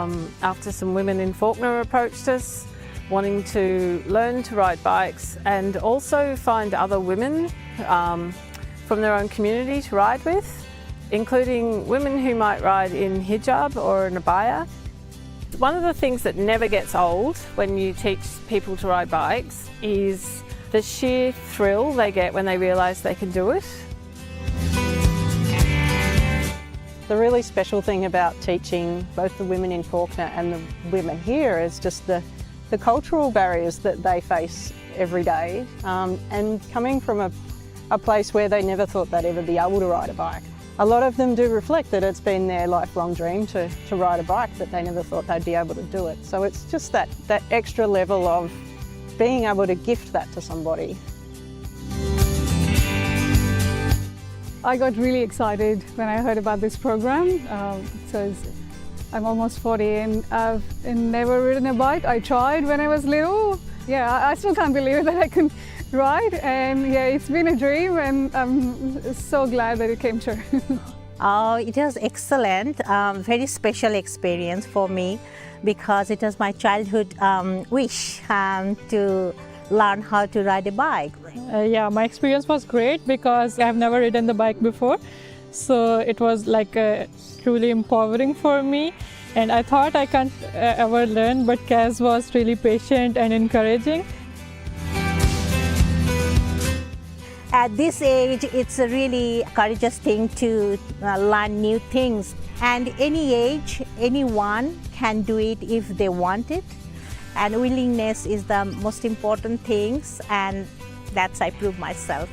After some women in Faulkner approached us, wanting to learn to ride bikes and also find other women from their own community to ride with, including women who might ride in hijab or in abaya. One of the things that never gets old when you teach people to ride bikes is the sheer thrill they get when they realise they can do it. The really special thing about teaching both the women in Faulkner and the women here is just the cultural barriers that they face every day, and coming from a place where they never thought they'd ever be able to ride a bike. A lot of them do reflect that it's been their lifelong dream to ride a bike, but they never thought they'd be able to do it. So it's just that extra level of being able to gift that to somebody. I got really excited when I heard about this program. I'm almost 40 and I've never ridden a bike. I tried when I was little. Yeah, I still can't believe that I can ride, and yeah, it's been a dream and I'm so glad that it came true. It was excellent, very special experience for me because it was my childhood wish to learn how to ride a bike. Yeah, my experience was great because I've never ridden the bike before. So it was like truly empowering for me. And I thought I can't ever learn, but Kaz was really patient and encouraging. At this age, it's a really courageous thing to learn new things. And any age, anyone can do it if they want it. And willingness is the most important things, and that's I prove myself.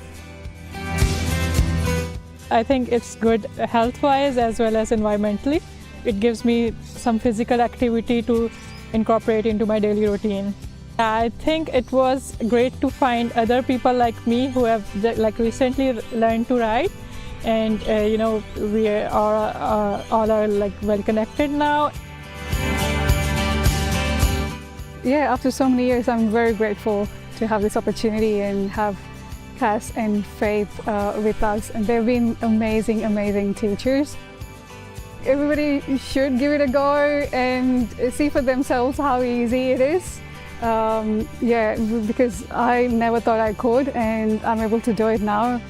I think it's good health-wise as well as environmentally. It gives me some physical activity to incorporate into my daily routine. I think it was great to find other people like me who have recently learned to ride, and we are all well connected now. Yeah, after so many years, I'm very grateful to have this opportunity and have Cass and Faith with us. And they've been amazing, amazing teachers. Everybody should give it a go and see for themselves how easy it is. Yeah, because I never thought I could, and I'm able to do it now.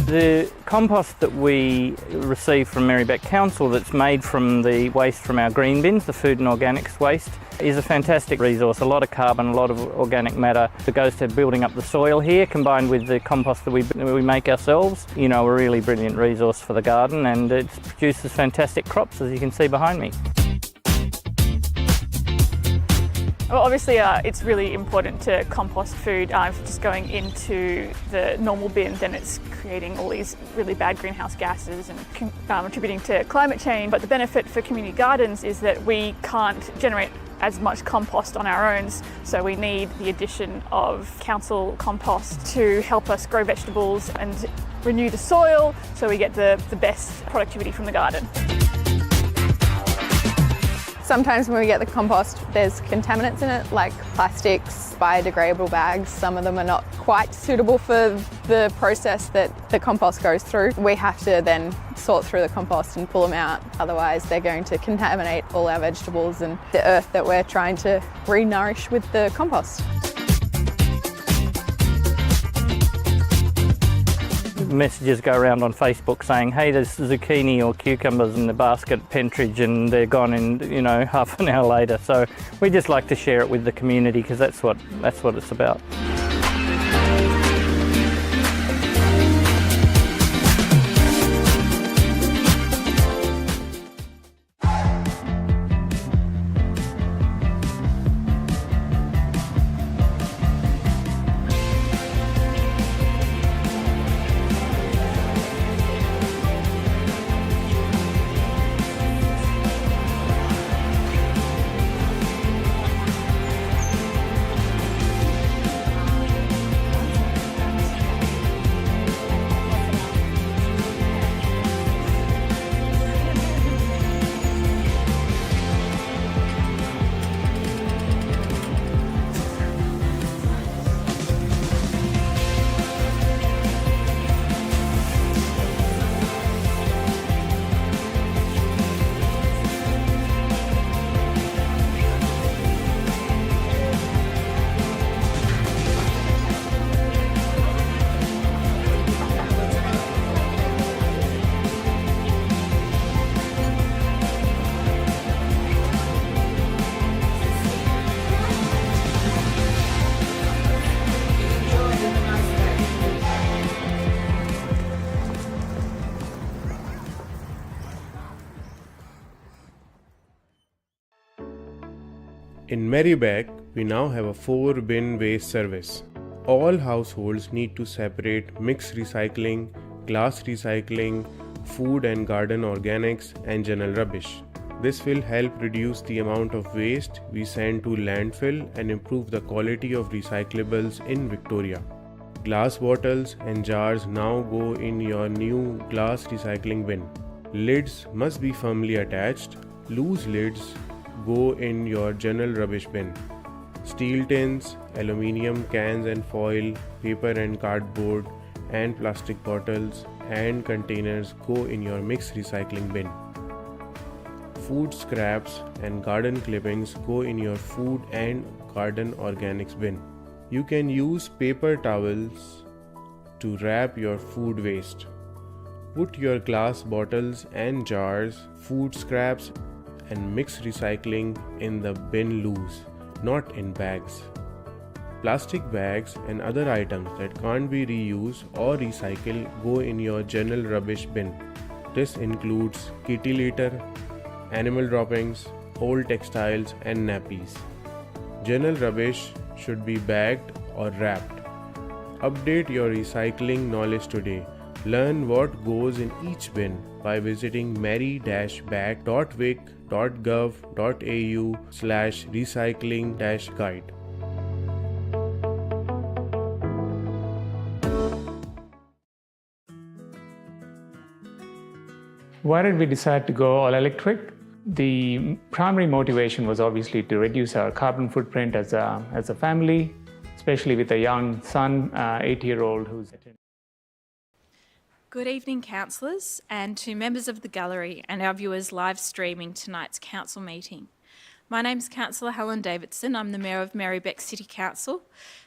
The compost that we receive from Merri-bek Council that's made from the waste from our green bins, the food and organics waste, is a fantastic resource. A lot of carbon, a lot of organic matter that goes to building up the soil here, combined with the compost that we make ourselves. A really brilliant resource for the garden, and it produces fantastic crops, as you can see behind me. Well, obviously it's really important to compost food. If it's just going into the normal bin, then it's creating all these really bad greenhouse gases and contributing to climate change. But the benefit for community gardens is that we can't generate as much compost on our own, so we need the addition of council compost to help us grow vegetables and renew the soil so we get the best productivity from the garden. Sometimes when we get the compost, there's contaminants in it, like plastics, biodegradable bags. Some of them are not quite suitable for the process that the compost goes through. We have to then sort through the compost and pull them out, otherwise they're going to contaminate all our vegetables and the earth that we're trying to re-nourish with the compost. Messages go around on Facebook saying, hey, there's zucchini or cucumbers in the basket at Pentridge, and they're gone in half an hour later. So we just like to share it with the community because that's what it's about. In Merri-bek, we now have a 4-bin waste service. All households need to separate mixed recycling, glass recycling, food and garden organics, and general rubbish. This will help reduce the amount of waste we send to landfill and improve the quality of recyclables in Victoria. Glass bottles and jars now go in your new glass recycling bin. Lids must be firmly attached. Loose lids go in your general rubbish bin. Steel tins, aluminium cans and foil, paper and cardboard, and plastic bottles and containers go in your mixed recycling bin. Food scraps and garden clippings go in your food and garden organics bin. You can use paper towels to wrap your food waste. Put your glass bottles and jars, food scraps, and mixed recycling in the bin loose, not in bags. Plastic bags and other items that can't be reused or recycled go in your general rubbish bin. This includes kitty litter, animal droppings, old textiles, and nappies. General rubbish should be bagged or wrapped. Update your recycling knowledge today. Learn what goes in each bin by visiting merri-bek.vic.gov.au/recycling-guide. Why did we decide to go all electric? The primary motivation was obviously to reduce our carbon footprint as a family, especially with a young son, 8-year-old who's attending. Good evening, councillors, and to members of the gallery and our viewers live streaming tonight's council meeting. My name is Councillor Helen Davidson. I'm the Mayor of Merri-bek City Council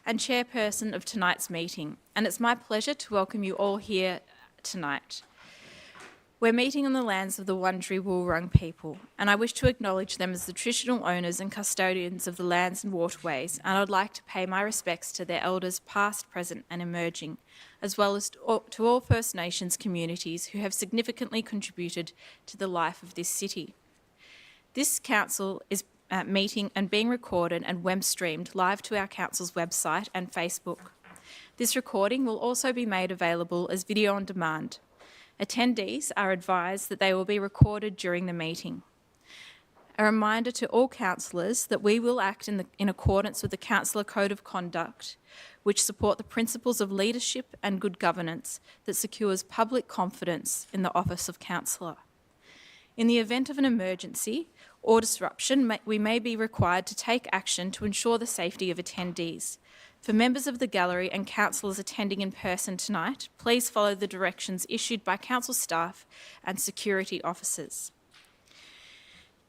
and chairperson of tonight's meeting, and it's my pleasure to welcome you all here tonight. We're meeting on the lands of the Wurundjeri Wurrung people, and I wish to acknowledge them as the traditional owners and custodians of the lands and waterways, and I'd like to pay my respects to their elders past, present and emerging, as well as to all First Nations communities who have significantly contributed to the life of this city. This council is meeting and being recorded and web streamed live to our council's website and Facebook. This recording will also be made available as video on demand. Attendees are advised that they will be recorded during the meeting. A reminder to all councillors that we will act in accordance with the Councillor Code of Conduct, which support the principles of leadership and good governance that secures public confidence in the office of councillor. In the event of an emergency or disruption, we may be required to take action to ensure the safety of attendees. For members of the gallery and councillors attending in person tonight, please follow the directions issued by council staff and security officers.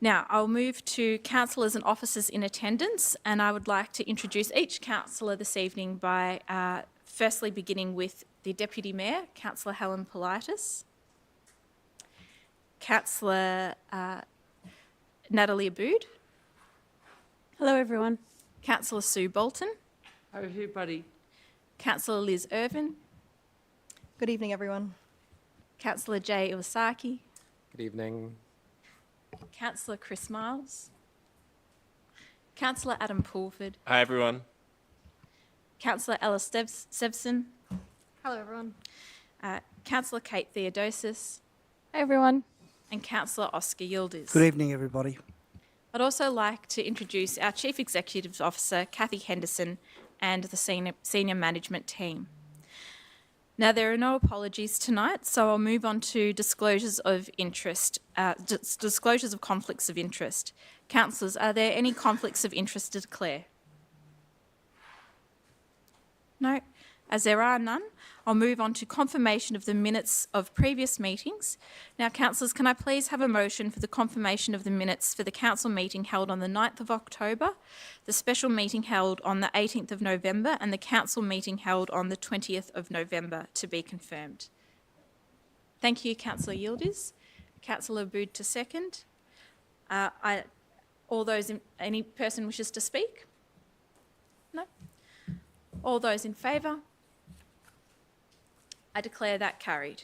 Now, I'll move to councillors and officers in attendance, and I would like to introduce each councillor this evening by firstly beginning with the Deputy Mayor, Councillor Helen Politis, Councillor Natalie Abood. Hello, everyone. Councillor Sue Bolton. Hi, everybody. Councillor Liz Irvin. Good evening, everyone. Councillor Jay Iwasaki. Good evening. Councillor Chris Miles. Councillor Adam Pulford. Hi, everyone. Councillor Ella Sevson. Hello, everyone. Councillor Kate Theodosis. Hi, everyone. And Councillor Oscar Yildiz. Good evening, everybody. I'd also like to introduce our Chief Executive Officer, Kathy Henderson, and the senior management team. Now, there are no apologies tonight, so I'll move on to disclosures of interest, disclosures of conflicts of interest. Councillors, are there any conflicts of interest to declare? No? As there are none, I'll move on to confirmation of the minutes of previous meetings. Now, councillors, can I please have a motion for the confirmation of the minutes for the council meeting held on the 9th of October, the special meeting held on the 18th of November, and the council meeting held on the 20th of November to be confirmed? Thank you, Councillor Yildiz. Councillor Abood to second. Any person wishes to speak? No? All those in favour? I declare that carried.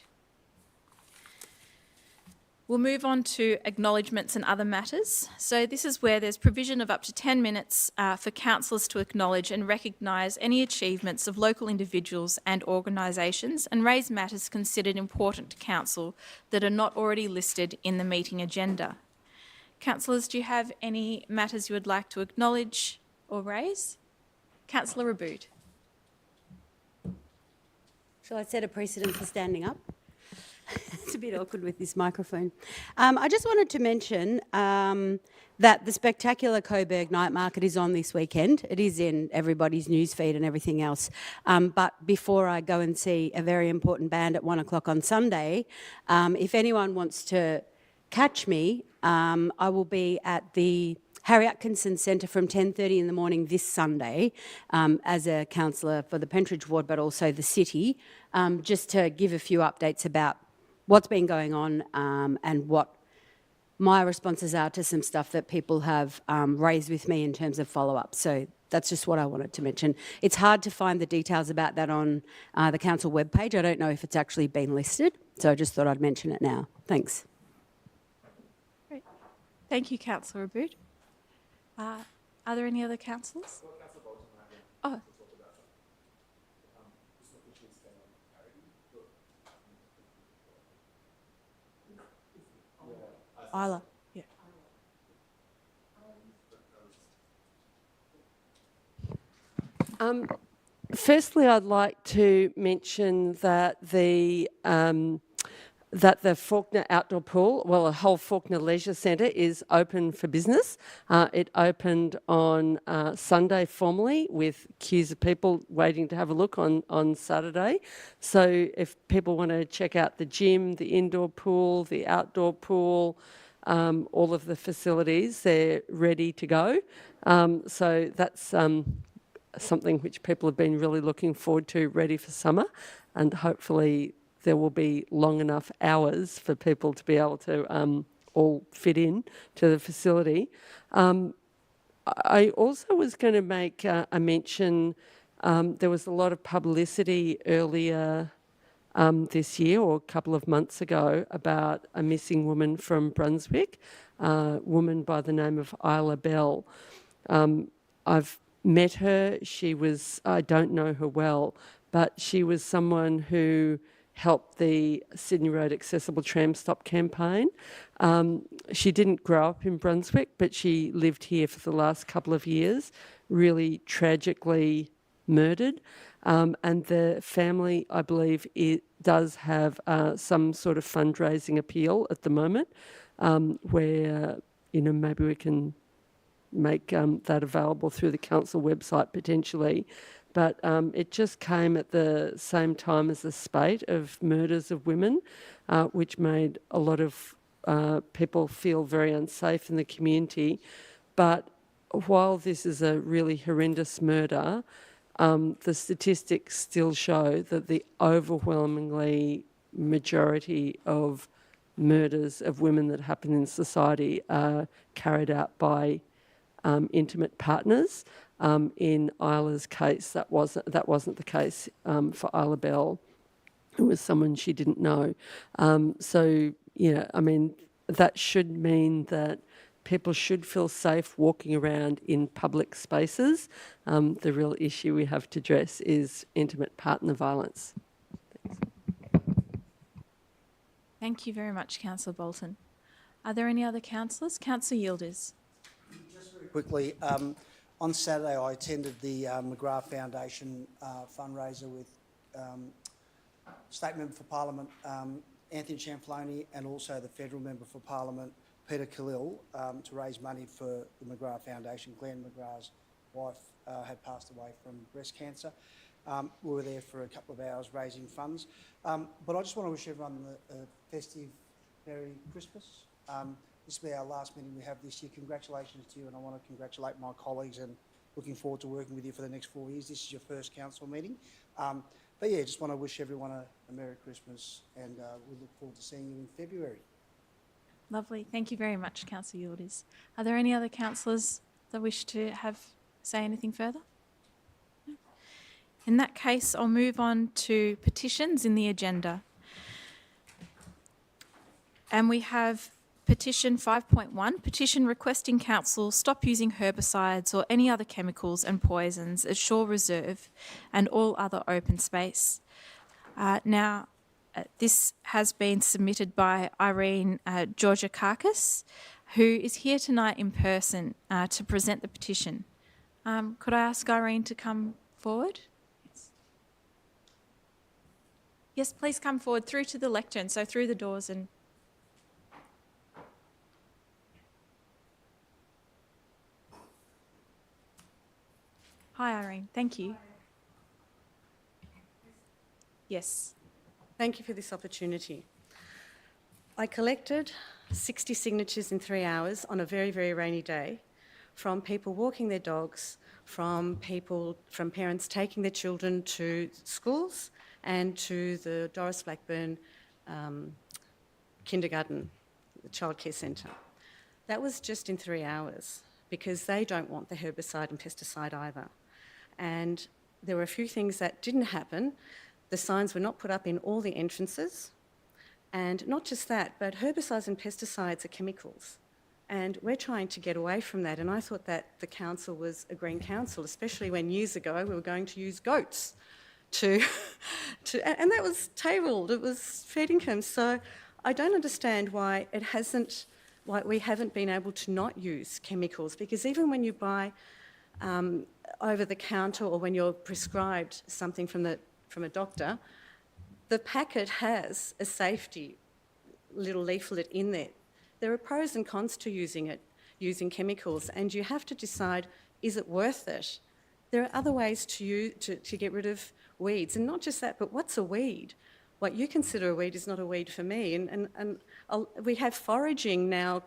We'll move on to acknowledgements and other matters. So this is where there's provision of up to 10 minutes for councillors to acknowledge and recognise any achievements of local individuals and organisations and raise matters considered important to council that are not already listed in the meeting agenda. Councillors, do you have any matters you would like to acknowledge or raise? Councillor Abood. Shall I set a precedent for standing up? It's a bit awkward with this microphone. I just wanted to mention that the spectacular Coburg Night Market is on this weekend. It is in everybody's newsfeed and everything else. But before I go and see a very important band at 1 o'clock on Sunday, if anyone wants to catch me, I will be at the Harry Atkinson Centre from 10:30 in the morning this Sunday as a councillor for the Pentridge Ward, but also the city, just to give a few updates about what's been going on and what my responses are to some stuff that people have raised with me in terms of follow-up. So that's just what I wanted to mention. It's hard to find the details about that on the council webpage. I don't know if it's actually been listed, so I just thought I'd mention it now. Thanks. Great. Thank you, Councillor Abood. Are there any other councillors? Oh. Isla. Yeah. Firstly, I'd like to mention that the Fawkner outdoor pool, well, the whole Fawkner Leisure Centre is open for business. It opened on Sunday formally with queues of people waiting to have a look on Saturday. So if people want to check out the gym, the indoor pool, the outdoor pool, all of the facilities, they're ready to go. So that's something which people have been really looking forward to, ready for summer, and hopefully there will be long enough hours for people to be able to all fit in to the facility. I also was going to make a mention, there was a lot of publicity earlier this year or a couple of months ago about a missing woman from Brunswick, a woman by the name of Isla Bell. I've met her. She was, I don't know her well, but she was someone who helped the Sydney Road Accessible Tram Stop campaign. She didn't grow up in Brunswick, but she lived here for the last couple of years, really tragically murdered. And the family, I believe, it does have some sort of fundraising appeal at the moment, where, you know, maybe we can make that available through the council website potentially. But it just came at the same time as a spate of murders of women, which made a lot of people feel very unsafe in the community. But while this is a really horrendous murder, the statistics still show that the overwhelmingly majority of murders of women that happen in society are carried out by intimate partners. In Isla's case, that wasn't the case for Isla Bell, who was someone she didn't know. So, yeah, I mean, that should mean that people should feel safe walking around in public spaces. The real issue we have to address is intimate partner violence. Thanks. Thank you very much, Councillor Bolton. Are there any other councillors? Councillor Yildiz. Just very quickly, on Saturday I attended the McGrath Foundation fundraiser with State Member for Parliament Anthony Cianfloni and also the Federal Member for Parliament Peter Khalil to raise money for the McGrath Foundation. Glenn McGrath's wife had passed away from breast cancer. We were there for a couple of hours raising funds. But I just want to wish everyone a festive Merry Christmas. This will be our last meeting we have this year. Congratulations to you, and I want to congratulate my colleagues and looking forward to working with you for the next 4 years. This is your first council meeting. But yeah, just want to wish everyone a Merry Christmas, and we look forward to seeing you in February. Lovely. Thank you very much, Councillor Yildiz. Are there any other councillors that wish to say anything further? No? In that case, I'll move on to petitions in the agenda. And we have petition 5.1, petition requesting council stop using herbicides or any other chemicals and poisons at Shore Reserve and all other open space. This has been submitted by Irene Georgakakis, who is here tonight in person to present the petition. Could I ask Irene to come forward? Yes, please come forward through to the lectern, so through the doors and... Hi Irene, thank you. Yes. Thank you for this opportunity. I collected 60 signatures in 3 hours on a very, very rainy day from people walking their dogs, from parents taking their children to schools and to the Doris Blackburn kindergarten, the childcare centre. That was just in 3 hours because they don't want the herbicide and pesticide either. And there were a few things that didn't happen. The signs were not put up in all the entrances. And not just that, but herbicides and pesticides are chemicals. And we're trying to get away from that. And I thought that the council was a green council, especially when years ago we were going to use goats and that was tabled, it was fair income. So I don't understand why why we haven't been able to not use chemicals, because even when you buy over the counter or when you're prescribed something from a doctor, the packet has a safety little leaflet in there. There are pros and cons to using chemicals, and you have to decide, is it worth it? There are other ways to get rid of weeds, and not just that, but what's a weed? What you consider a weed is not a weed for me. And we have foraging now,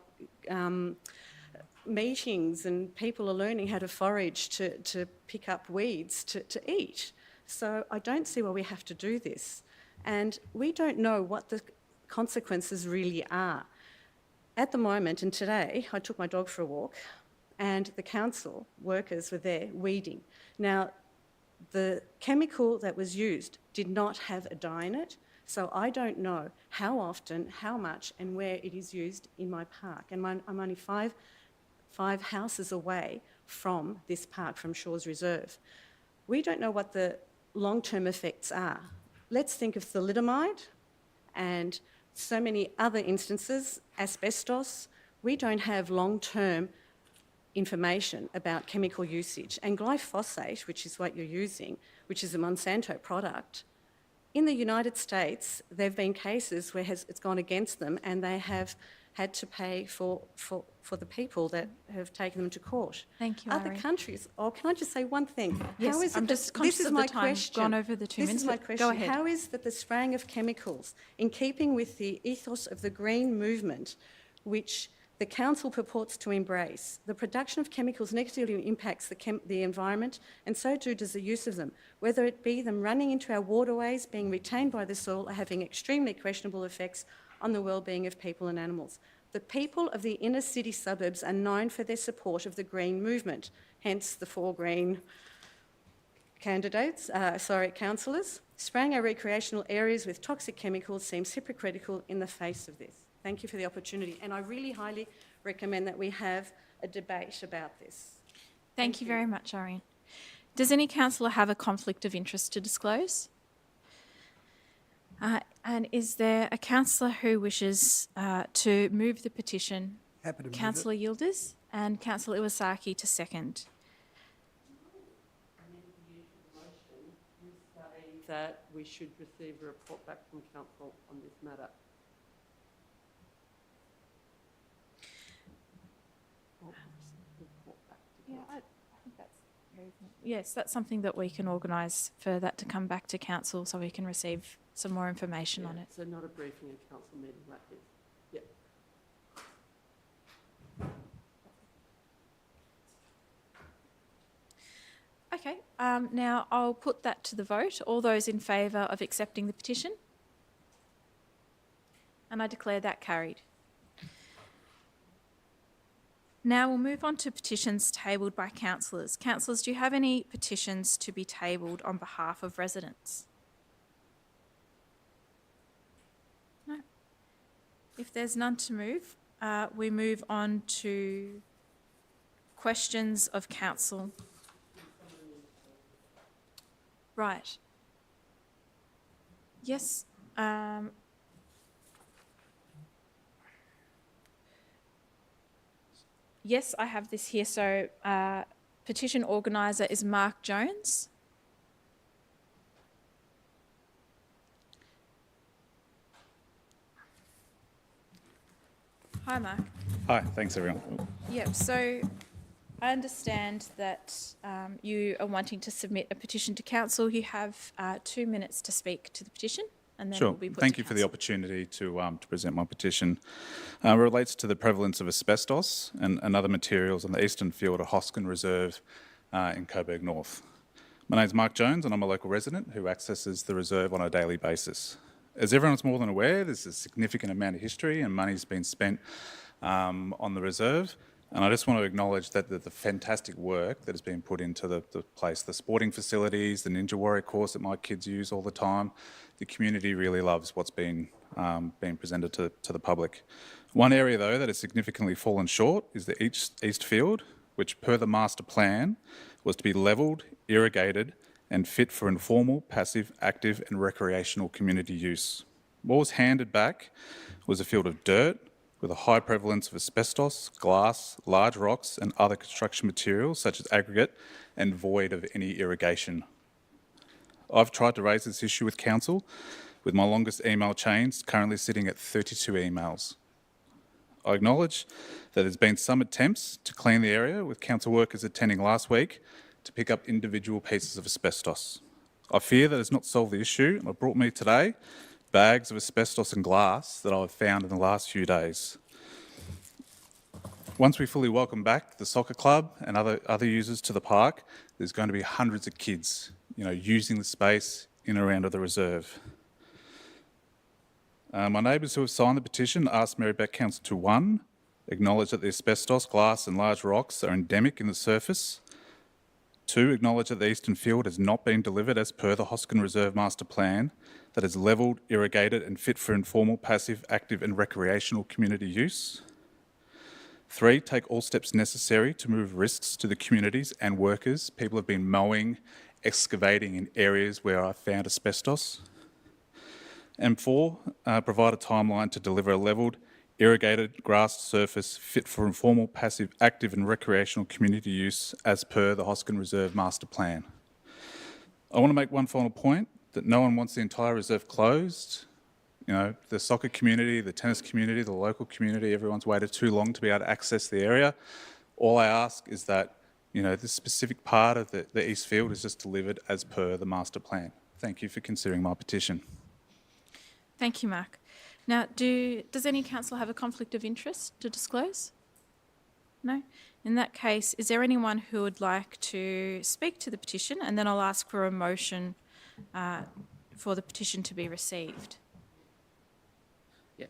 meetings, and people are learning how to forage to pick up weeds to eat. So I don't see why we have to do this. And we don't know what the consequences really are. At the moment, and today, I took my dog for a walk and the council workers were there weeding. Now, the chemical that was used did not have a dye in it, so I don't know how often, how much and where it is used in my park. And I'm only five houses away from this park, from Shores Reserve. We don't know what the long-term effects are. Let's think of thalidomide and so many other instances, asbestos. We don't have long-term information about chemical usage. And glyphosate, which is what you're using, which is a Monsanto product, in the United States, there have been cases where it's gone against them and they have had to pay for the people that have taken them to court. Thank you, Other Irene. countries, can I just say one thing? Yes, How is I'm it just that, conscious this is of my the time. question. Gone over the 2 This minutes. is my but question. Go ahead. How is that the spraying of chemicals, in keeping with the ethos of the green movement, which the council purports to embrace, the production of chemicals negatively impacts the environment, and so too does the use of them, whether it be them running into our waterways, being retained by the soil, or having extremely questionable effects on the well-being of people and animals. The people of the inner city suburbs are known for their support of the green movement, hence the 4 green councillors. Spraying our recreational areas with toxic chemicals seems hypocritical in the face of this. Thank you for the opportunity, and I really highly recommend that we have a debate about this. Thank you very much, Irene. Does any councillor have a conflict of interest to disclose? And is there a councillor who wishes to move the petition? Happy to move it. Councillor Yildiz and Councillor Iwasaki to second. That we should receive a report back from council on this matter. I think that's very... Yes, that's something that we can organise for that to come back to council so we can receive some more information on it. So not a briefing, a council meeting like this. Yep. Okay, now I'll put that to the vote. All those in favour of accepting the petition? And I declare that carried. Now we'll move on to petitions tabled by councillors. Councillors, do you have any petitions to be tabled on behalf of residents? No. If there's none to move, we move on to questions of council. Right. Yes. Yes, I have this here. So petition organiser is Mark Jones. Hi, Mark. Hi, thanks everyone. Yep, so I understand that you are wanting to submit a petition to council. You have 2 minutes to speak to the petition, and then it Sure. will be put Thank to you for the council. opportunity to present my petition. It relates to the prevalence of asbestos and other materials on the eastern field of Hosken Reserve in Coburg North. My name is Mark Jones, and I'm a local resident who accesses the reserve on a daily basis. As everyone's more than aware, there's a significant amount of history and money's been spent on the reserve. And I just want to acknowledge that the fantastic work that has been put into the place, the sporting facilities, the Ninja Warrior course that my kids use all the time. The community really loves what's been presented to the public. One area, though, that has significantly fallen short is the East Field, which, per the master plan, was to be levelled, irrigated, and fit for informal, passive, active, and recreational community use. What was handed back was a field of dirt, with a high prevalence of asbestos, glass, large rocks and other construction materials such as aggregate, and void of any irrigation. I've tried to raise this issue with council, with my longest email chains currently sitting at 32 emails. I acknowledge that there's been some attempts to clean the area, with council workers attending last week to pick up individual pieces of asbestos. I fear that it's not solved the issue, and it brought me today bags of asbestos and glass that I've found in the last few days. Once we fully welcome back the soccer club and other users to the park, there's going to be hundreds of kids, using the space in and around the reserve. My neighbours who have signed the petition asked Merri-bek Council to 1, acknowledge that the asbestos, glass and large rocks are endemic in the surface. 2, acknowledge that the eastern field has not been delivered as per the Hosken Reserve Master Plan, that is levelled, irrigated and fit for informal, passive, active and recreational community use. 3, take all steps necessary to remove risks to the communities and workers. People have been mowing, excavating in areas where I found asbestos. And 4, provide a timeline to deliver a levelled, irrigated, grassed surface fit for informal, passive, active and recreational community use as per the Hosken Reserve Master Plan. I want to make one final point, that no one wants the entire reserve closed. The soccer community, the tennis community, the local community, everyone's waited too long to be able to access the area. All I ask is that, this specific part of the East Field is just delivered as per the Master Plan. Thank you for considering my petition. Thank you, Mark. Now, does any councillor have a conflict of interest to disclose? No? In that case, is there anyone who would like to speak to the petition? And then I'll ask for a motion for the petition to be received. Yeah.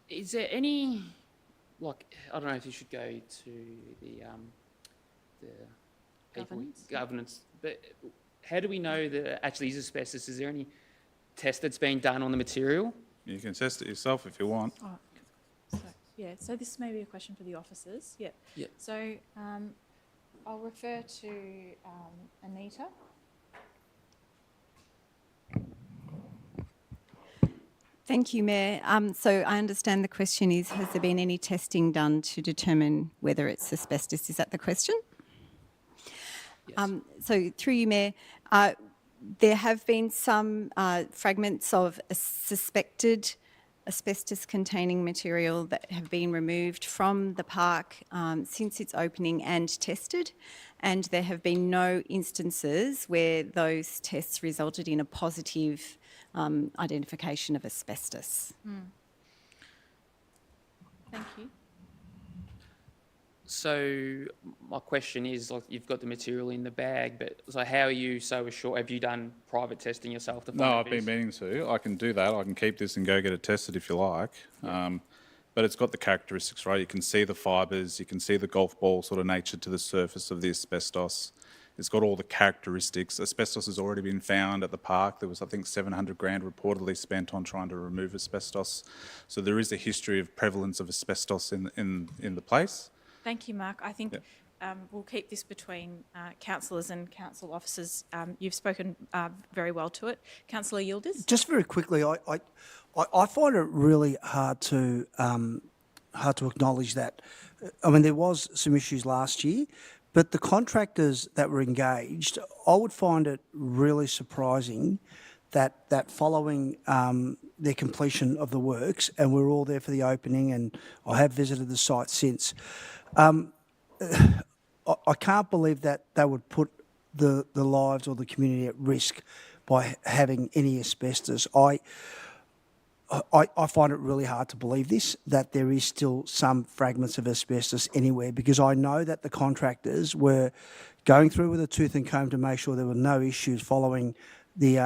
Is there any, I don't know if you should go to the governance, but how do we know that it actually is asbestos? Is there any test that's been done on the material? You can test it yourself if you want. Oh, so this may be a question for the officers. Yeah. So I'll refer to Anita. Thank you, Mayor. So I understand the question is, has there been any testing done to determine whether it's asbestos? Is that the question? Yes. So through you, Mayor, there have been some fragments of a suspected asbestos-containing material that have been removed from the park since its opening and tested, and there have been no instances where those tests resulted in a positive identification of asbestos. Thank you. So my question is, you've got the material in the bag, but so how are you so assured? Have you done private testing yourself to find No, I've been meaning to. I can do that. I can keep this and go get it tested if you like. Yeah. But it's got the characteristics, right? You can see the fibres, you can see the golf ball sort of nature to the surface of the asbestos. It's got all the characteristics. Asbestos has already been found at the park. There was, I think, 700 grand reportedly spent on trying to remove asbestos. So there is a history of prevalence of asbestos in the place. Thank you, Mark. I think we'll keep this between councillors and council officers. You've spoken very well to it. Councillor Yildiz? Just very quickly, I find it really hard to acknowledge that. I mean, there was some issues last year, but the contractors that were engaged, I would find it really surprising that following their completion of the works, and we were all there for the opening, and I have visited the site since, I can't believe that they would put the lives or the community at risk by having any asbestos. I find it really hard to believe this, that there is still some fragments of asbestos anywhere, because I know that the contractors were going through with a tooth and comb to make sure there were no issues following the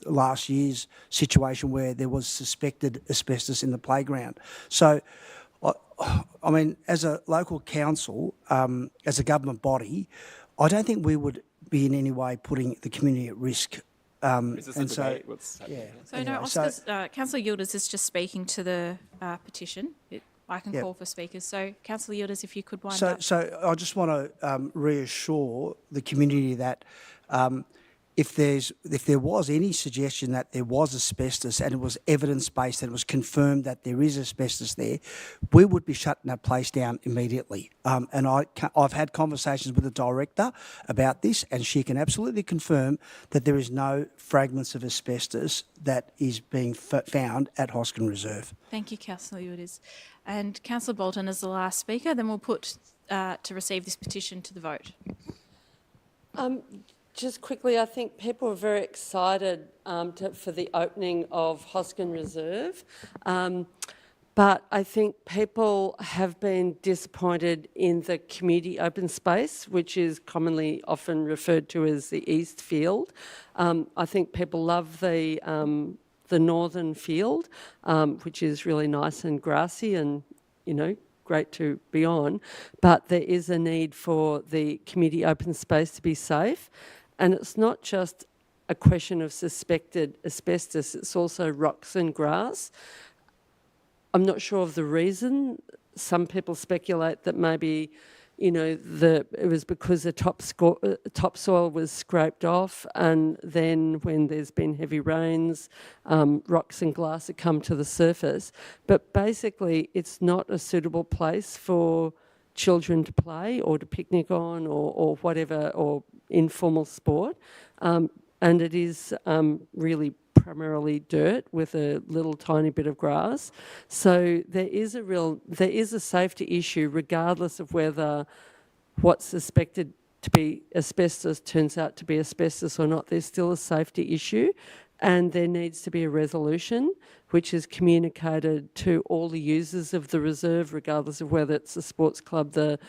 last year's situation where there was suspected asbestos in the playground. So, I mean, as a local council, as a government body, I don't think we would be in any way putting the community at risk. So no, Oscar's, Councillor Yildiz is just speaking to the petition. I can call for speakers. So Councillor Yildiz, if you could wind up. So I just want to reassure the community that if there was any suggestion that there was asbestos and it was evidence-based and it was confirmed that there is asbestos there, we would be shutting that place down immediately. And I've had conversations with the director about this, and she can absolutely confirm that there is no fragments of asbestos that is being found at Hosken Reserve. Thank you, Councillor Yildiz. And Councillor Bolton is the last speaker. Then we'll put to receive this petition to the vote. Just quickly, I think people are very excited for the opening of Hosken Reserve, but I think people have been disappointed in the community open space, which is commonly often referred to as the East Field. I think people love the northern field, which is really nice and grassy and, you know, great to be on, but there is a need for the community open space to be safe. And it's not just a question of suspected asbestos, it's also rocks and grass. I'm not sure of the reason. Some people speculate that maybe, you know, it was because the topsoil was scraped off, and then when there's been heavy rains, rocks and glass have come to the surface. But basically, it's not a suitable place for children to play or to picnic on or whatever, or informal sport, and it is really primarily dirt with a little tiny bit of grass. So there is a safety issue, regardless of whether what's suspected to be asbestos turns out to be asbestos or not. There's still a safety issue, and there needs to be a resolution which is communicated to all the users of the reserve, regardless of whether it's the sports club, the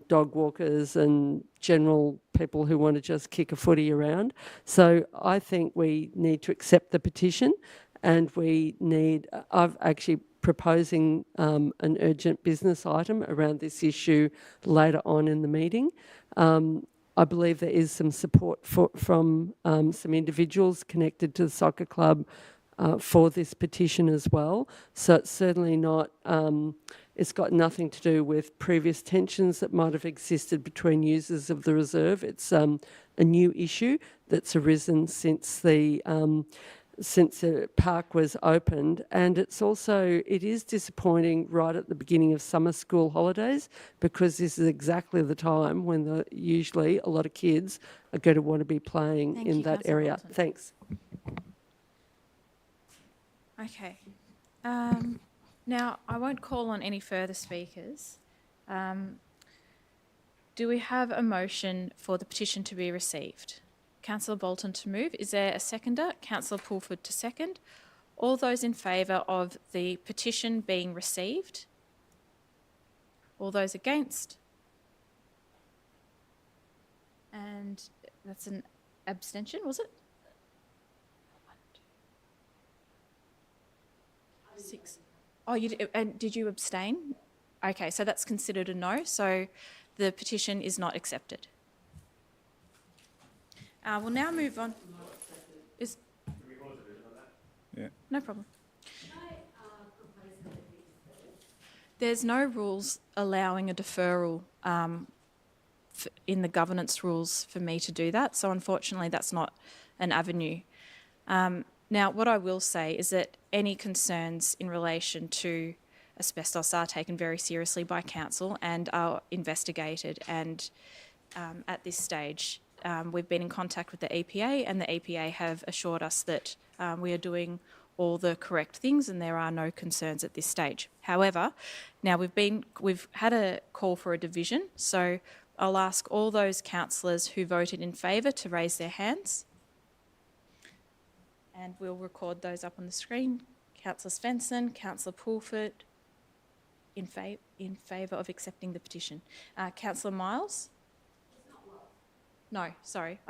dog walkers and general people who want to just kick a footy around. So I think we need to accept the petition, and I'm actually proposing an urgent business item around this issue later on in the meeting. I believe there is some support from some individuals connected to the soccer club for this petition as well. So it's certainly not, it's got nothing to do with previous tensions that might have existed between users of the reserve. It's a new issue that's arisen since the park was opened, and it is disappointing right at the beginning of summer school holidays, because this is exactly the time when usually a lot of kids are going to want to be playing in that area. Thanks. Okay. Now, I won't call on any further speakers. Do we have a motion for the petition to be received? Councillor Bolton to move. Is there a seconder? Councillor Pulford to second. All those in favour of the petition being received? All those against? And that's an abstention, was it? 6. Oh, and did you abstain? Okay, so that's considered a no. So the petition is not accepted. We'll now move on. Yeah. No problem. There's no rules allowing a deferral in the governance rules for me to do that, so unfortunately that's not an avenue. Now, what I will say is that any concerns in relation to asbestos are taken very seriously by Council and are investigated, and at this stage we've been in contact with the EPA, and the EPA have assured us that we are doing all the correct things and there are no concerns at this stage. However, now we've had a call for a division, so I'll ask all those councillors who voted in favour to raise their hands, and we'll record those up on the screen. Councillor Svensson, Councillor Pulford, in favour of accepting the petition. Councillor Miles? No, sorry.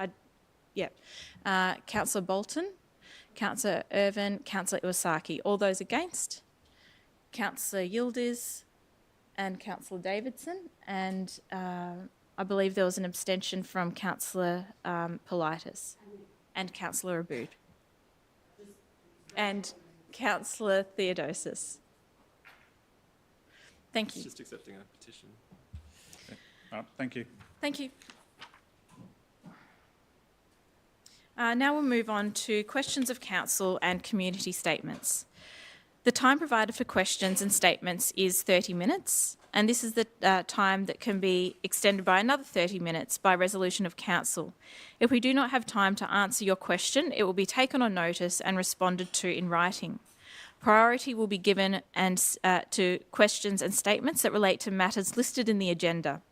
Councillor Bolton, Councillor Irvin, Councillor Iwasaki. All those against? Councillor Yildiz and Councillor Davidson, and I believe there was an abstention from Councillor Politis and Councillor Aboud and Councillor Theodosis. Thank you. Just accepting a petition. Okay. All right, thank you. Thank you. Now we'll move on to questions of council and community statements. The time provided for questions and statements is 30 minutes, and this is the time that can be extended by another 30 minutes by resolution of council. If we do not have time to answer your question, it will be taken on notice and responded to in writing. Priority will be given to questions and statements that relate to matters listed in the agenda.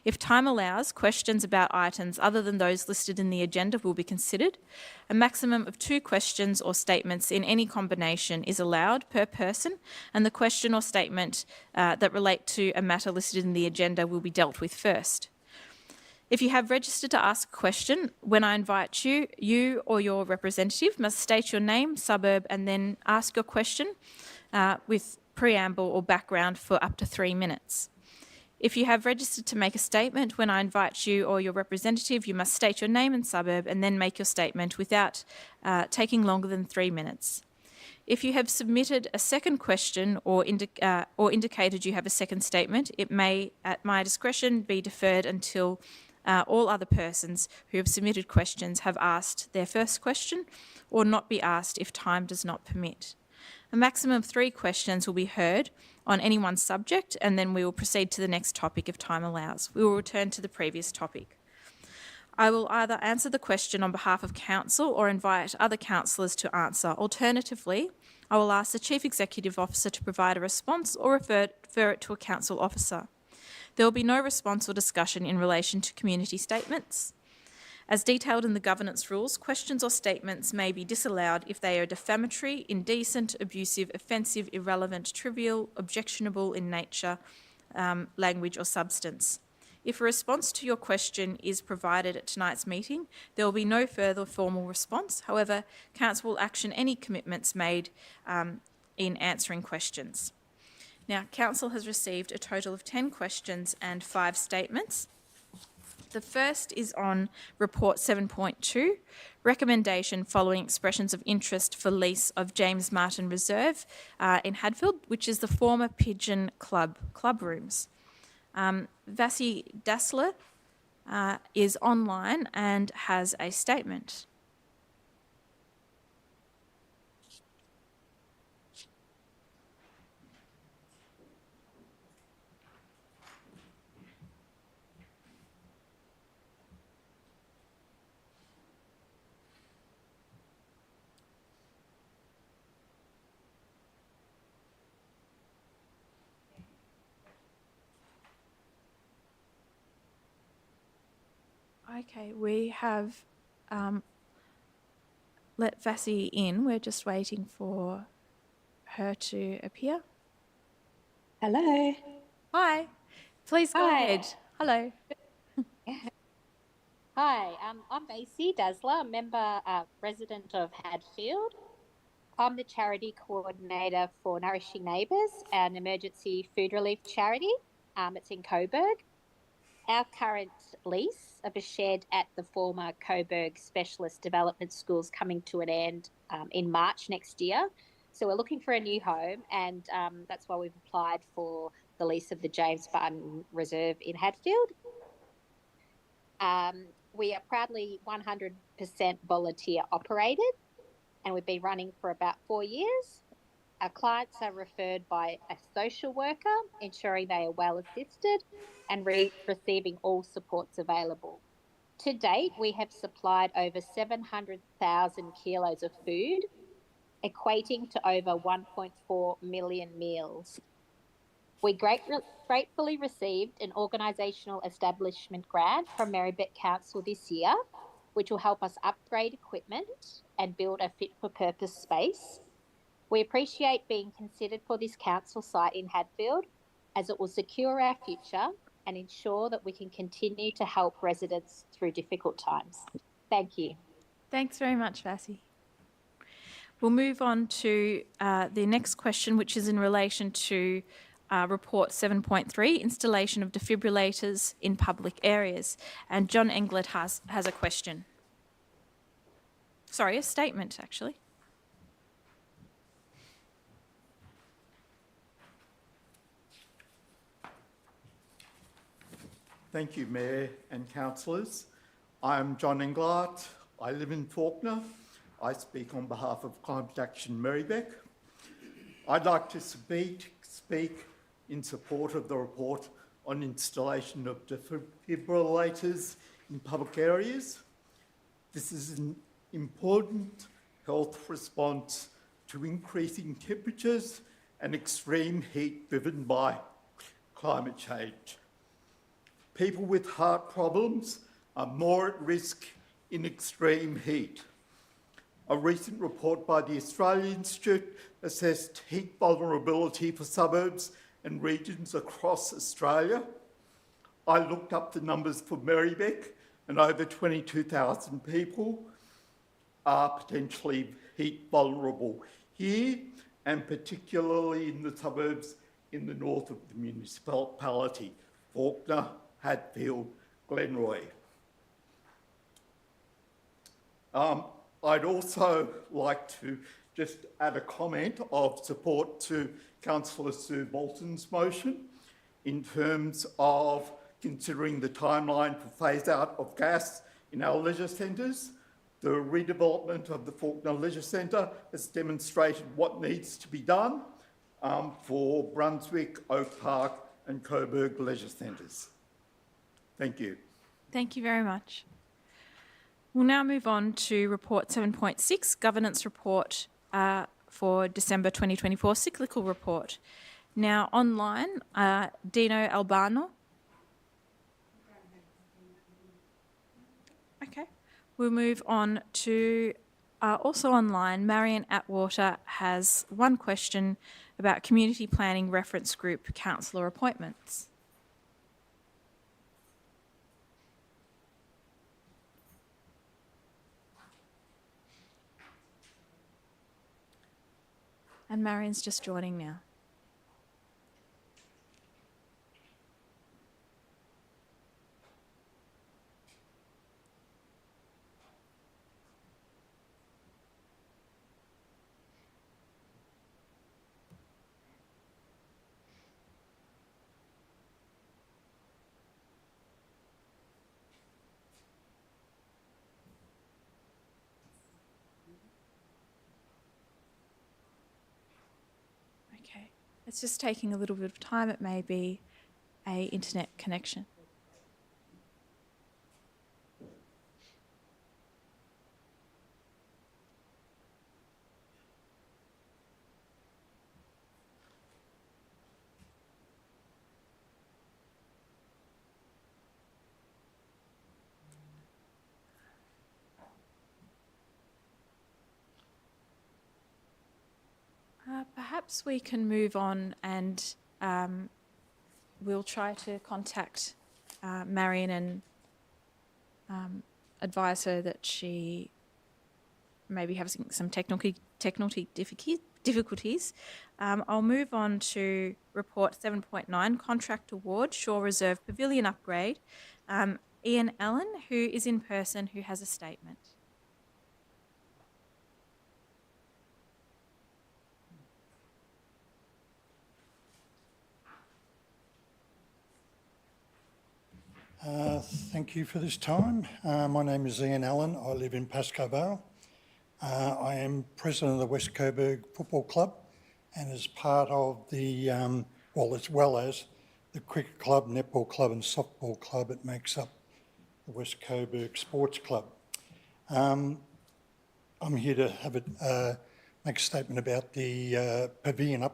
If time allows, questions about items other than those listed in the agenda will be considered. A maximum of 2 questions or statements in any combination is allowed per person, and the question or statement that relate to a matter listed in the agenda will be dealt with first. If you have registered to ask a question, when I invite you, you or your representative must state your name, suburb, and then ask your question with preamble or background for up to 3 minutes. If you have registered to make a statement, when I invite you or your representative, you must state your name and suburb and then make your statement without taking longer than 3 minutes. If you have submitted a second question or indicated you have a second statement, it may, at my discretion, be deferred until all other persons who have submitted questions have asked their first question, or not be asked if time does not permit. A maximum of 3 questions will be heard on any one subject, and then we will proceed to the next topic if time allows. We will return to the previous topic. I will either answer the question on behalf of council or invite other councillors to answer. Alternatively, I will ask the Chief Executive Officer to provide a response or refer it to a council officer. There will be no response or discussion in relation to community statements. As detailed in the governance rules, questions or statements may be disallowed if they are defamatory, indecent, abusive, offensive, irrelevant, trivial, objectionable in nature, language or substance. If a response to your question is provided at tonight's meeting, there will be no further formal response. However, Council will action any commitments made in answering questions. Now, Council has received a total of 10 questions and 5 statements. The first is on Report 7.2, recommendation following expressions of interest for lease of James Martin Reserve in Hadfield, which is the former Pigeon Club rooms. Vasi Dassler is online and has a statement. Okay, we have let Vasi in. We're just waiting for her to appear. Hello. Hi. Please go ahead. Hello. Hi, I'm Vasi Dassler, member resident of Hadfield. I'm the charity coordinator for Nourishing Neighbours, an emergency food relief charity. It's in Coburg. Our current lease of a shed at the former Coburg Specialist Development School is coming to an end in March next year. So we're looking for a new home, and that's why we've applied for the lease of the James Barton Reserve in Hadfield. We are proudly 100% volunteer operated, and we've been running for about 4 years. Our clients are referred by a social worker, ensuring they are well assisted and receiving all supports available. To date, we have supplied over 700,000 kilos of food, equating to over 1.4 million meals. We gratefully received an organisational establishment grant from Merri-bek Council this year, which will help us upgrade equipment and build a fit-for-purpose space. We appreciate being considered for this council site in Hadfield, as it will secure our future and ensure that we can continue to help residents through difficult times. Thank you. Thanks very much, Vassie. We'll move on to the next question, which is in relation to report 7.3, installation of defibrillators in public areas. And John Englert has a question. Sorry, a statement, actually. Thank you, Mayor and councillors. I'm John Englert. I live in Fawkner. I speak on behalf of Climate Action Merri-bek. I'd like to speak in support of the report on installation of defibrillators in public areas. This is an important health response to increasing temperatures and extreme heat driven by climate change. People with heart problems are more at risk in extreme heat. A recent report by the Australian Institute assessed heat vulnerability for suburbs and regions across Australia. I looked up the numbers for Merri-bek, and over 22,000 people are potentially heat vulnerable here, and particularly in the suburbs in the north of the municipality, Fawkner, Hadfield, Glenroy. I'd also like to just add a comment of support to Councillor Sue Bolton's motion in terms of considering the timeline for phase out of gas in our leisure centres. The redevelopment of the Fawkner Leisure Centre has demonstrated what needs to be done for Brunswick, Oak Park and Coburg leisure centres. Thank you. Thank you very much. We'll now move on to report 7.6, governance report for December 2024, cyclical report. Now online, Dino Albano. Okay. We'll move on to also online, Marion Atwater has one question about community planning reference group councillor appointments. And Marion's just joining now. Okay, it's just taking a little bit of time. It may be an internet connection. Perhaps we can move on and we'll try to contact Marion and advise her that she maybe has some technical technical difficulties, I'll move on to report 7.9, contract award, Shore Reserve Pavilion upgrade. Ian Allen, who is in person, who has a statement. Thank you for this time. My name is Ian Allen. I live in Pascoe Vale. I am president of the West Coburg Football Club, and as part of the, as well as the cricket club, netball club and softball club, it makes up the West Coburg Sports Club. I'm here to have make a statement about the pavilion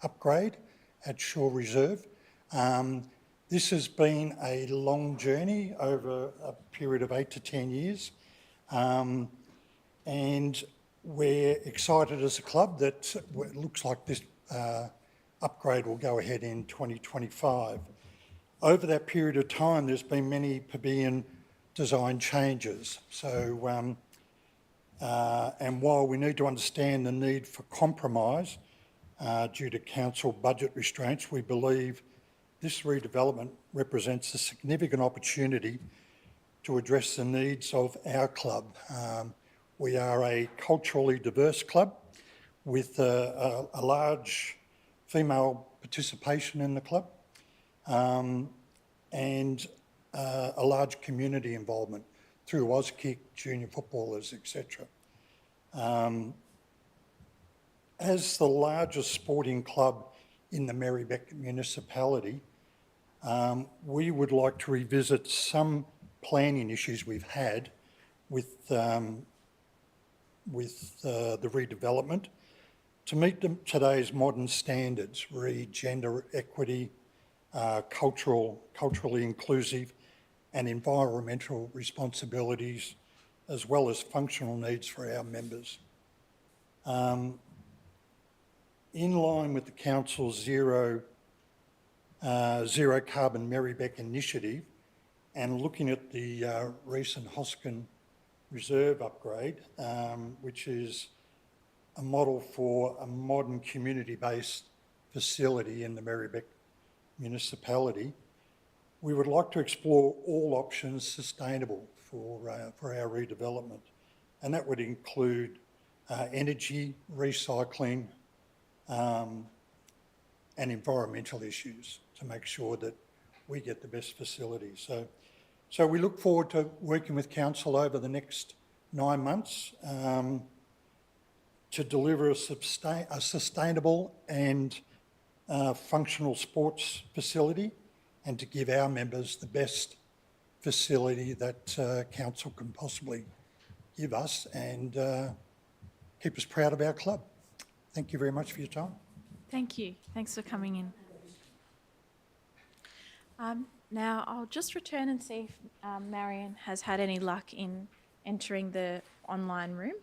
upgrade at Shore Reserve. This has been a long journey over a period of 8 to 10 years. And we're excited as a club that it looks like this upgrade will go ahead in 2025. Over that period of time, there's been many pavilion design changes. So, and while we need to understand the need for compromise due to council budget restraints, we believe this redevelopment represents a significant opportunity to address the needs of our club. We are a culturally diverse club with a large female participation in the club and a large community involvement through Auskick, junior footballers, etc. As the largest sporting club in the Merri-bek municipality, we would like to revisit some planning issues we've had with the redevelopment to meet today's modern standards, re gender equity, culturally inclusive and environmental responsibilities, as well as functional needs for our members. In line with the Council's zero carbon Merri-bek initiative and looking at the recent Hosken Reserve upgrade, which is a model for a modern community-based facility in the Merri-bek municipality, we would like to explore all options sustainable for our redevelopment. And that would include energy, recycling, and environmental issues to make sure that we get the best facilities. So we look forward to working with Council over the next 9 months to deliver a sustainable and functional sports facility and to give our members the best facility that Council can possibly give us and keep us proud of our club. Thank you very much for your time. Thank you. Thanks for coming in. Now, I'll just return and see if Marion has had any luck in entering the online room.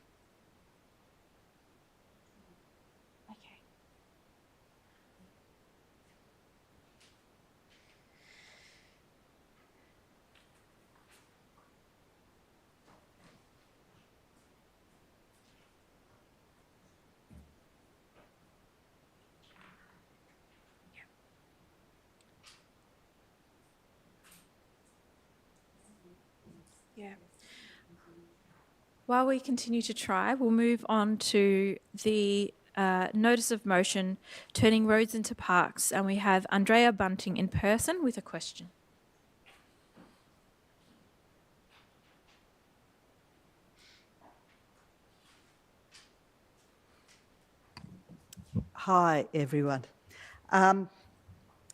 Okay. Yeah. While we continue to try, we'll move on to the notice of motion, turning roads into parks, and we have Andrea Bunting in person with a question. Hi, everyone.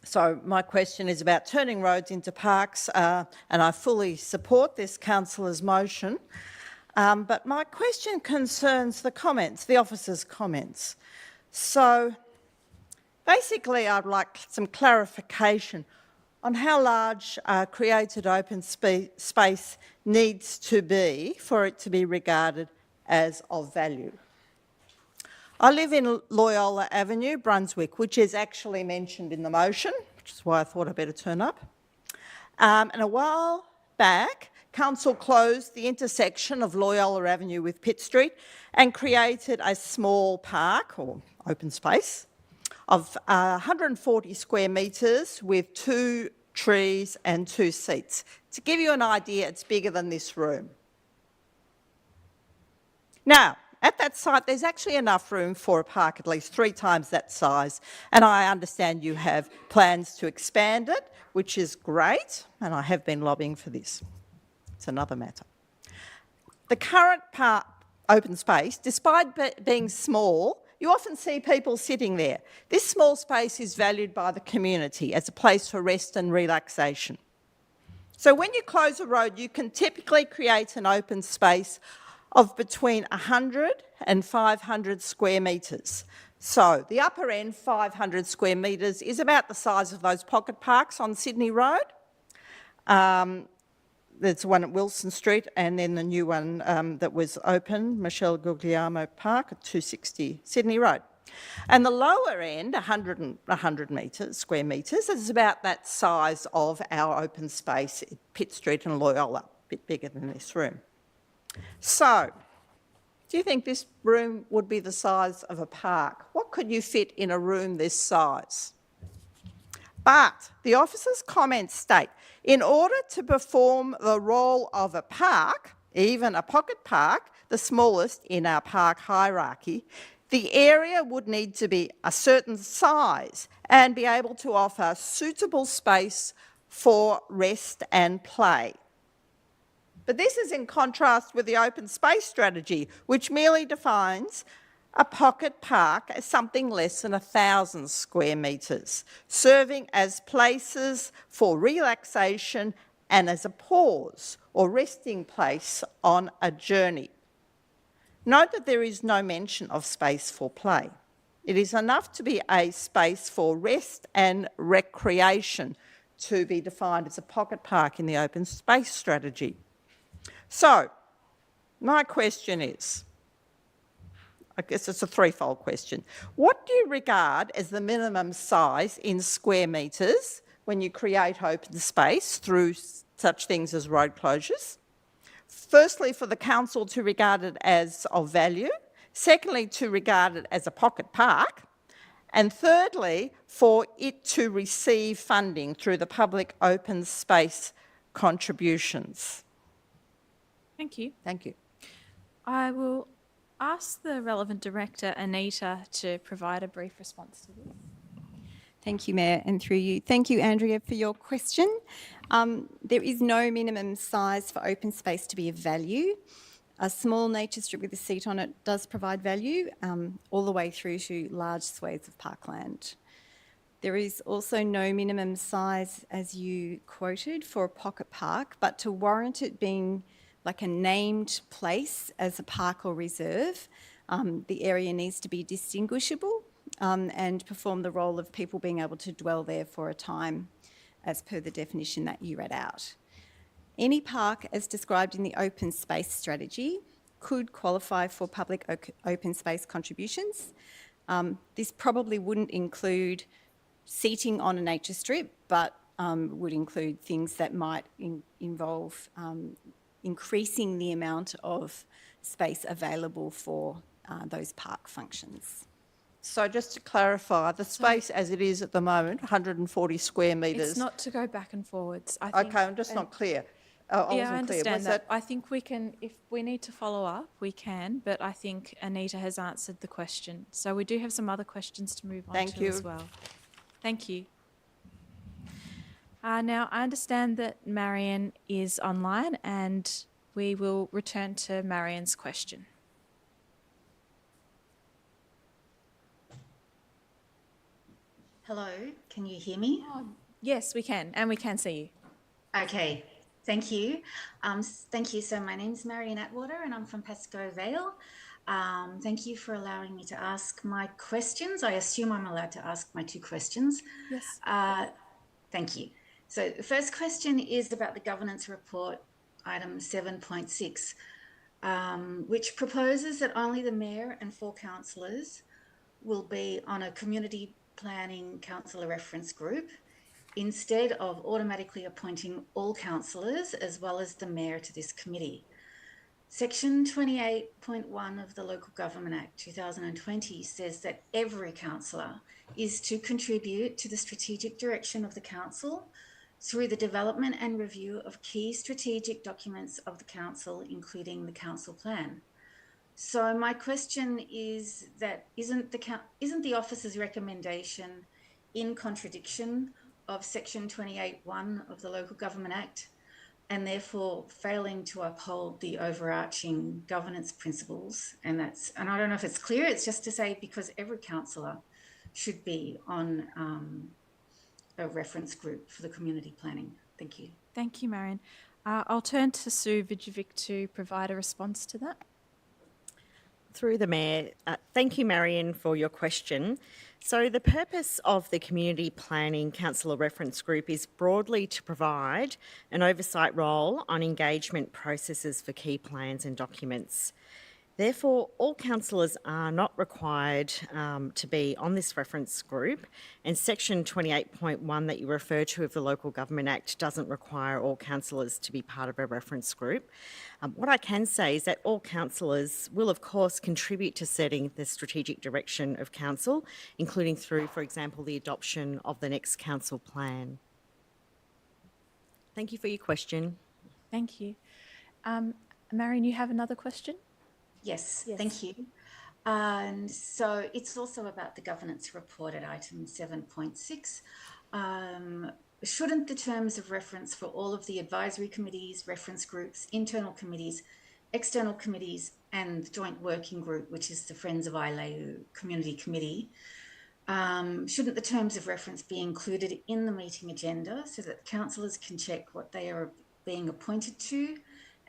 So my question is about turning roads into parks, and I fully support this councillor's motion. But my question concerns the comments, the officer's comments. So basically, I'd like some clarification on how large created open space needs to be for it to be regarded as of value. I live in Loyola Avenue, Brunswick, which is actually mentioned in the motion, which is why I thought I'd better turn up. And a while back, Council closed the intersection of Loyola Avenue with Pitt Street and created a small park or open space of 140 square metres with 2 trees and 2 seats. To give you an idea, it's bigger than this room. Now, at that site, there's actually enough room for a park at least 3 times that size, and I understand you have plans to expand it, which is great, and I have been lobbying for this. It's another matter. The current park open space, despite being small, you often see people sitting there. This small space is valued by the community as a place for rest and relaxation. So when you close a road, you can typically create an open space of between 100 and 500 square metres. So the upper end, 500 square metres, is about the size of those pocket parks on Sydney Road. There's one at Wilson Street, and then the new one that was open, Michelle Guglielmo Park at 260 Sydney Road. And the lower end, 100 square metres, is about that size of our open space at Pitt Street and Loyola, a bit bigger than this room. So, do you think this room would be the size of a park? What could you fit in a room this size? But the officer's comments state, in order to perform the role of a park, even a pocket park, the smallest in our park hierarchy, the area would need to be a certain size and be able to offer suitable space for rest and play. But this is in contrast with the open space strategy, which merely defines a pocket park as something less than 1,000 square metres, serving as places for relaxation and as a pause or resting place on a journey. Note that there is no mention of space for play. It is enough to be a space for rest and recreation to be defined as a pocket park in the open space strategy. So, my question is, I guess it's a threefold question. What do you regard as the minimum size in square metres when you create open space through such things as road closures? Firstly, for the council to regard it as of value. Secondly, to regard it as a pocket park. And thirdly, for it to receive funding through the public open space contributions. Thank you. Thank you. I will ask the relevant director, Anita, to provide a brief response to this. Thank you, Mayor, and through you. Thank you, Andrea, for your question. There is no minimum size for open space to be of value. A small nature strip with a seat on it does provide value, all the way through to large swathes of parkland. There is also no minimum size, as you quoted, for a pocket park, but to warrant it being like a named place as a park or reserve, the area needs to be distinguishable and perform the role of people being able to dwell there for a time, as per the definition that you read out. Any park, as described in the open space strategy, could qualify for public open space contributions. This probably wouldn't include seating on a nature strip, but would include things that might involve increasing the amount of space available for those park functions. So just to clarify, the space as it is at the moment, 140 square metres. It's not to go back and forwards. I think, okay, I'm just not clear. I understand that. I think we can, if we need to follow up, we can, but I think Anita has answered the question. So we do have some other questions to move on to as well. Thank you. Now, I understand that Marion is online and we will return to Marion's question. Hello, can you hear me? Yes, we can, and we can see you. Okay, thank you. Thank you. So my name's Marion Atwater and I'm from Pascoe Vale. Thank you for allowing me to ask my questions. I assume I'm allowed to ask my 2 questions. Yes. Thank you. So the first question is about the governance report, item 7.6, which proposes that only the Mayor and 4 councillors will be on a community planning councillor reference group instead of automatically appointing all councillors as well as the mayor to this committee. Section 28.1 of the Local Government Act 2020 says that every councillor is to contribute to the strategic direction of the council through the development and review of key strategic documents of the council, including the council plan. So my question is that isn't the officer's recommendation in contradiction of Section 28.1 of the Local Government Act, and therefore failing to uphold the overarching governance principles? And I don't know if it's clear, it's just to say because every councillor should be on a reference group for the community planning. Thank you. Thank you, Marion. I'll turn to Sue Vidjovic to provide a response to that. Through the Mayor, thank you, Marion, for your question. So the purpose of the Community Planning Councillor Reference Group is broadly to provide an oversight role on engagement processes for key plans and documents. Therefore, all councillors are not required to be on this reference group, and Section 28.1 that you refer to of the Local Government Act doesn't require all councillors to be part of a reference group. What I can say is that all councillors will, of course, contribute to setting the strategic direction of council, including through, for example, the adoption of the next council plan. Thank you for your question. Thank you. Marion, you have another question? Yes, thank you. And so it's also about the governance report at item 7.6. Shouldn't the terms of reference for all of the advisory committees, reference groups, internal committees, external committees, and joint working group, which is the Friends of Aileu Community Committee, shouldn't the terms of reference be included in the meeting agenda so that councillors can check what they are being appointed to?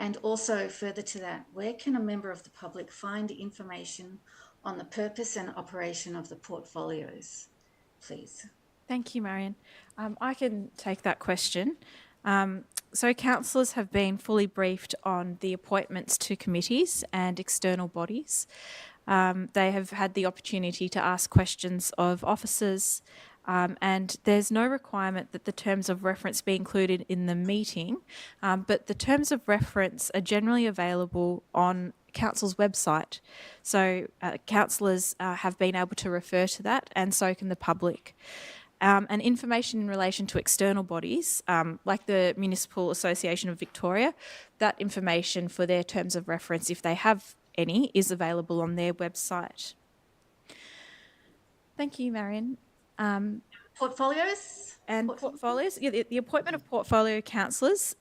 And also further to that, where can a member of the public find information on the purpose and operation of the portfolios, please? Thank you, Marion. I can take that question. So councillors have been fully briefed on the appointments to committees and external bodies. They have had the opportunity to ask questions of officers, and there's no requirement that the terms of reference be included in the meeting, but the terms of reference are generally available on Council's website. So councillors have been able to refer to that, and so can the public. And information in relation to external bodies, like the Municipal Association of Victoria, that information for their terms of reference, if they have any, is available on their website. Thank you, Marion. Portfolios? Portfolios, yeah, the appointment of portfolio councillors.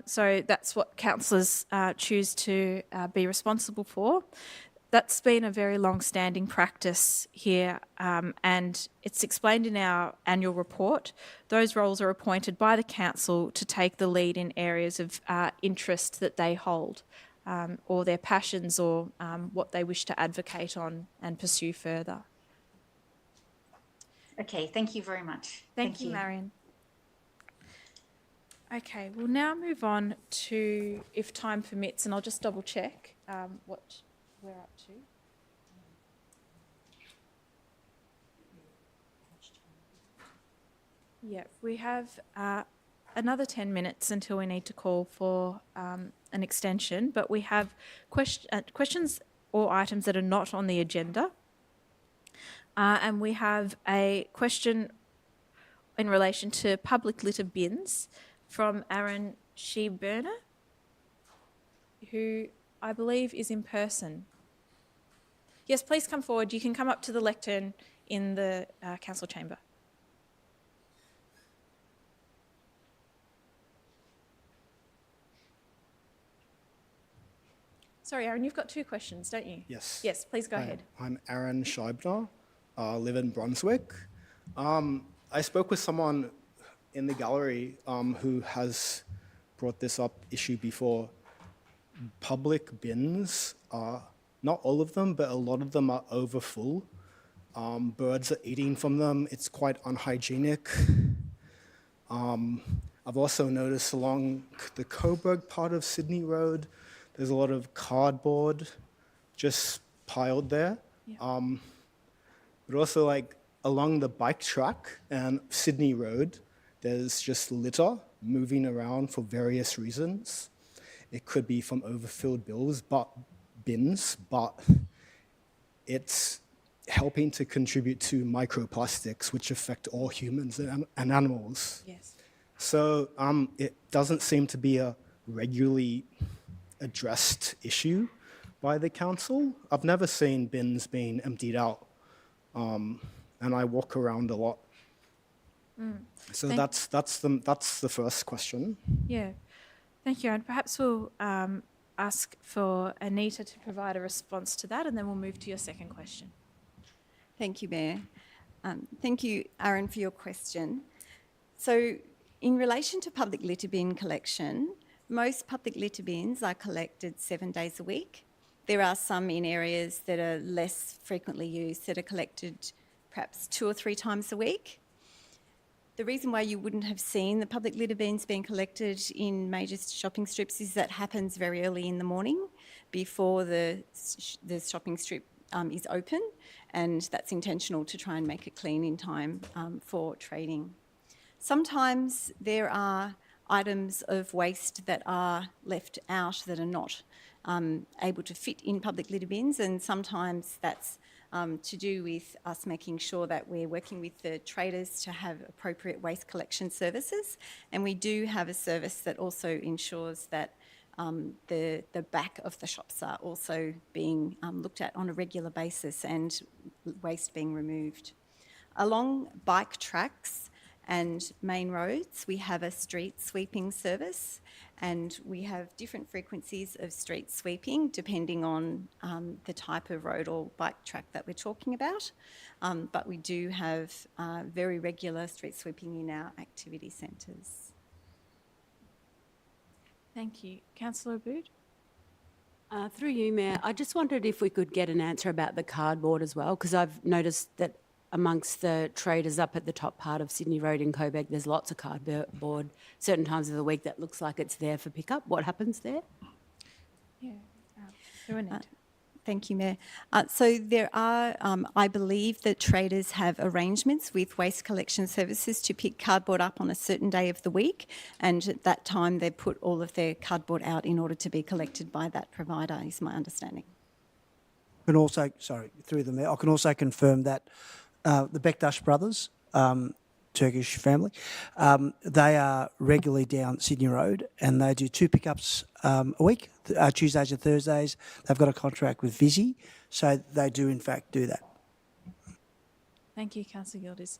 So that's what councillors choose to be responsible for. That's been a very long-standing practice here, and it's explained in our annual report. Those roles are appointed by the council to take the lead in areas of interest that they hold, or their passions, or what they wish to advocate on and pursue further. Okay, thank you very much. Thank you, Marion. Okay, we'll now move on to, if time permits, and I'll just double check what we're up to. Yeah, we have another 10 minutes until we need to call for an extension, but we have questions or items that are not on the agenda. And we have a question in relation to public litter bins from Aaron Sheeburner, who I believe is in person. Yes, please come forward. You can come up to the lectern in the council chamber. Sorry, Aaron, you've got two questions, don't you? Yes. Yes, please go ahead. I'm Aaron Scheibner. Live in Brunswick. I spoke with someone in the gallery who has brought this issue before. Public bins are, not all of them, but a lot of them are overfull. Birds are eating from them. It's quite unhygienic. I've also noticed along the Coburg part of Sydney Road, there's a lot of cardboard just piled there. Yeah. But also, like, along the bike track and Sydney Road, there's just litter moving around for various reasons. It could be from overfilled bins, but it's helping to contribute to microplastics, which affect all humans and animals. Yes. So it doesn't seem to be a regularly addressed issue by the council. I've never seen bins being emptied out, and I walk around a lot. So that's the first question. Yeah, thank you, Aaron. Perhaps we'll ask for Anita to provide a response to that, and then we'll move to your second question. Thank you, Mayor. Thank you, Aaron, for your question. So, in relation to public litter bin collection, most public litter bins are collected 7 days a week. There are some in areas that are less frequently used that are collected perhaps 2 or 3 times a week. The reason why you wouldn't have seen the public litter bins being collected in major shopping strips is that happens very early in the morning before the shopping strip is open, and that's intentional to try and make it clean in time for trading. Sometimes there are items of waste that are left out that are not able to fit in public litter bins, and sometimes that's to do with us making sure that we're working with the traders to have appropriate waste collection services. And we do have a service that also ensures that the back of the shops are also being looked at on a regular basis and waste being removed. Along bike tracks and main roads, we have a street sweeping service, and we have different frequencies of street sweeping depending on the type of road or bike track that we're talking about. But we do have very regular street sweeping in our activity centres. Thank you. Councillor Abood? Through you, Mayor, I just wondered if we could get an answer about the cardboard as well, because I've noticed that amongst the traders up at the top part of Sydney Road in Coburg, there's lots of cardboard certain times of the week that looks like it's there for pickup. What happens there? Yeah. Anita. Thank you, Mayor. So there are, I believe that traders have arrangements with waste collection services to pick cardboard up on a certain day of the week, and at that time they put all of their cardboard out in order to be collected by that provider, is my understanding. And also, sorry, through the Mayor, I can also confirm that the Bektaş brothers, Turkish family, they are regularly down Sydney Road, and they do 2 pickups a week, Tuesdays and Thursdays. They've got a contract with Visi, so they do in fact do that. Thank you, Councillor Gilders.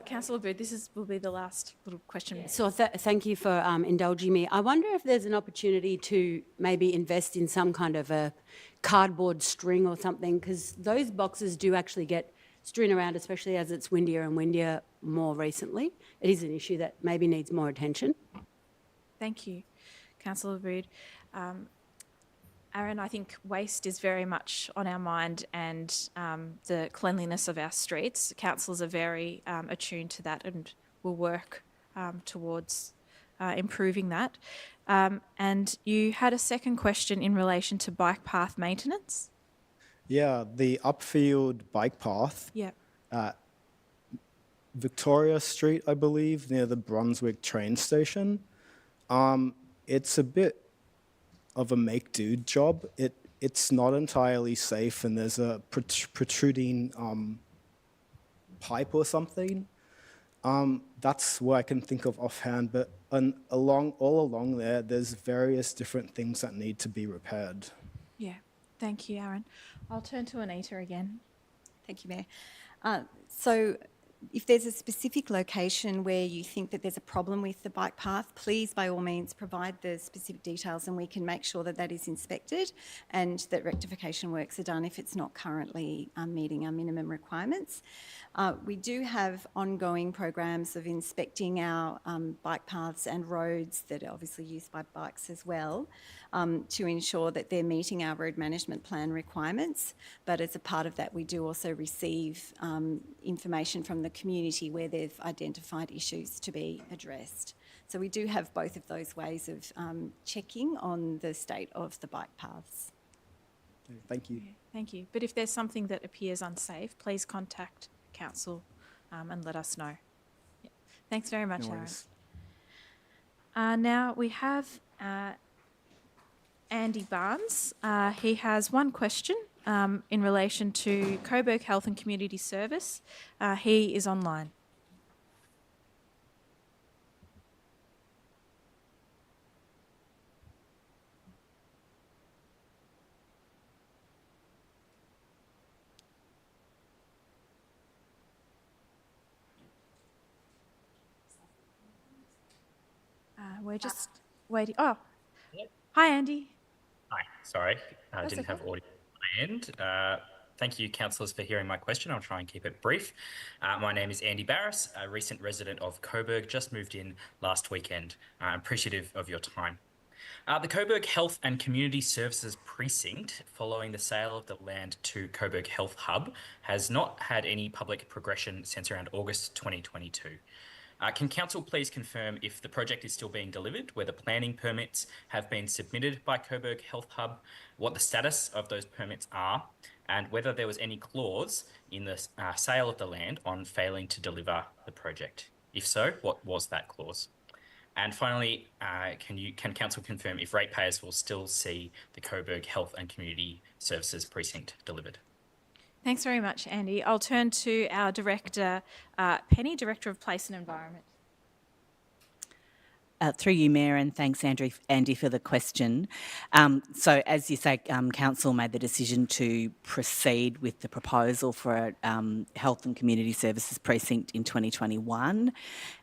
Councillor Abood, will be the last little question. So thank you for indulging me. I wonder if there's an opportunity to maybe invest in some kind of a cardboard string or something, because those boxes do actually get strewn around, especially as it's windier and windier more recently. It is an issue that maybe needs more attention. Thank you, Councillor Abood. Aaron, I think waste is very much on our mind, and the cleanliness of our streets. Councillors are very attuned to that and will work towards improving that. And you had a second question in relation to bike path maintenance? Yeah, the upfield bike path Yeah. at Victoria Street, I believe, near the Brunswick train station. It's a bit of a make-do job. It's not entirely safe, and there's a protruding pipe or something. That's what I can think of offhand, but all along there, there's various different things that need to be repaired. Yeah. Thank you, Aaron. I'll turn to Anita again. Thank you, Mayor. So if there's a specific location where you think that there's a problem with the bike path, please, by all means, provide the specific details and we can make sure that that is inspected and that rectification works are done if it's not currently meeting our minimum requirements. We do have ongoing programs of inspecting our bike paths and roads that are obviously used by bikes as well, to ensure that they're meeting our road management plan requirements. But as a part of that, we do also receive information from the community where they've identified issues to be addressed. So we do have both of those ways of checking on the state of the bike paths. Thank you. Yeah, thank you. But if there's something that appears unsafe, please contact Council and let us know. Yeah. Thanks very much, No Aaron. worries. Now we have Andy Barnes. He has one question in relation to Coburg Health and Community Service. He is online. We're just waiting. Oh, hi, Andy. Hi, sorry, I That's didn't have okay. audio on my end. Thank you, councillors, for hearing my question. I'll try and keep it brief. My name is Andy Barris, a recent resident of Coburg, just moved in last weekend. I'm appreciative of your time. The Coburg Health and Community Services Precinct, following the sale of the land to Coburg Health Hub, has not had any public progression since around August 2022. Can Council please confirm if the project is still being delivered, whether planning permits have been submitted by Coburg Health Hub, what the status of those permits are, and whether there was any clause in the sale of the land on failing to deliver the project? If so, what was that clause? And finally, can Council confirm if ratepayers will still see the Coburg Health and Community Services Precinct delivered? Thanks very much, Andy. I'll turn to our Director, Penny, Director of Place and Environment. Through you, Mayor, and thanks, Andy, for the question. So, as you say, Council made the decision to proceed with the proposal for a Health and Community Services Precinct in 2021,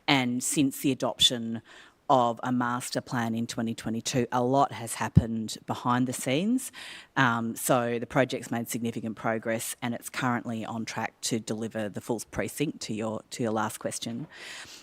and since the adoption of a master plan in 2022, a lot has happened behind the scenes. So the project's made significant progress, and it's currently on track to deliver the full precinct, to your last question.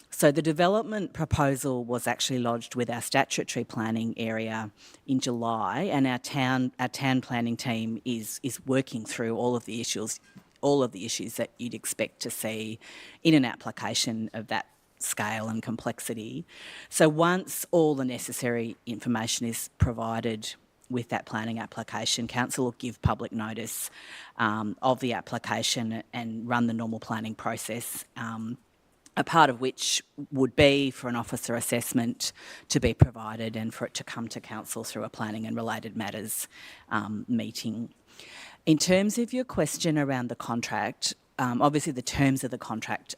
So the development proposal was actually lodged with our statutory planning area in July, and our town planning team is working through all of the issues that you'd expect to see in an application of that scale and complexity. So once all the necessary information is provided with that planning application, Council will give public notice of the application and run the normal planning process, a part of which would be for an officer assessment to be provided and for it to come to Council through a planning and related matters meeting. In terms of your question around the contract, obviously the terms of the contract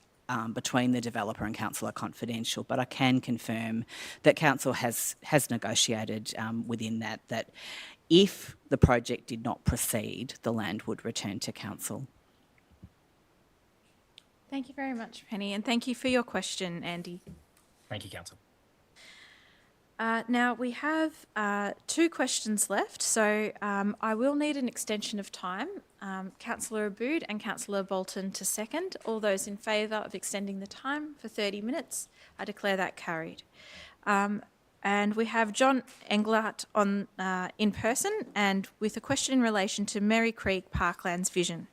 between the developer and Council are confidential, but I can confirm that Council has negotiated within that if the project did not proceed, the land would return to Council. Thank you very much, Penny, and thank you for your question, Andy. Thank you, Council. Now we have 2 questions left, so I will need an extension of time. Councillor Abood and Councillor Bolton to second. All those in favour of extending the time for 30 minutes, I declare that carried. And we have John Englert on in person and with a question in relation to Merri Creek Parklands vision.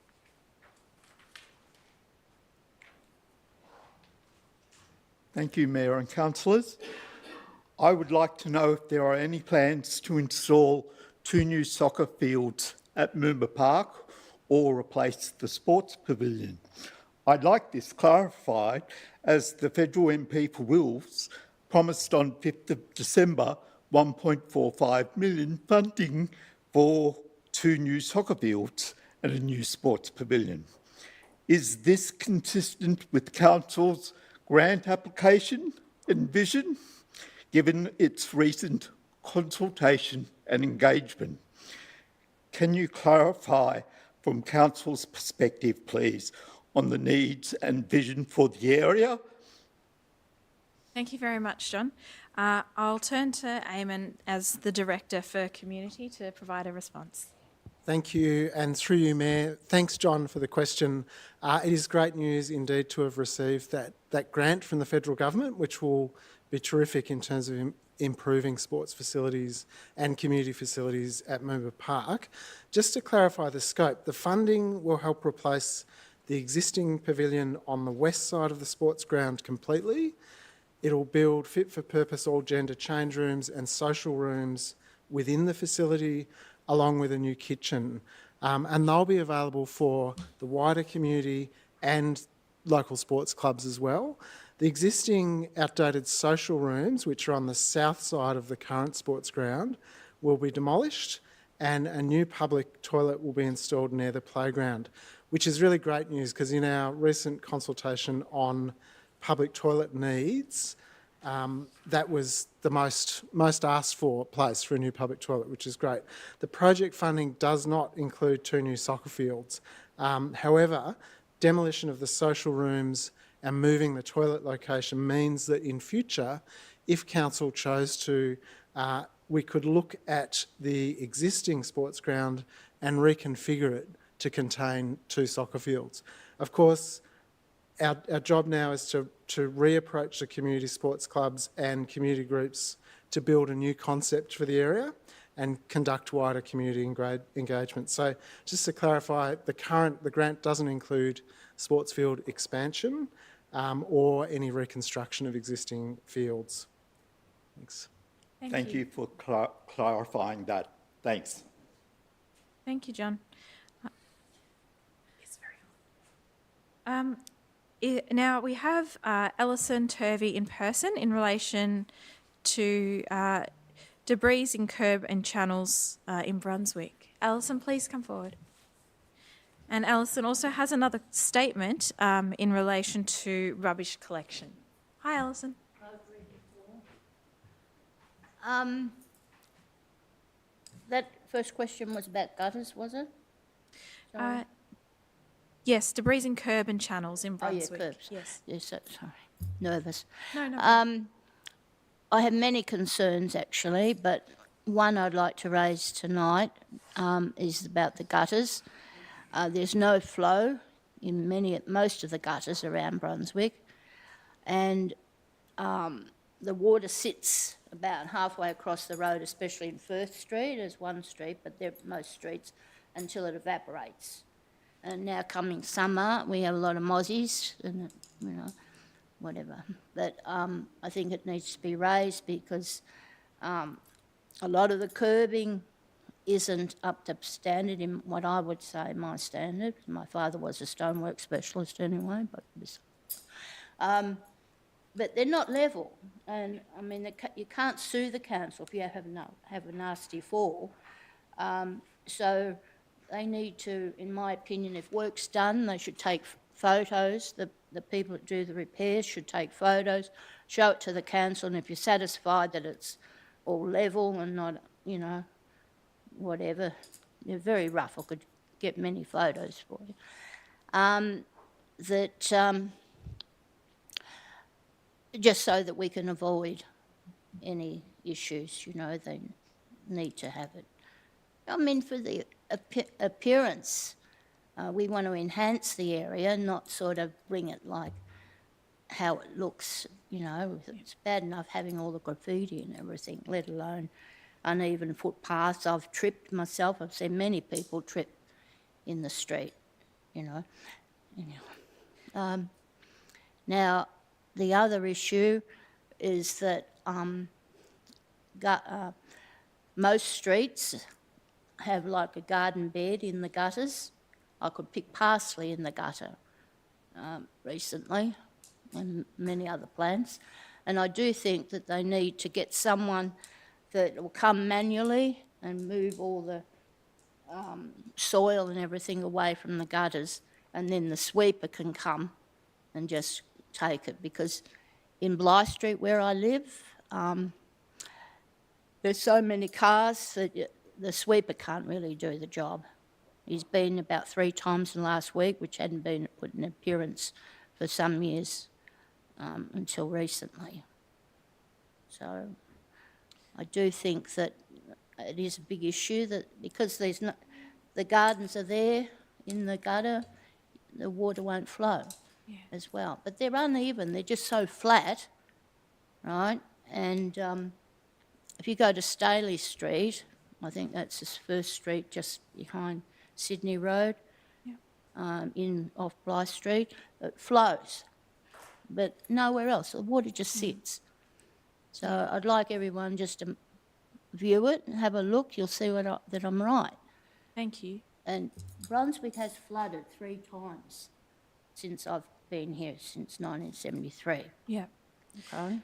Thank you, Mayor and Councillors. I would like to know if there are any plans to install 2 new soccer fields at Merri-bek or replace the sports pavilion. I'd like this clarified as the federal MP for Wills promised on 5th of December 1.45 million funding for 2 new soccer fields and a new sports pavilion. Is this consistent with Council's grant application and vision, given its recent consultation and engagement? Can you clarify from Council's perspective, please, on the needs and vision for the area? Thank you very much, John. I'll turn to Eamon as the Director for Community to provide a response. Thank you, and through you, Mayor, thanks, John, for the question. It is great news indeed to have received that grant from the federal government, which will be terrific in terms of improving sports facilities and community facilities at Merri-bek. Just to clarify the scope, the funding will help replace the existing pavilion on the west side of the sports ground completely. It'll build fit-for-purpose all-gender change rooms and social rooms within the facility, along with a new kitchen. And they'll be available for the wider community and local sports clubs as well. The existing outdated social rooms, which are on the south side of the current sports ground, will be demolished and a new public toilet will be installed near the playground, which is really great news because in our recent consultation on public toilet needs, that was the most asked for place for a new public toilet, which is great. The project funding does not include 2 new soccer fields. However, demolition of the social rooms and moving the toilet location means that in future, if council chose to, we could look at the existing sports ground and reconfigure it to contain 2 soccer fields. Of course, our job now is to reapproach the community sports clubs and community groups to build a new concept for the area and conduct wider community engagement. So just to clarify, the grant doesn't include sports field expansion or any reconstruction of existing fields. Thanks. Thank you for clarifying that. Thanks. Thank you, John. Now we have Alison Turvey in person in relation to debris in curb and channels in Brunswick. Alison, please come forward. And Alison also has another statement in relation to rubbish collection. Hi, Alison. That first question was about gutters, was it? Sorry. Yes, debris in curb and channels in Oh, Brunswick. yeah, curbs. Yes. Yes, sorry. Nervous. No. I have many concerns, actually, but one I'd like to raise tonight is about the gutters. There's no flow in most of the gutters around Brunswick, and the water sits about halfway across the road, especially in Firth Street as one street, but they're most streets, until it evaporates. And now coming summer, we have a lot of mozzies and, whatever. But I think it needs to be raised because a lot of the curbing isn't up to standard in what I would say my standard. My father was a stonework specialist anyway, but they're not level. And I mean, you can't sue the council if you have a nasty fall. So they need to, in my opinion, if work's done, they should take photos. The people that do the repairs should take photos, show it to the council, and if you're satisfied that it's all level and not, whatever, they're very rough. I could get many photos for you. Just so that we can avoid any issues, they need to have it. I mean, for the appearance, we want to enhance the area, not sort of bring it like how it looks, It's bad enough having all the graffiti and everything, let alone uneven footpaths. I've tripped myself. I've seen many people trip in the street, Anyway. Now, the other issue is that most streets have like a garden bed in the gutters. I could pick parsley in the gutter recently and many other plants. And I do think that they need to get someone that will come manually and move all the soil and everything away from the gutters, and then the sweeper can come and just take it, because in Bly Street where I live, there's so many cars that the sweeper can't really do the job. He's been about 3 times in the last week, which hadn't been put in appearance for some years until recently. So I do think that it is a big issue that because the gardens are there in the gutter, the water won't flow as well. But they're uneven, they're just so flat, right? And if you go to Staley Street, I think that's the first street just behind Sydney Road, off Bly Street, it flows, but nowhere else. The water just sits. So I'd like everyone just to view it and have a look. You'll see that I'm right. Thank you. And Brunswick has flooded 3 times since I've been here since 1973. Yeah. Okay.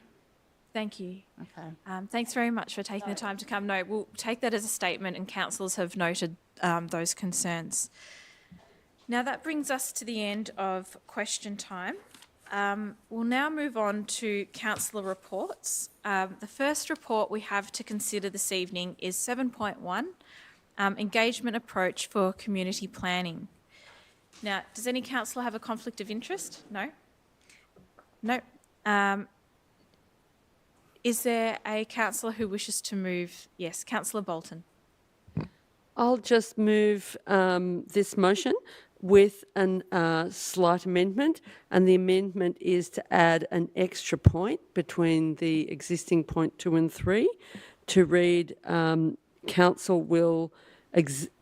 Thank you. Okay. Thanks very much for taking the time to come. No, we'll take that as a statement, and councillors have noted those concerns. Now that brings us to the end of question time. We'll now move on to councillor reports. The first report we have to consider this evening is 7.1, engagement approach for community planning. Now, does any councillor have a conflict of interest? No? No. Is there a councillor who wishes to move? Yes, Councillor Bolton. I'll just move this motion with a slight amendment, and the amendment is to add an extra point between the existing point 2 and 3 to read, Council will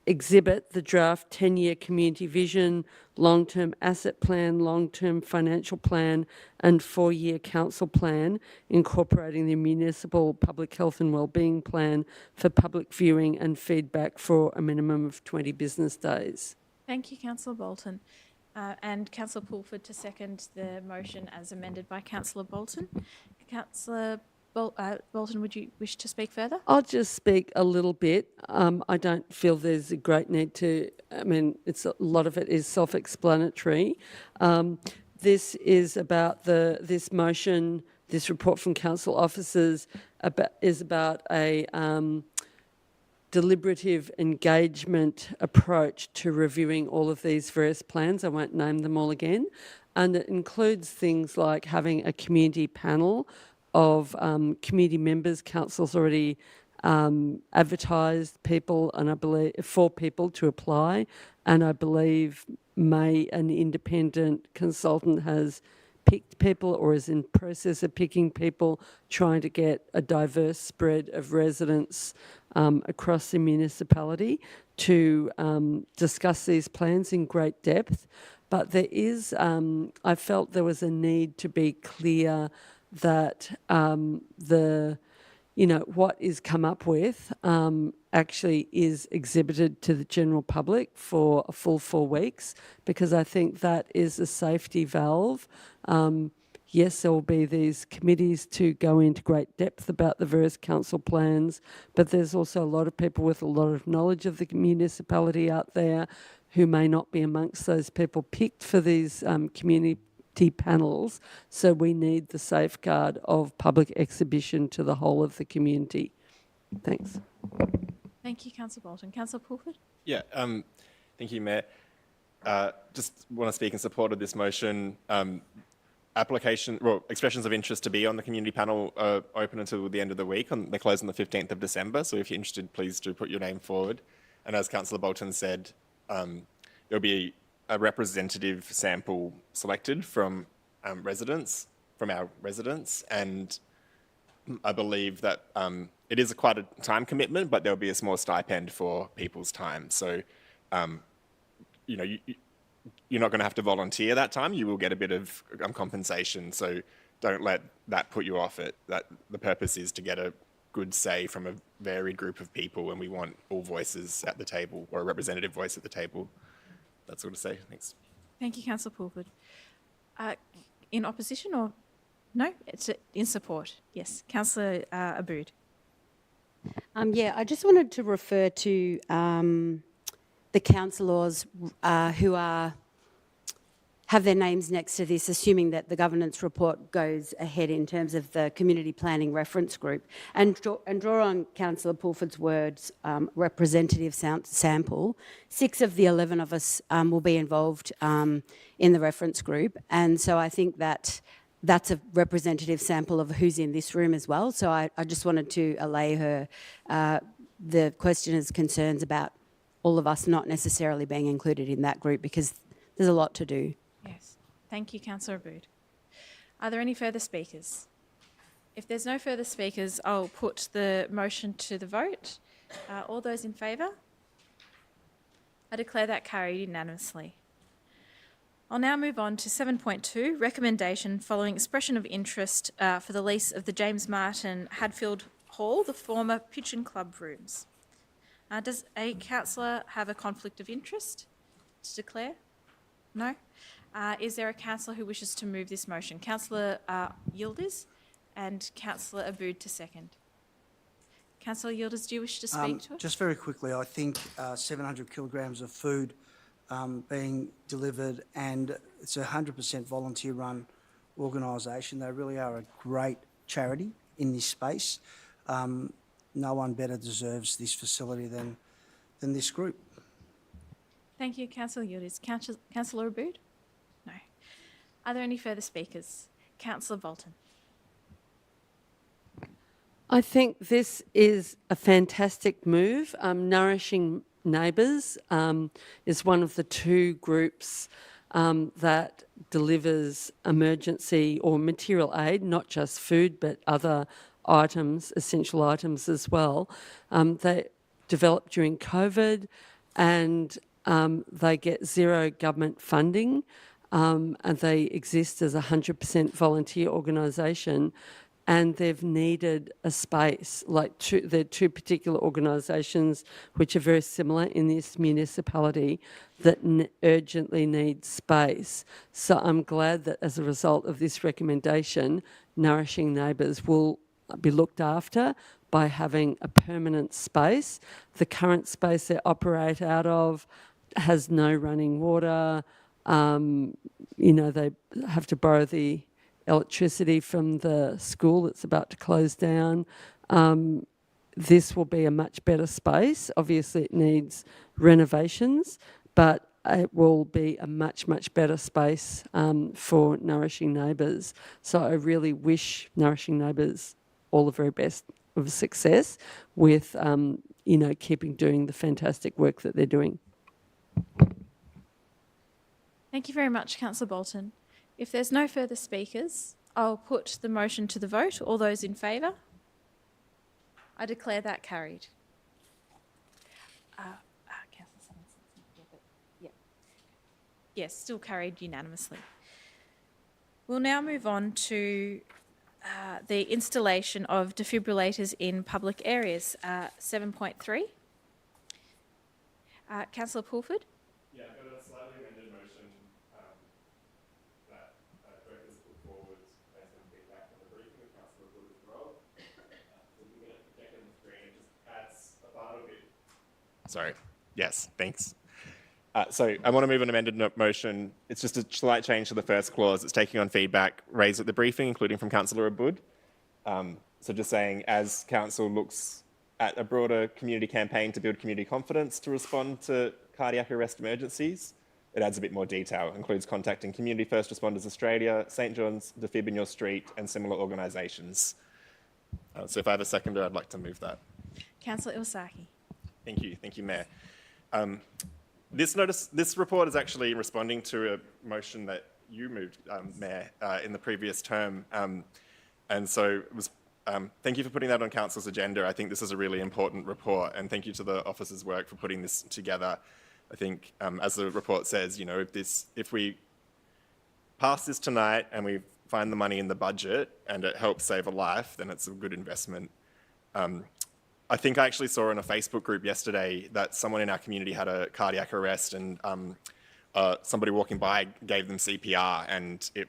exhibit the draft 10-year community vision, long-term asset plan, long-term financial plan and 4-year council plan, incorporating the municipal public health and wellbeing plan for public viewing and feedback for a minimum of 20 business days. Thank you, Councillor Bolton. And Councillor Pulford to second the motion as amended by Councillor Bolton. Councillor Bolton, would you wish to speak further? I'll just speak a little bit. I don't feel there's a great need to, a lot of it is self-explanatory. This is about this motion, this report from council officers is about a deliberative engagement approach to reviewing all of these various plans. I won't name them all again. And it includes things like having a community panel of community members. Council's already advertised people, and I believe 4 people to apply, and I believe an independent consultant has picked people or is in process of picking people, trying to get a diverse spread of residents across the municipality to discuss these plans in great depth. But there is, I felt there was a need to be clear that what is come up with actually is exhibited to the general public for a full 4 weeks, because I think that is a safety valve. Yes, there will be these committees to go into great depth about the various council plans, but there's also a lot of people with a lot of knowledge of the municipality out there who may not be amongst those people picked for these community panels. So we need the safeguard of public exhibition to the whole of the community. Thanks. Thank you, Councillor Bolton. Councillor Pulford? Yeah, thank you, Mayor. Just want to speak in support of this motion. Expressions of interest to be on the community panel are open until the end of the week. They close on the 15th of December. So if you're interested, please do put your name forward. And as Councillor Bolton said, there'll be a representative sample selected from our residents, and I believe that it is quite a time commitment, but there'll be a small stipend for people's time. So, you're not going to have to volunteer that time. You will get a bit of compensation. So don't let that put you off it. That the purpose is to get a good say from a varied group of people, and we want all voices at the table, or a representative voice at the table. That's all to say. Thanks. Thank you, Councillor Pulford. In opposition or no? It's in support. Yes, Councillor Abood. Yeah, I just wanted to refer to the councillors who have their names next to this, assuming that the governance report goes ahead in terms of the community planning reference group, and draw on Councillor Pulford's words, representative sample. 6 of the 11 of us will be involved in the reference group, and so I think that that's a representative sample of who's in this room as well. So I just wanted to allay her, the questioner's concerns about all of us not necessarily being included in that group, because there's a lot to do. Yes. Thank you, Councillor Abood. Are there any further speakers? If there's no further speakers, I'll put the motion to the vote. All those in favour? I declare that carried unanimously. I'll now move on to 7.2, recommendation following expression of interest for the lease of the James Martin Hadfield Hall, the former Pigeon Club rooms. Does a councillor have a conflict of interest to declare? No? Is there a councillor who wishes to move this motion? Councillor Yildiz and Councillor Aboud to second. Councillor Yildiz, do you wish to speak to it? Just very quickly, I think 700 kilograms of food being delivered, and it's a 100% volunteer-run organisation. They really are a great charity in this space. No one better deserves this facility than this group. Thank you, Councillor Yildiz. Councillor Aboud? No. Are there any further speakers? Councillor Bolton. I think this is a fantastic move. Nourishing Neighbours is one of the two groups that delivers emergency or material aid, not just food, but other items, essential items as well. They developed during COVID, and they get zero government funding, and they exist as a 100% volunteer organisation. And they've needed a space, they're two particular organisations which are very similar in this municipality that urgently need space. So I'm glad that as a result of this recommendation, Nourishing Neighbours will be looked after by having a permanent space. The current space they operate out of has no running water. They have to borrow the electricity from the school that's about to close down. This will be a much better space. Obviously it needs renovations, but it will be a much, much better space for Nourishing Neighbours. So I really wish Nourishing Neighbours all the very best of success with, keeping doing the fantastic work that they're doing. Thank you very much, Councillor Bolton. If there's no further speakers, I'll put the motion to the vote. All those in favour? I declare that carried. Yes, still carried unanimously. We'll now move on to the installation of defibrillators in public areas, 7.3. Councillor Pulford? Yeah, I've got a slightly amended motion that directors put forward based on feedback from the briefing with Councillor Wood as well. So you can project on the screen, it just adds a final bit. Sorry. Yes, thanks. So I want to move an amended motion. It's just a slight change to the first clause. It's taking on feedback raised at the briefing, including from Councillor Aboud. So just saying, as Council looks at a broader community campaign to build community confidence to respond to cardiac arrest emergencies, it adds a bit more detail. It includes contacting Community First Responders Australia, St John's, Defib in Your Street, and similar organisations. So if I have a seconder, I'd like to move that. Councillor Ilsaki. Thank you, Mayor. This report is actually responding to a motion that you moved, Mayor, in the previous term. And so it was, thank you for putting that on Council's agenda. I think this is a really important report, and thank you to the office's work for putting this together. I think, as the report says, if we pass this tonight and we find the money in the budget and it helps save a life, then it's a good investment. I think I actually saw in a Facebook group yesterday that someone in our community had a cardiac arrest, and somebody walking by gave them CPR, and it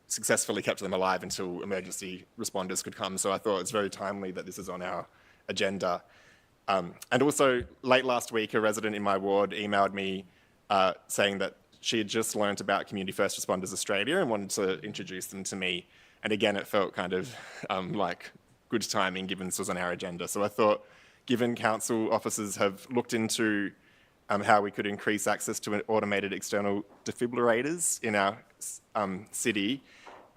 successfully kept them alive until emergency responders could come. So I thought it's very timely that this is on our agenda. And also, late last week, a resident in my ward emailed me saying that she had just learnt about Community First Responders Australia and wanted to introduce them to me. And again, it felt kind of like good timing given this was on our agenda. So I thought, given council officers have looked into how we could increase access to automated external defibrillators in our city,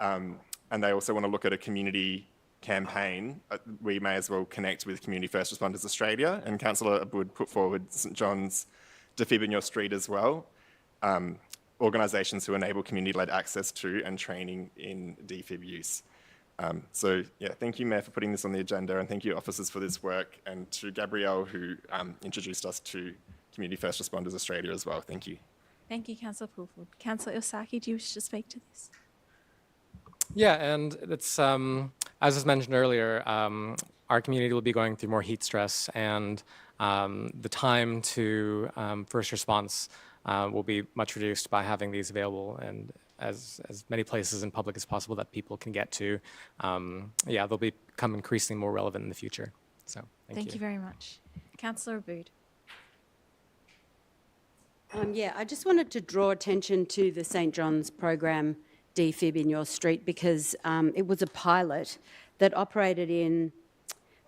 and they also want to look at a community campaign, we may as well connect with Community First Responders Australia, and Councillor Aboud put forward St John's Defib in Your Street as well, organisations who enable community-led access to and training in defib use. So yeah, thank you, Mayor, for putting this on the agenda, and thank you, officers, for this work, and to Gabrielle, who introduced us to Community First Responders Australia as well. Thank you. Thank you, Councillor Pulford. Councillor Ilsaki, do you wish to speak to this? Yeah, and it's, as was mentioned earlier, our community will be going through more heat stress, and the time to first response will be much reduced by having these available and as many places in public as possible that people can get to. Yeah, they'll become increasingly more relevant in the future. So Thank you very much. Councillor Abood. Yeah, I just wanted to draw attention to the St John's program DFIB in your street because it was a pilot that operated in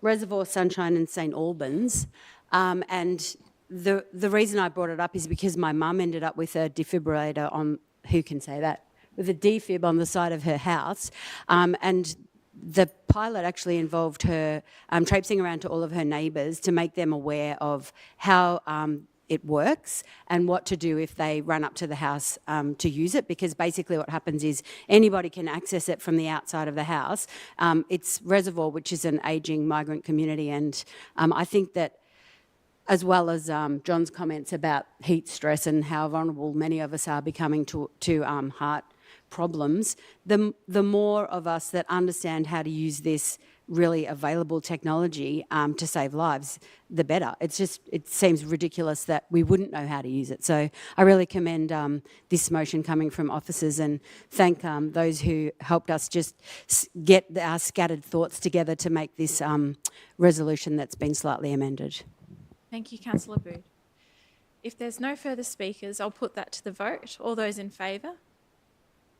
Reservoir, Sunshine and St Albans. And the reason I brought it up is because my mum ended up with a defibrillator on, who can say that, with a defib on the side of her house. And the pilot actually involved her traipsing around to all of her neighbours to make them aware of how it works and what to do if they run up to the house to use it, because basically what happens is anybody can access it from the outside of the house. It's Reservoir, which is an ageing migrant community, and I think that as well as John's comments about heat stress and how vulnerable many of us are becoming to heart problems, the more of us that understand how to use this really available technology to save lives, the better. It's just, it seems ridiculous that we wouldn't know how to use it. So I really commend this motion coming from officers and thank those who helped us just get our scattered thoughts together to make this resolution that's been slightly amended. Thank you, Councillor Abood. If there's no further speakers, I'll put that to the vote. All those in favour?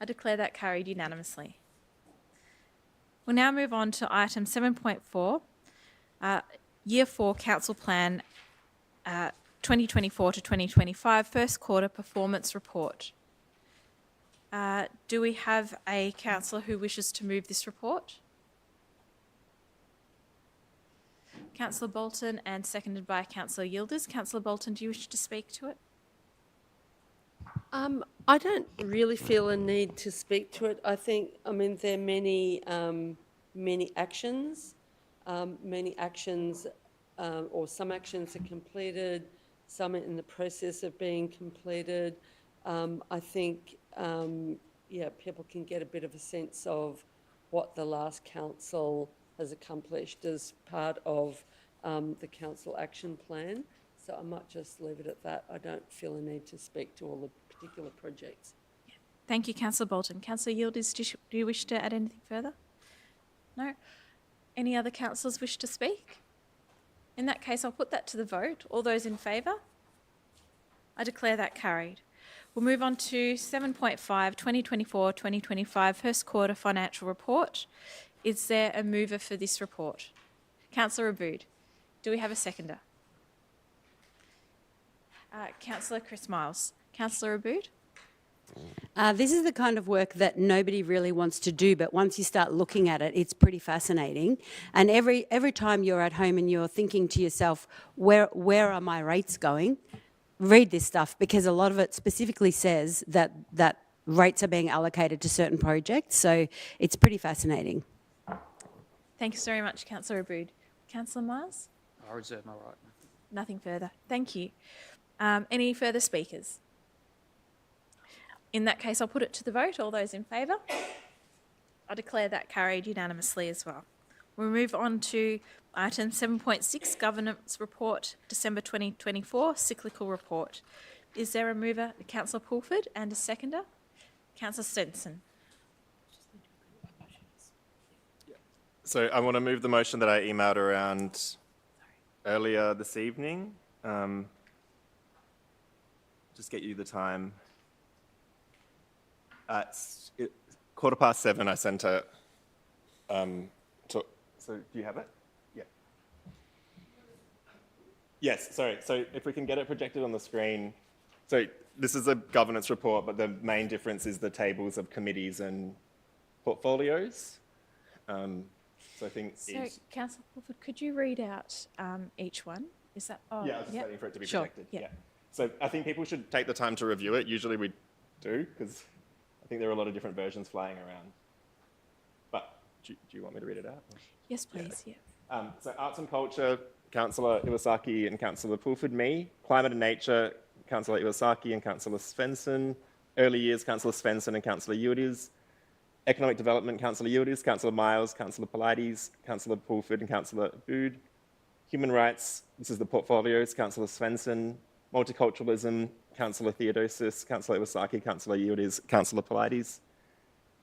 I declare that carried unanimously. We'll now move on to item 7.4, Year 4 Council Plan 2024 to 2025, First Quarter Performance Report. Do we have a councillor who wishes to move this report? Councillor Bolton, and seconded by Councillor Yildiz. Councillor Bolton, do you wish to speak to it? I don't really feel a need to speak to it. I think, I mean, there are many actions, or some actions are completed, some are in the process of being completed. I think, yeah, people can get a bit of a sense of what the last council has accomplished as part of the council action plan. So I might just leave it at that. I don't feel a need to speak to all the particular projects. Thank you, Councillor Bolton. Councillor Yildiz, do you wish to add anything further? No? Any other councillors wish to speak? In that case, I'll put that to the vote. All those in favour? I declare that carried. We'll move on to 7.5, 2024-2025 First Quarter Financial Report. Is there a mover for this report? Councillor Abood. Do we have a seconder? Councillor Chris Miles. Councillor Abood? This is the kind of work that nobody really wants to do, but once you start looking at it, it's pretty fascinating. And every time you're at home and you're thinking to yourself, where are my rates going? Read this stuff, because a lot of it specifically says that rates are being allocated to certain projects. So it's pretty fascinating. Thanks very much, Councillor Abood. Councillor Miles? I reserve my right. Nothing further. Thank you. Any further speakers? In that case, I'll put it to the vote. All those in favour? I declare that carried unanimously as well. We'll move on to item 7.6, Governance Report, December 2024, Cyclical Report. Is there a mover, Councillor Pulford, and a seconder? Councillor Stenson. So I want to move the motion that I emailed around earlier this evening. Just get you the time. It's 7:15, I sent it. So do you have it? Yeah. Yes, sorry. So if we can get it projected on the screen. So this is a governance report, but the main difference is the tables of committees and portfolios. So I think Councillor Pulford, could you read out each one? Is that? Oh, yeah, I was just waiting for it to be sure. projected. Yeah. So I think people should take the time to review it. Usually we do, because I think there are a lot of different versions flying around. But do you want me to read it out? Yes, please. Yeah. So Arts and Culture, Councillor Iwasaki and Councillor Pulford, me. Climate and Nature, Councillor Iwasaki and Councillor Svensson. Early Years, Councillor Svensson and Councillor Yildiz. Economic Development, Councillor Yildiz, Councillor Miles, Councillor Polides, Councillor Pulford and Councillor Abood. Human Rights, this is the portfolios, Councillor Svensson. Multiculturalism, Councillor Theodosis, Councillor Iwasaki, Councillor Yildiz, Councillor Polides.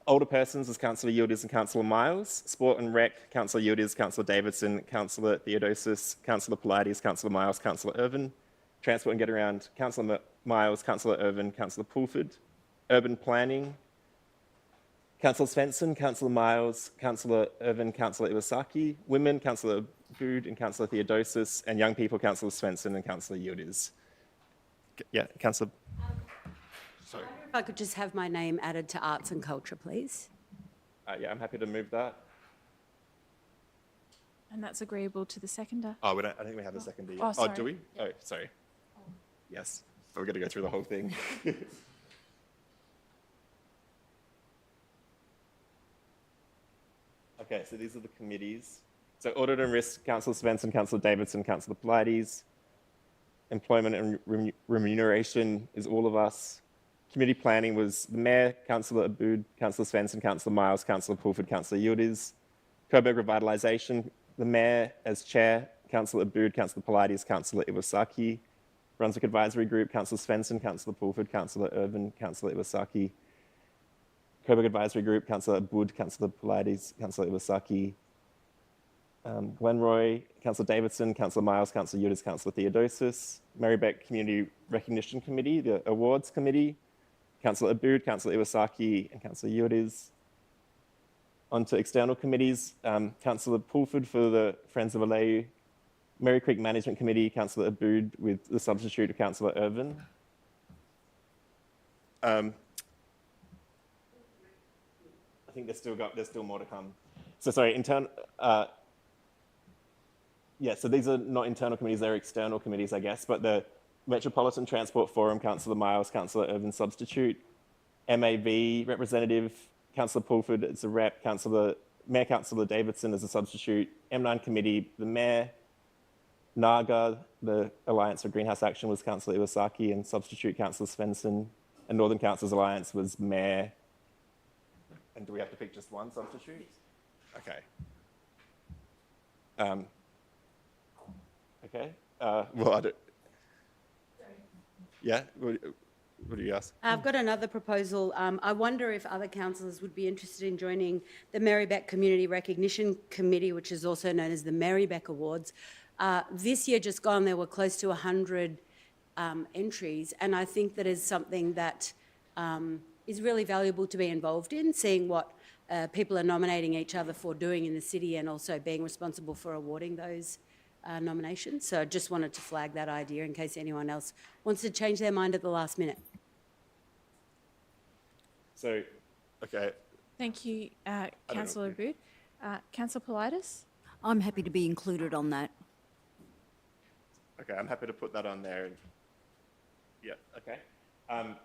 Older persons is Councillor Yildiz and Councillor Miles. Sport and Rec, Councillor Yildiz, Councillor Davidson, Councillor Theodosis, Councillor Polides, Councillor Miles, Councillor Irvin. Transport and Get Around, Councillor Miles, Councillor Irvin, Councillor Pulford. Urban Planning, Councillor Svensson, Councillor Miles, Councillor Irvin, Councillor Iwasaki. Women, Councillor Bood and Councillor Theodosis. And Young People, Councillor Svensson and Councillor Yildiz. Yeah, Councillor. Sorry. If I could just have my name added to arts and culture, please. Yeah, I'm happy to move that. And that's agreeable to the seconder. Oh, I don't think we have a seconder yet. Oh, sorry. Do we? Oh, sorry. Yes. So we're going to go through the whole thing. Okay, so these are the committees. So Audit and Risk, Councillor Svensson, Councillor Davidson, Councillor Polides. Employment and Remuneration is all of us. Committee Planning was the Mayor, Councillor Abood, Councillor Svensson, Councillor Miles, Councillor Pulford, Councillor Yildiz. Coburg Revitalisation, the Mayor as Chair, Councillor Abood, Councillor Polides, Councillor Iwasaki. Brunswick Advisory Group, Councillor Svensson, Councillor Pulford, Councillor Irvin, Councillor Iwasaki. Coburg Advisory Group, Councillor Abood, Councillor Polides, Councillor Iwasaki. Glenroy, Councillor Davidson, Councillor Miles, Councillor Yildiz, Councillor Theodosis. Merri-bek Community Recognition Committee, the Awards Committee. Councillor Abood, Councillor Iwasaki, and Councillor Yildiz. On to external committees, Councillor Pulford for the Friends of Aleu. Merri Creek Management Committee, Councillor Abood with the substitute of Councillor Irvin. I think there's still more to come. So sorry, yeah, so these are not internal committees, they're external committees, I guess, but the Metropolitan Transport Forum, Councillor Miles, Councillor Irvin substitute. MAV representative, Councillor Pulford as a rep, Mayor Councillor Davidson as a substitute. M9 committee, the Mayor. NAGA, the Alliance for Greenhouse Action, was Councillor Iwasaki and substitute Councillor Svensson. And Northern Councils Alliance was Mayor. And do we have to pick just one substitute? Okay. Okay. Well, I don't. Yeah. What do you ask? I've got another proposal. I wonder if other councillors would be interested in joining the Merri-bek Community Recognition Committee, which is also known as the Merri-bek Awards. This year just gone, there were close to 100 entries, and I think that is something that is really valuable to be involved in, seeing what people are nominating each other for doing in the city and also being responsible for awarding those nominations. So I just wanted to flag that idea in case anyone else wants to change their mind at the last minute. So, okay. Thank you, Councillor Abood. Councillor Polides? I'm happy to be included on that. Okay, I'm happy to put that on there. Yeah, okay.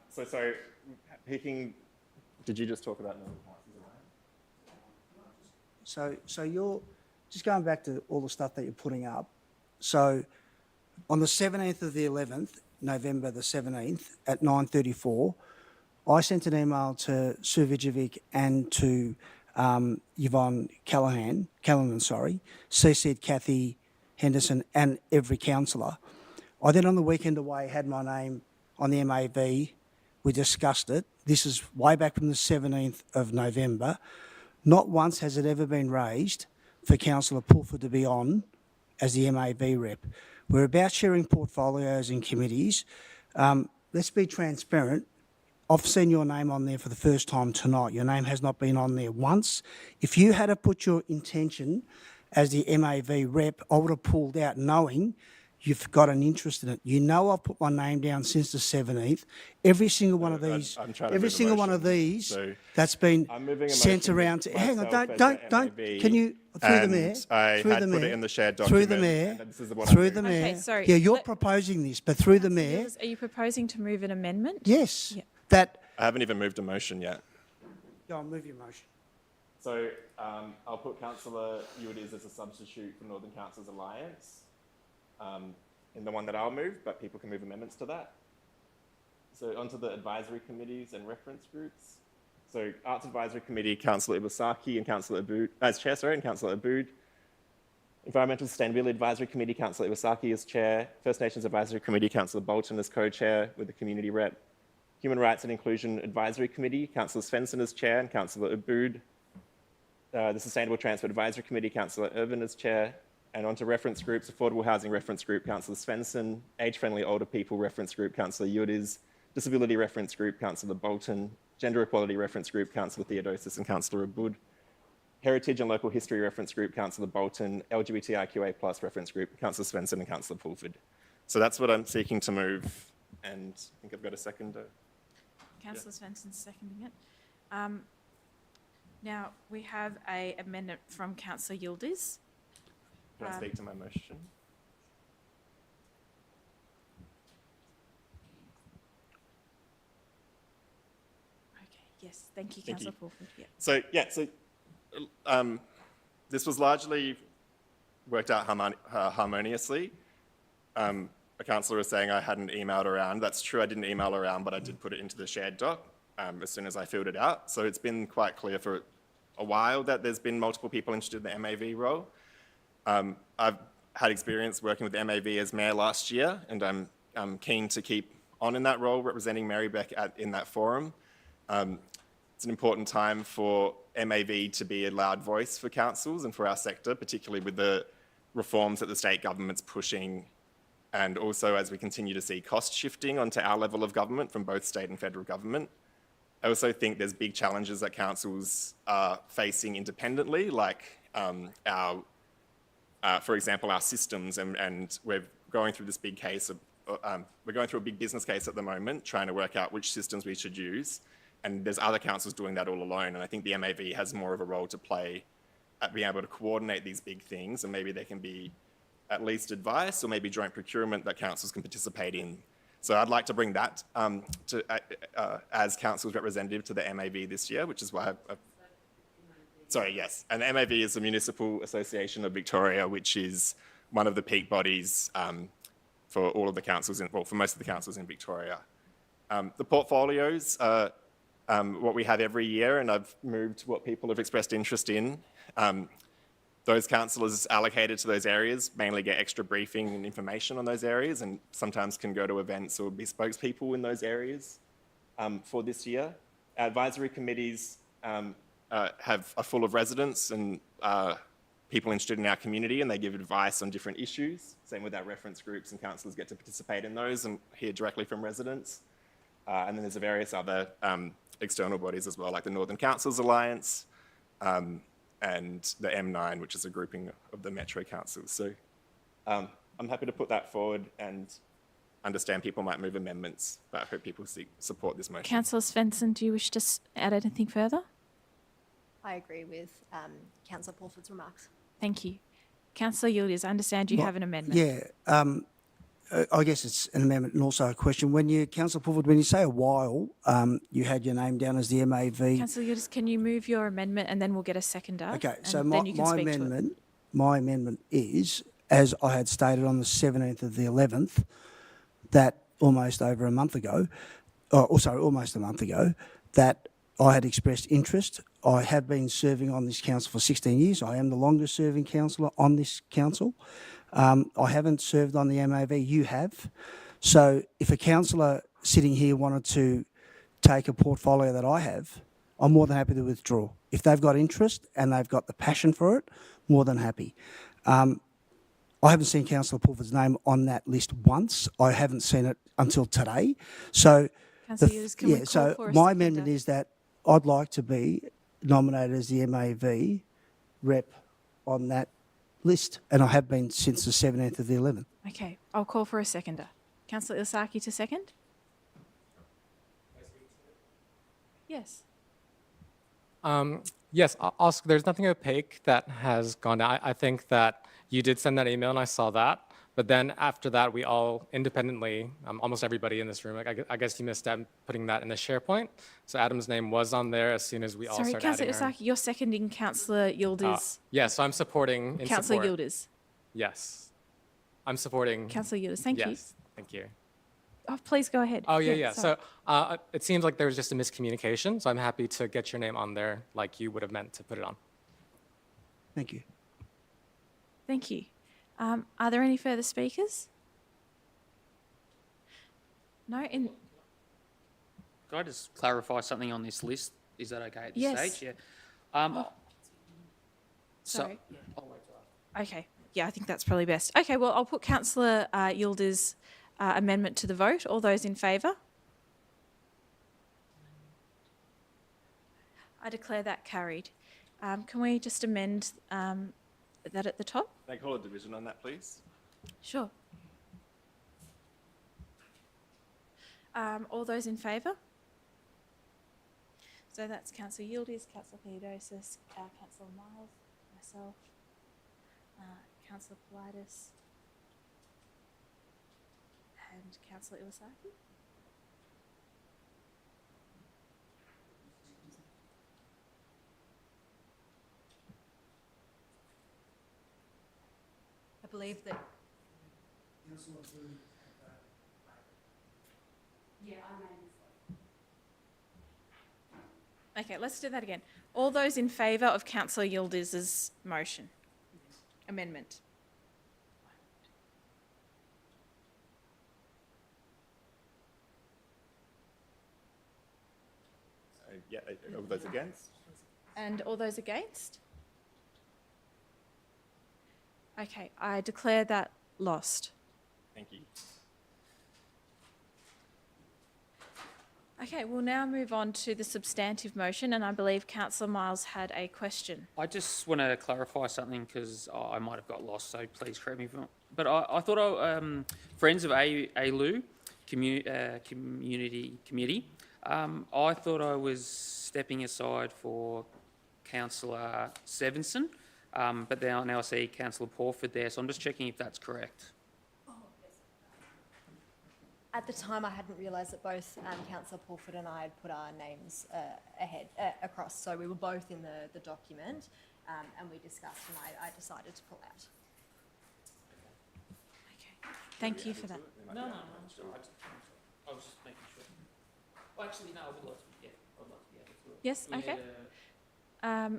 So sorry, picking, did you just talk about Northern Councils? So you're just going back to all the stuff that you're putting up. So on the 17th of the 11th, November the 17th at 9:34, I sent an email to Sue Vijovic and to Yvonne Callanan, CC'd Kathy Henderson and every councillor. I then on the weekend away had my name on the MAV. We discussed it. This is way back from the 17th of November. Not once has it ever been raised for Councillor Pulford to be on as the MAV rep. We're about sharing portfolios in committees. Let's be transparent. I've seen your name on there for the first time tonight. Your name has not been on there once. If you had to put your intention as the MAV rep, I would have pulled out knowing you've got an interest in it. You know I've put my name down since the 17th. Every single one of these, that's been sent around to, hang on, don't, can you, through the Mayor, I had put it in the shared through document. the Mayor, Through the Mayor. Okay, sorry. Yeah, you're proposing this, but through the Mayor. Are you proposing to move an amendment? Yes. Yeah. I haven't even moved a motion yet. Go on, move your motion. So I'll put Councillor Yildiz as a substitute for Northern Councils Alliance in the one that I'll move, but people can move amendments to that. So onto the advisory committees and reference groups. So Arts Advisory Committee, Councillor Iwasaki and Councillor Abood, as Chair, sorry, and Councillor Abood. Environmental Sustainability Advisory Committee, Councillor Iwasaki as chair. First Nations Advisory Committee, Councillor Bolton as co-chair with the community rep. Human Rights and Inclusion Advisory Committee, Councillor Svensson as chair and Councillor Aboud. The Sustainable Transport Advisory Committee, Councillor Irvin as chair. And onto reference groups, Affordable Housing Reference Group, Councillor Svensson. Age-Friendly Older People Reference Group, Councillor Yudiz. Disability Reference Group, Councillor Bolton. Gender Equality Reference Group, Councillor Theodosis and Councillor Aboud. Heritage and Local History Reference Group, Councillor Bolton. LGBTIQA+ Reference Group, Councillor Svensson and Councillor Pulford. So that's what I'm seeking to move, and I think I've got a second. Councillor Svensson's seconding it. Now, we have an amendment from Councillor Yildiz. Can I speak to my motion? Okay, yes, thank you, Councillor Pulford. Yeah. So this was largely worked out harmoniously. A councillor was saying I hadn't emailed around. That's true, I didn't email around, but I did put it into the shared doc as soon as I filled it out. So it's been quite clear for a while that there's been multiple people interested in the MAV role. I've had experience working with the MAV as mayor last year, and I'm keen to keep on in that role, representing Merri-bek in that forum. It's an important time for MAV to be a loud voice for councils and for our sector, particularly with the reforms that the state government's pushing, and also as we continue to see cost shifting onto our level of government from both state and federal government. I also think there's big challenges that councils are facing independently, like for example, our systems, and we're going through this big case of, we're going through a big business case at the moment, trying to work out which systems we should use. And there's other councils doing that all alone. And I think the MAV has more of a role to play at being able to coordinate these big things. And maybe there can be at least advice or maybe joint procurement that councils can participate in. So I'd like to bring that as council's representative to the MAV this year, which is why sorry, yes. And the MAV is the Municipal Association of Victoria, which is one of the peak bodies for all of the councils, for most of the councils in Victoria. The portfolios are what we have every year, and I've moved what people have expressed interest in. Those councillors allocated to those areas mainly get extra briefing and information on those areas, and sometimes can go to events or be spokespeople in those areas for this year. Our advisory committees are full of residents and people interested in our community, and they give advice on different issues. Same with our reference groups, and councillors get to participate in those and hear directly from residents. And then there's various other external bodies as well, like the Northern Councils Alliance and the M9, which is a grouping of the Metro Councils. So I'm happy to put that forward and understand people might move amendments, but I hope people support this motion. Councillor Svensson, do you wish to add anything further? I agree with Councillor Pulford's remarks. Thank you. Councillor Yildiz, I understand you have an amendment. Yeah, I guess it's an amendment and also a question. When you, Councillor Pulford, when you say a while, you had your name down as the MAV. Councillor Yildiz, can you move your amendment and then we'll get a seconder? Okay, so and then you can speak to it. my amendment is, as I had stated on the 17th of the 11th, that almost a month ago, that I had expressed interest. I have been serving on this council for 16 years. I am the longest serving councillor on this council. I haven't served on the MAV, you have. So if a councillor sitting here wanted to take a portfolio that I have, I'm more than happy to withdraw. If they've got interest and they've got the passion for it, more than happy. I haven't seen Councillor Pulford's name on that list once. I haven't seen it until today. So, my amendment is that I'd like to be nominated as the MAV rep on that list, and I have been since the 17th of the 11th. Okay, I'll call for a seconder. Councillor Iwasaki to second? Yes. Yes, Oscar, there's nothing opaque that has gone down. I think that you did send that email and I saw that. But then after that, we all independently, almost everybody in this room, I guess you missed out putting that in the SharePoint. So Adam's name was on there as soon as we all started adding Councillor Iwasaki, you're seconding Councillor Yildiz. Yes, so I'm supporting in Councillor support. Yildiz. Yes. I'm supporting. Councillor Yildiz, thank you. Yes, thank you. Oh, please go ahead. Oh, yeah. sorry. So it seems like there was just a miscommunication. So I'm happy to get your name on there like you would have meant to put it on. Thank you. Thank you. Are there any further speakers? No? Can I just clarify something on this list? Is that okay at this Yes. stage? Yeah. Sorry. I'll wait till after. Okay. Yeah, I think that's probably best. Okay, well, I'll put Councillor Yildiz amendment to the vote. All those in favour? I declare that carried. Can we just amend that at the top? Can I call a division on that, please? Sure. All those in favour? So that's Councillor Yildiz, Councillor Theodosis, Councillor Miles, myself, Councillor Politis, and Councillor Iwasaki. I believe that. Yeah, Okay, let's do that again. All those in favour of Councillor Yildiz's motion, amendment? Yeah, all those against? And all those against? Okay, I declare that lost. Thank you. Okay, we'll now move on to the substantive motion, and I believe Councillor Miles had a question. I just want to clarify something because I might have got lost, so please correct me if I'm... But I thought Friends of ALU Community Committee, I thought I was stepping aside for Councillor Sevenson, but now I see Councillor Porford there, so I'm just checking if that's correct. At the time, I hadn't realised that both Councillor Pulford and I had put our names across, so we were both in the document, and we discussed, and I decided to pull out. Okay, thank you for that. No, I'm sure. I was just making sure. Well, actually, no, I would like to. Yeah, I'd like to be able to. Yes. We Okay.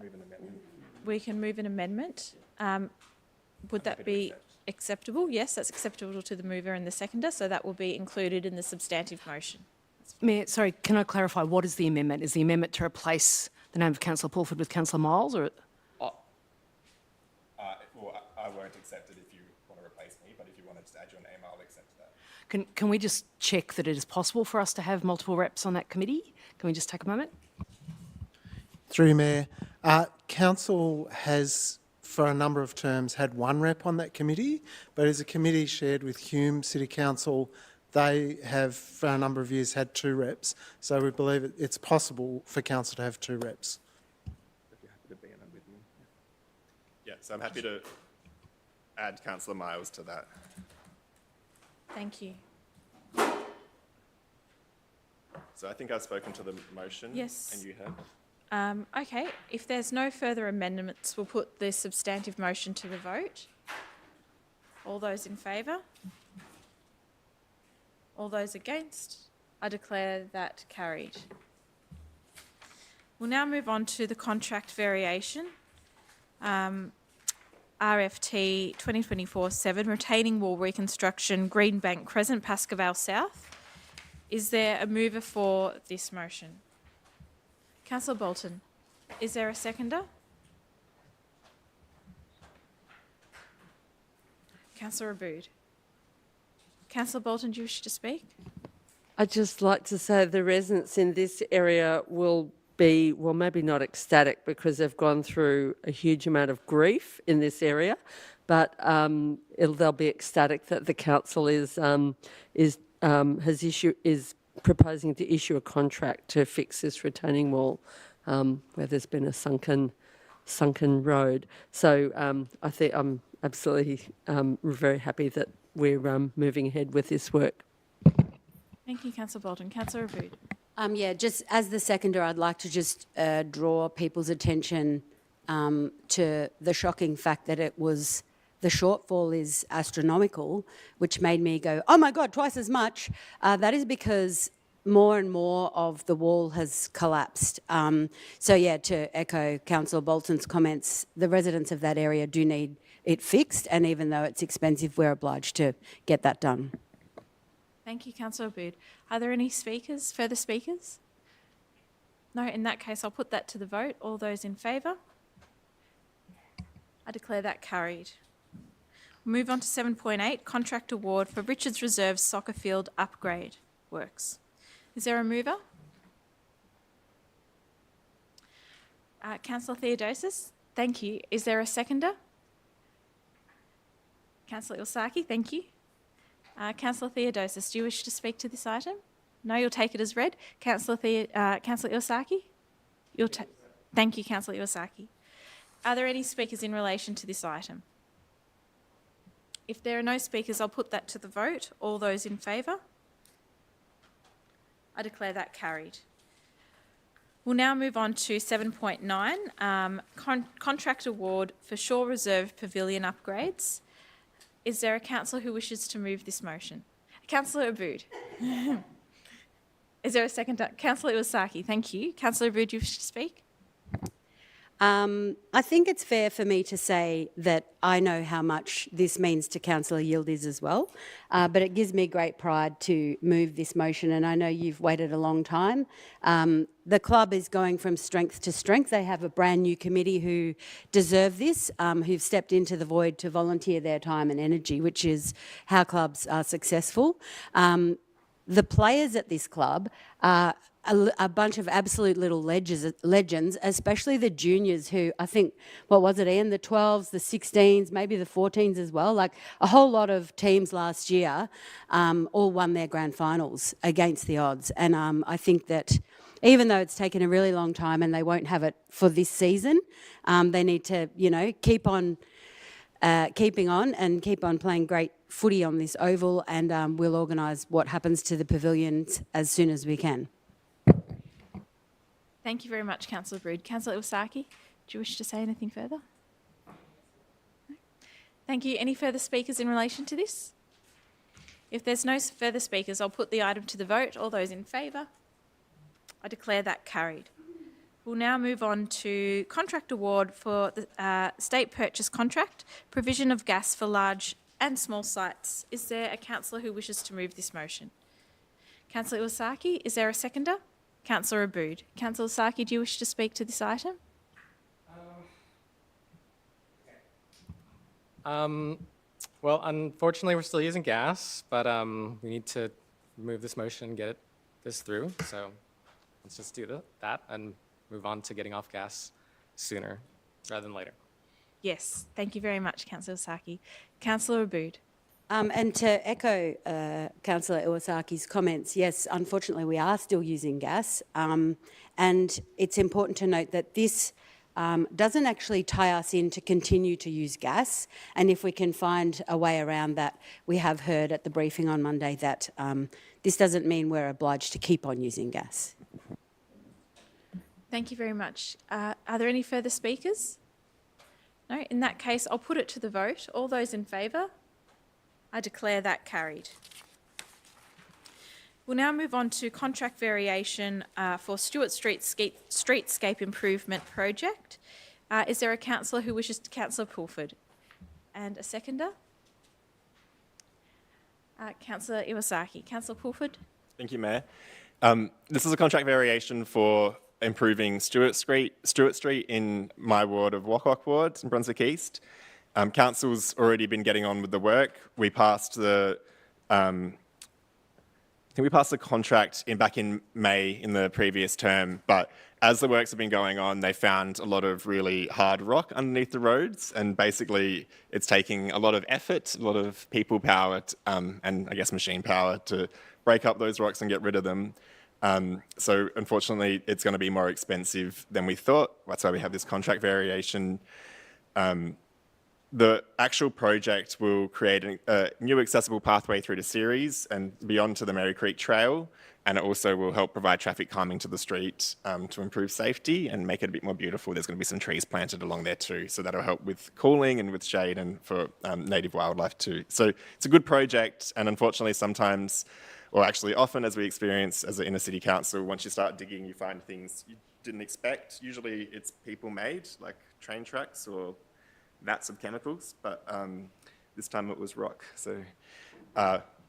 Move an amendment. We can move an amendment. Would that be acceptable? Yes, that's acceptable to the mover and the seconder, so that will be included in the substantive motion. Mayor, sorry, can I clarify, what is the amendment? Is the amendment to replace the name of Councillor Pulford with Councillor Miles, or...? Well, I won't accept it if you want to replace me, but if you wanted to add your name, I'll accept that. Can we just check that it is possible for us to have multiple reps on that committee? Can we just take a moment? Through you, Mayor. Council has, for a number of terms, had one rep on that committee, but as a committee shared with Hume City Council, they have, for a number of years, had 2 reps. So we believe it's possible for Council to have 2 reps. If you're happy to be in it with me. Yeah, so I'm happy to add Councillor Miles to that. Thank you. So I think I've spoken to the motion. Yes. And you have. Okay, if there's no further amendments, we'll put the substantive motion to the vote. All those in favour? All those against? I declare that carried. We'll now move on to the contract variation. RFT 2024-7, retaining wall reconstruction, Greenbank Crescent, Pascoe Vale South. Is there a mover for this motion? Councillor Bolton, is there a seconder? Councillor Abood. Councillor Bolton, do you wish to speak? I'd just like to say the residents in this area will be, well, maybe not ecstatic because they've gone through a huge amount of grief in this area, but they'll be ecstatic that the council is proposing to issue a contract to fix this retaining wall where there's been a sunken road. So I think I'm absolutely very happy that we're moving ahead with this work. Thank you, Councillor Bolton. Councillor Abood. Yeah, just as the seconder, I'd like to just draw people's attention to the shocking fact that the shortfall is astronomical, which made me go, oh my God, twice as much. That is because more and more of the wall has collapsed. So yeah, to echo Councillor Bolton's comments, the residents of that area do need it fixed, and even though it's expensive, we're obliged to get that done. Thank you, Councillor Abood. Are there any speakers, further speakers? No, in that case, I'll put that to the vote. All those in favour? I declare that carried. We'll move on to 7.8, contract award for Richards Reserve soccer field upgrade works. Is there a mover? Councillor Theodosis, thank you. Is there a seconder? Councillor Ilsaki, thank you. Councillor Theodosis, do you wish to speak to this item? No, you'll take it as read. Councillor Ilsaki? Thank you, Councillor Ilsaki. Are there any speakers in relation to this item? If there are no speakers, I'll put that to the vote. All those in favour? I declare that carried. We'll now move on to 7.9, contract award for Shore Reserve Pavilion upgrades. Is there a councillor who wishes to move this motion? Councillor Abood. Is there a second? Councillor Iwasaki, thank you. Councillor Abood, do you wish to speak? I think it's fair for me to say that I know how much this means to Councillor Yildiz as well, but it gives me great pride to move this motion, and I know you've waited a long time. The club is going from strength to strength. They have a brand new committee who deserve this, who've stepped into the void to volunteer their time and energy, which is how clubs are successful. The players at this club are a bunch of absolute little legends, especially the juniors who, I think, what was it, Ian, the 12s, the 16s, maybe the 14s as well. Like a whole lot of teams last year all won their grand finals against the odds. And I think that even though it's taken a really long time and they won't have it for this season, they need to, keep on keeping on and keep on playing great footy on this oval, and we'll organise what happens to the pavilions as soon as we can. Thank you very much, Councillor Abood. Councillor Iwasaki, do you wish to say anything further? No? Thank you. Any further speakers in relation to this? If there's no further speakers, I'll put the item to the vote. All those in favour? I declare that carried. We'll now move on to contract award for the state purchase contract, provision of gas for large and small sites. Is there a councillor who wishes to move this motion? Councillor Iwasaki, is there a seconder? Councillor Abood. Councillor Iwasaki, do you wish to speak to this item? Well, unfortunately, we're still using gas, but we need to move this motion and get this through. So let's just do that and move on to getting off gas sooner rather than later. Yes, thank you very much, Councillor Iwasaki. Councillor Abood. And to echo Councillor Iwasaki's comments, yes, unfortunately we are still using gas, and it's important to note that this doesn't actually tie us in to continue to use gas, and if we can find a way around that, we have heard at the briefing on Monday that this doesn't mean we're obliged to keep on using gas. Thank you very much. Are there any further speakers? No, in that case, I'll put it to the vote. All those in favour? I declare that carried. We'll now move on to contract variation for Stewart Street Streetscape Improvement Project. Is there a councillor who wishes to? Councillor Pulford. And a seconder? Councillor Iwasaki. Councillor Pulford. Thank you, Mayor. This is a contract variation for improving Stewart Street in my ward of Wakwak Ward in Brunswick East. Council's already been getting on with the work. We passed the, I think we passed the contract back in May in the previous term, but as the works have been going on, they found a lot of really hard rock underneath the roads, and basically it's taking a lot of effort, a lot of people power, and I guess machine power to break up those rocks and get rid of them. So unfortunately, it's going to be more expensive than we thought. That's why we have this contract variation. The actual project will create a new accessible pathway through the series and beyond to the Merri Creek Trail, and it also will help provide traffic calming to the street to improve safety and make it a bit more beautiful. There's going to be some trees planted along there too, so that'll help with cooling and with shade and for native wildlife too. So it's a good project, and unfortunately sometimes, or actually often as we experience as an inner city council, once you start digging you find things you didn't expect. Usually it's people made, like train tracks or vats of chemicals, but this time it was rock. So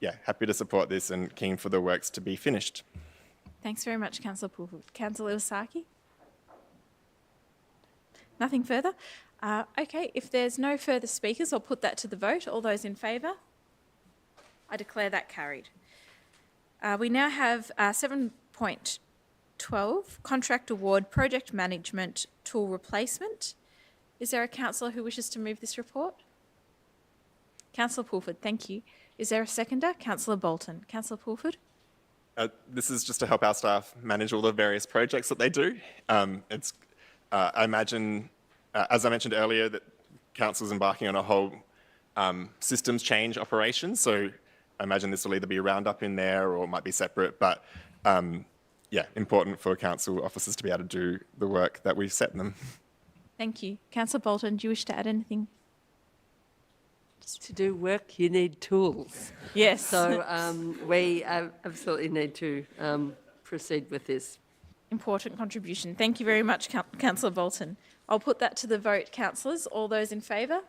yeah, happy to support this and keen for the works to be finished. Thanks very much, Councillor Pulford. Councillor Iwasaki? Nothing further? Okay, if there's no further speakers, I'll put that to the vote. All those in favour? I declare that carried. We now have 7.12, Contract Award Project Management Tool Replacement. Is there a councillor who wishes to move this report? Councillor Pulford, thank you. Is there a seconder? Councillor Bolton. Councillor Pulford? This is just to help our staff manage all the various projects that they do. I imagine, as I mentioned earlier, that council's embarking on a whole systems change operation. So I imagine this will either be a roundup in there or it might be separate. But yeah, important for council officers to be able to do the work that we've set them. Thank you. Councillor Bolton, do you wish to add anything? To do work, you need tools. Yes. So we absolutely need to proceed with this. Important contribution. Thank you very much, Councillor Bolton. I'll put that to the vote, councillors. All those in favour?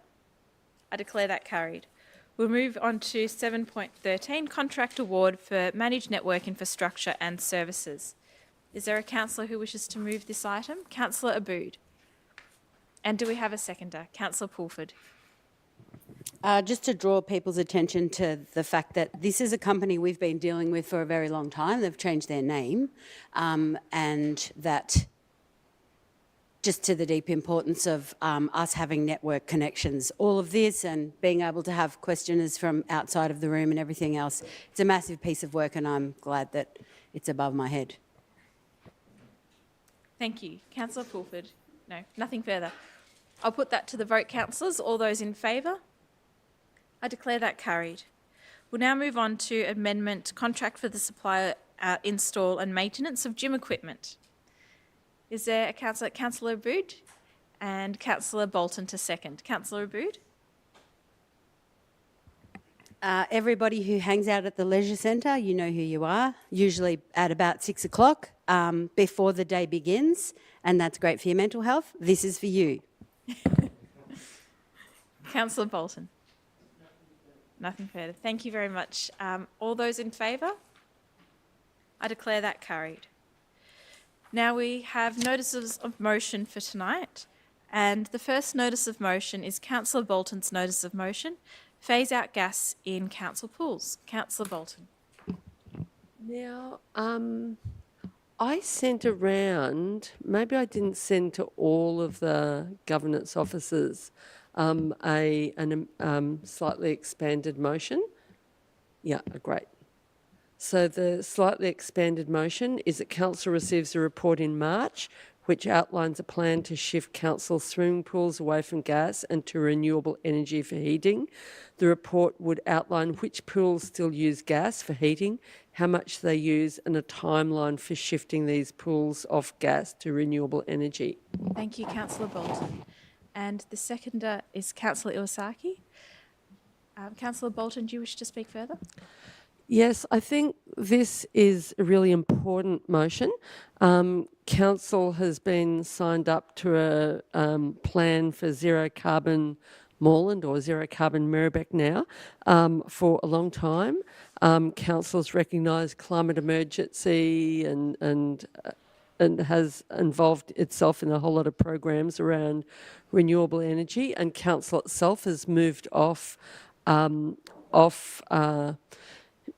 I declare that carried. We'll move on to 7.13, Contract Award for Managed Network Infrastructure and Services. Is there a councillor who wishes to move this item? Councillor Abood. And do we have a seconder? Councillor Pulford. Just to draw people's attention to the fact that this is a company we've been dealing with for a very long time. They've changed their name, and that just to the deep importance of us having network connections. All of this and being able to have questioners from outside of the room and everything else, it's a massive piece of work and I'm glad that it's above my head. Thank you. Councillor Pulford. No, nothing further. I'll put that to the vote, councillors. All those in favour? I declare that carried. We'll now move on to amendment contract for the supplier install and maintenance of gym equipment. Is there a councillor, Councillor Abood, and Councillor Bolton to second? Councillor Abood? Everybody who hangs out at the leisure centre, you know who you are, usually at about 6 o'clock before the day begins, and that's great for your mental health. This is for you. Councillor Bolton? Nothing further. Thank you very much. All those in favour? I declare that carried. Now we have notices of motion for tonight, and the first notice of motion is Councillor Bolton's notice of motion, phase out gas in council pools. Councillor Bolton. Now, I sent around, maybe I didn't send to all of the governance officers, a slightly expanded motion. Yeah, great. So the slightly expanded motion is that council receives a report in March which outlines a plan to shift council swimming pools away from gas and to renewable energy for heating. The report would outline which pools still use gas for heating, how much they use, and a timeline for shifting these pools off gas to renewable energy. Thank you, Councillor Bolton. And the seconder is Councillor Iwasaki. Councillor Bolton, do you wish to speak further? Yes, I think this is a really important motion. Council has been signed up to a plan for zero carbon moorland or zero carbon Merri-bek now for a long time. Council's recognised climate emergency and has involved itself in a whole lot of programs around renewable energy, and council itself has moved off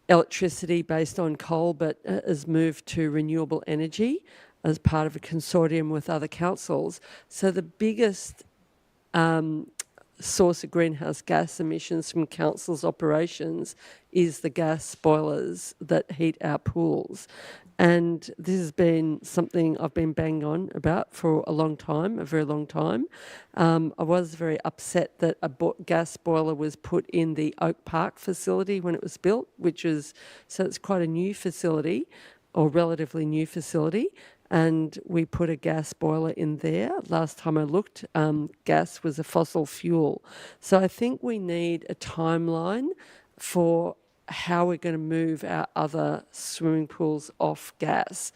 electricity based on coal, but has moved to renewable energy as part of a consortium with other councils. So the biggest source of greenhouse gas emissions from council's operations is the gas boilers that heat our pools. And this has been something I've been banging on about for a long time, a very long time. I was very upset that a gas boiler was put in the Oak Park facility when it was built, so it's quite a new facility, or relatively new facility, and we put a gas boiler in there. Last time I looked, gas was a fossil fuel. So I think we need a timeline for how we're going to move our other swimming pools off gas,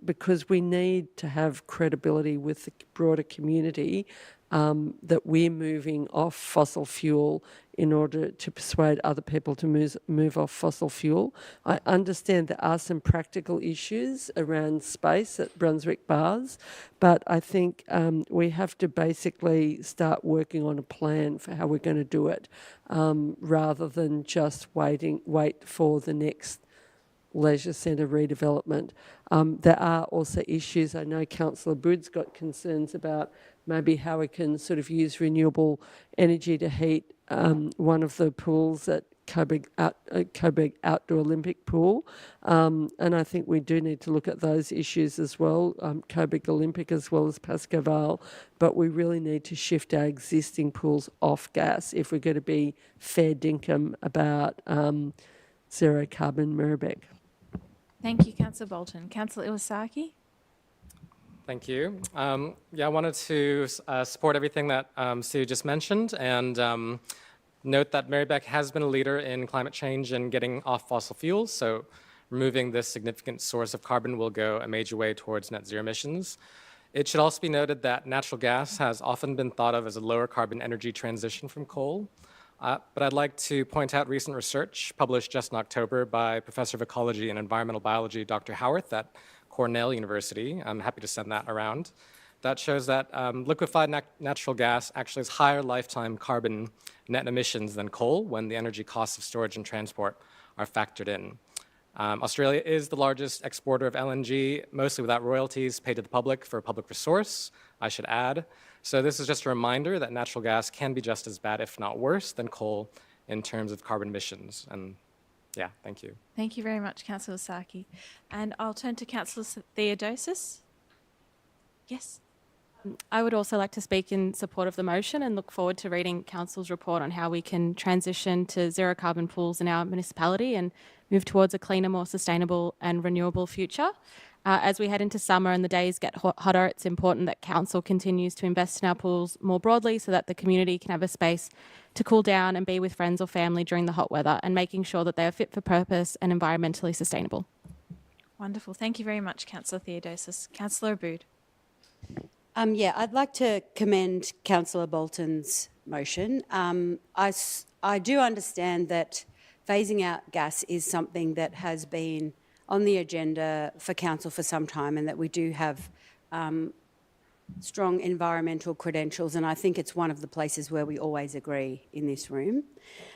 because we need to have credibility with the broader community that we're moving off fossil fuel in order to persuade other people to move off fossil fuel. I understand there are some practical issues around space at Brunswick Bars, but I think we have to basically start working on a plan for how we're going to do it, rather than just wait for the next leisure centre redevelopment. There are also issues. I know Councillor Boud's got concerns about maybe how we can sort of use renewable energy to heat one of the pools at Coburg Outdoor Olympic Pool. And I think we do need to look at those issues as well, Coburg Olympic as well as Pascoe Vale. But we really need to shift our existing pools off gas if we're going to be fair dinkum about zero carbon Merri-bek. Thank you, Councillor Bolton. Councillor Iwasaki? Thank you. Yeah, I wanted to support everything that Sue just mentioned and note that Merri-bek has been a leader in climate change and getting off fossil fuels, so removing this significant source of carbon will go a major way towards net zero emissions. It should also be noted that natural gas has often been thought of as a lower carbon energy transition from coal. But I'd like to point out recent research published just in October by Professor of Ecology and Environmental Biology, Dr. Howarth at Cornell University. I'm happy to send that around. That shows that liquefied natural gas actually has higher lifetime carbon net emissions than coal when the energy costs of storage and transport are factored in. Australia is the largest exporter of LNG, mostly without royalties paid to the public for a public resource, I should add. So this is just a reminder that natural gas can be just as bad, if not worse, than coal in terms of carbon emissions. And yeah, thank you. Thank you very much, Councillor Saki. And I'll turn to Councillor Theodosis. Yes. I would also like to speak in support of the motion and look forward to reading Council's report on how we can transition to zero carbon pools in our municipality and move towards a cleaner, more sustainable and renewable future. As we head into summer and the days get hotter, it's important that Council continues to invest in our pools more broadly so that the community can have a space to cool down and be with friends or family during the hot weather, and making sure that they are fit for purpose and environmentally sustainable. Wonderful. Thank you very much, Councillor Theodosis. Councillor Aboud. Yeah, I'd like to commend Councillor Bolton's motion. I do understand that phasing out gas is something that has been on the agenda for Council for some time, and that we do have strong environmental credentials, and I think it's one of the places where we always agree in this room.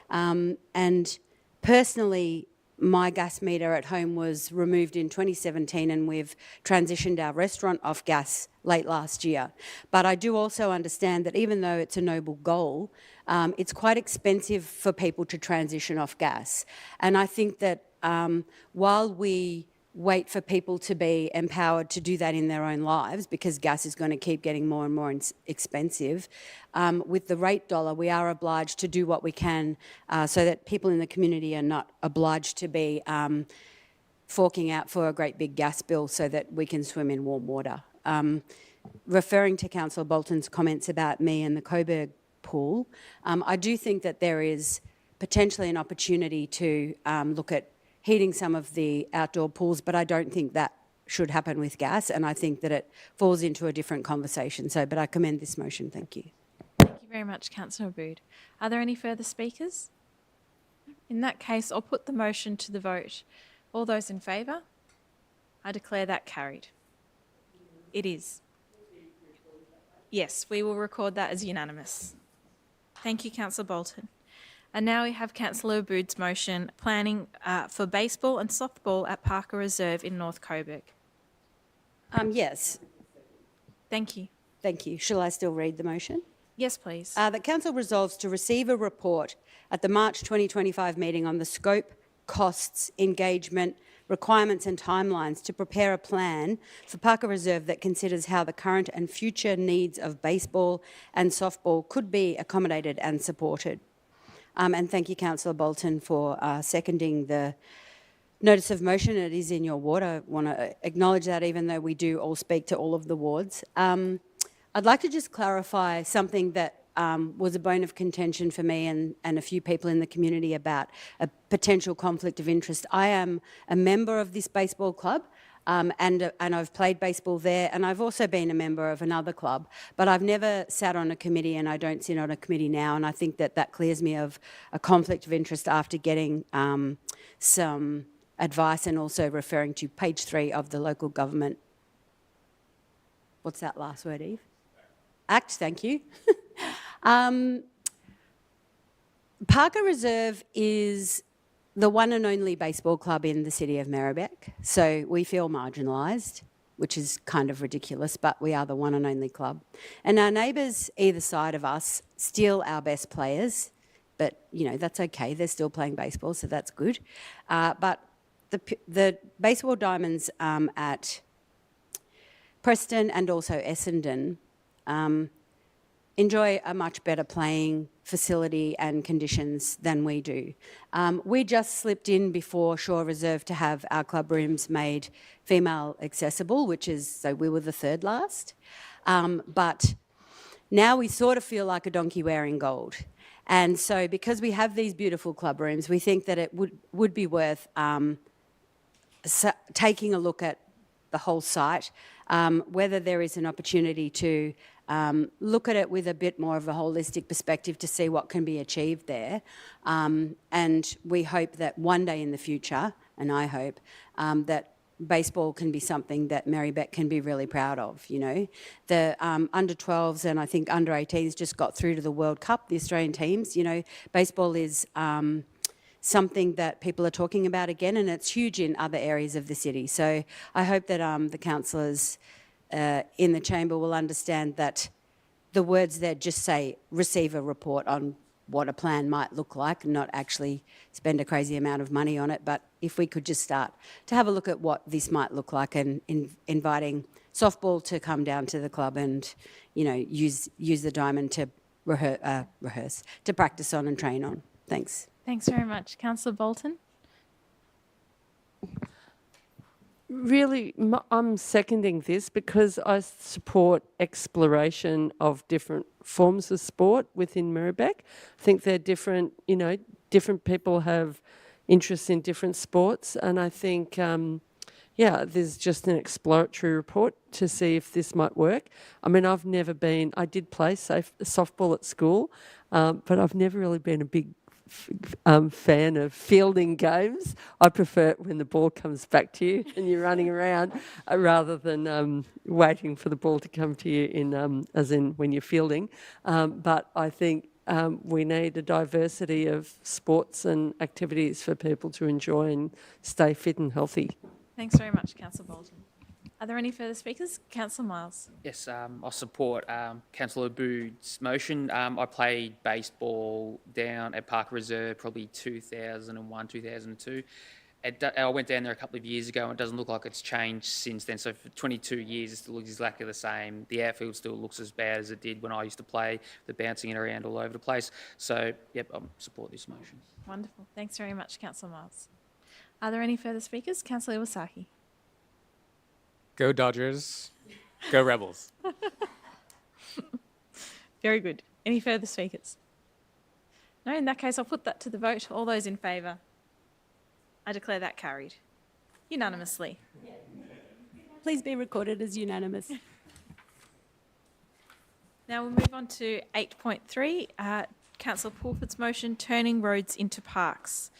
And personally, my gas meter at home was removed in 2017 and we've transitioned our restaurant off gas late last year. But I do also understand that even though it's a noble goal, it's quite expensive for people to transition off gas. And I think that while we wait for people to be empowered to do that in their own lives, because gas is going to keep getting more and more expensive, with the rate dollar, we are obliged to do what we can so that people in the community are not obliged to be forking out for a great big gas bill so that we can swim in warm water. Referring to Councillor Bolton's comments about me and the Coburg pool, I do think that there is potentially an opportunity to look at heating some of the outdoor pools, but I don't think that should happen with gas, and I think that it falls into a different conversation. So, but I commend this motion. Thank you. Thank you very much, Councillor Aboud. Are there any further speakers? In that case, I'll put the motion to the vote. All those in favour? I declare that carried. It is. Yes, we will record that as unanimous. Thank you, Councillor Bolton. And now we have Councillor Aboud's motion, planning for baseball and softball at Parker Reserve in North Coburg. Yes. Thank you. Thank you. Shall I still read the motion? Yes, please. That Council resolves to receive a report at the March 2025 meeting on the scope, costs, engagement, requirements and timelines to prepare a plan for Parker Reserve that considers how the current and future needs of baseball and softball could be accommodated and supported. And thank you, Councillor Bolton, for seconding the notice of motion. It is in your ward. I want to acknowledge that, even though we do all speak to all of the wards. I'd like to just clarify something that was a bone of contention for me and a few people in the community about a potential conflict of interest. I am a member of this baseball club. and I've played baseball there, and I've also been a member of another club, but I've never sat on a committee, and I don't sit on a committee now, and I think that clears me of a conflict of interest after getting some advice and also referring to page 3 of the local government. What's that last word, Eve? Act, thank you. Parker Reserve is the one and only baseball club in the city of Merri-bek, so we feel marginalised, which is kind of ridiculous, but we are the one and only club. And our neighbours either side of us steal our best players, but, you know, that's okay. They're still playing baseball, so that's good. But the baseball diamonds at Preston and also Essendon enjoy a much better playing facility and conditions than we do. We just slipped in before Shore Reserve to have our club rooms made female accessible, which is, so we were the third last. But now we sort of feel like a donkey wearing gold. And so because we have these beautiful club rooms, we think that it would be worth taking a look at the whole site, whether there is an opportunity to look at it with a bit more of a holistic perspective to see what can be achieved there. And we hope that one day in the future, and I hope, that baseball can be something that Merri-bek can be really proud of, you know. The under 12s and I think under 18s just got through to the World Cup, the Australian teams, you know. Baseball is something that people are talking about again, and it's huge in other areas of the city. So I hope that the councillors in the chamber will understand that the words there just say receive a report on what a plan might look like and not actually spend a crazy amount of money on it. But if we could just start to have a look at what this might look like and inviting softball to come down to the club and, you know, use the diamond to rehearse, to practice on and train on. Thanks. Thanks very much. Councillor Bolton? Really, I'm seconding this because I support exploration of different forms of sport within Merri-bek. I think they're different, you know, different people have interests in different sports, and I think, yeah, there's just an exploratory report to see if this might work. I mean, I did play softball at school, but I've never really been a big fan of fielding games. I prefer it when the ball comes back to you and you're running around rather than waiting for the ball to come to you as in when you're fielding. But I think we need a diversity of sports and activities for people to enjoy and stay fit and healthy. Thanks very much, Councillor Bolton. Are there any further speakers? Councillor Miles. Yes, I support Councillor Aboud's motion. I played baseball down at Parker Reserve probably 2001, 2002. I went down there a couple of years ago and it doesn't look like it's changed since then. So for 22 years, it still looks exactly the same. The outfield still looks as bad as it did when I used to play, the bouncing it around all over the place. So, yep, I support this motion. Wonderful. Thanks very much, Councillor Miles. Are there any further speakers? Councillor Iwasaki. Go Dodgers, go Rebels. Very good. Any further speakers? No, in that case, I'll put that to the vote. All those in favour? I declare that carried unanimously. Please be recorded as unanimous. Now we'll move on to 8.3, Councillor Pulford's motion, turning roads into parks.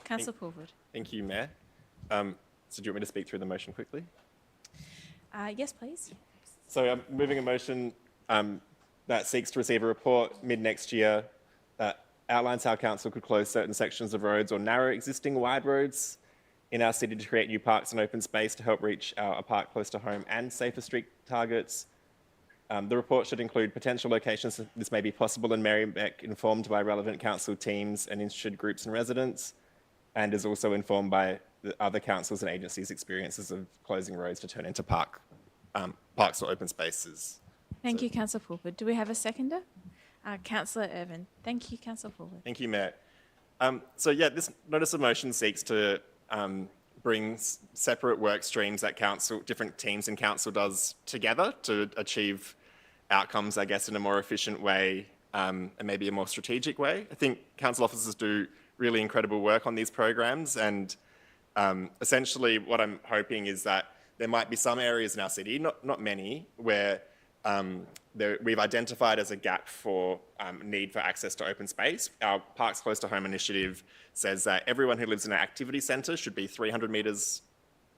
Councillor Pulford. Thank you, Mayor. So do you want me to speak through the motion quickly? Yes, please. So I'm moving a motion that seeks to receive a report mid-next year that outlines how council could close certain sections of roads or narrow existing wide roads in our city to create new parks and open space to help reach a park close to home and safer street targets. The report should include potential locations this may be possible in Merri-bek, informed by relevant council teams and interested groups and residents, and is also informed by the other councils and agencies' experiences of closing roads to turn into parks or open spaces. Thank you, Councillor Pulford. Do we have a seconder? Councillor Irvin. Thank you, Councillor Pulford. Thank you, Mayor. So yeah, this notice of motion seeks to bring separate work streams that different teams in council does together to achieve outcomes, I guess, in a more efficient way and maybe a more strategic way. I think council officers do really incredible work on these programs, and essentially what I'm hoping is that there might be some areas in our city, not many, where we've identified as a gap for need for access to open space. Our Parks Close to Home initiative says that everyone who lives in an activity centre should be 300 metres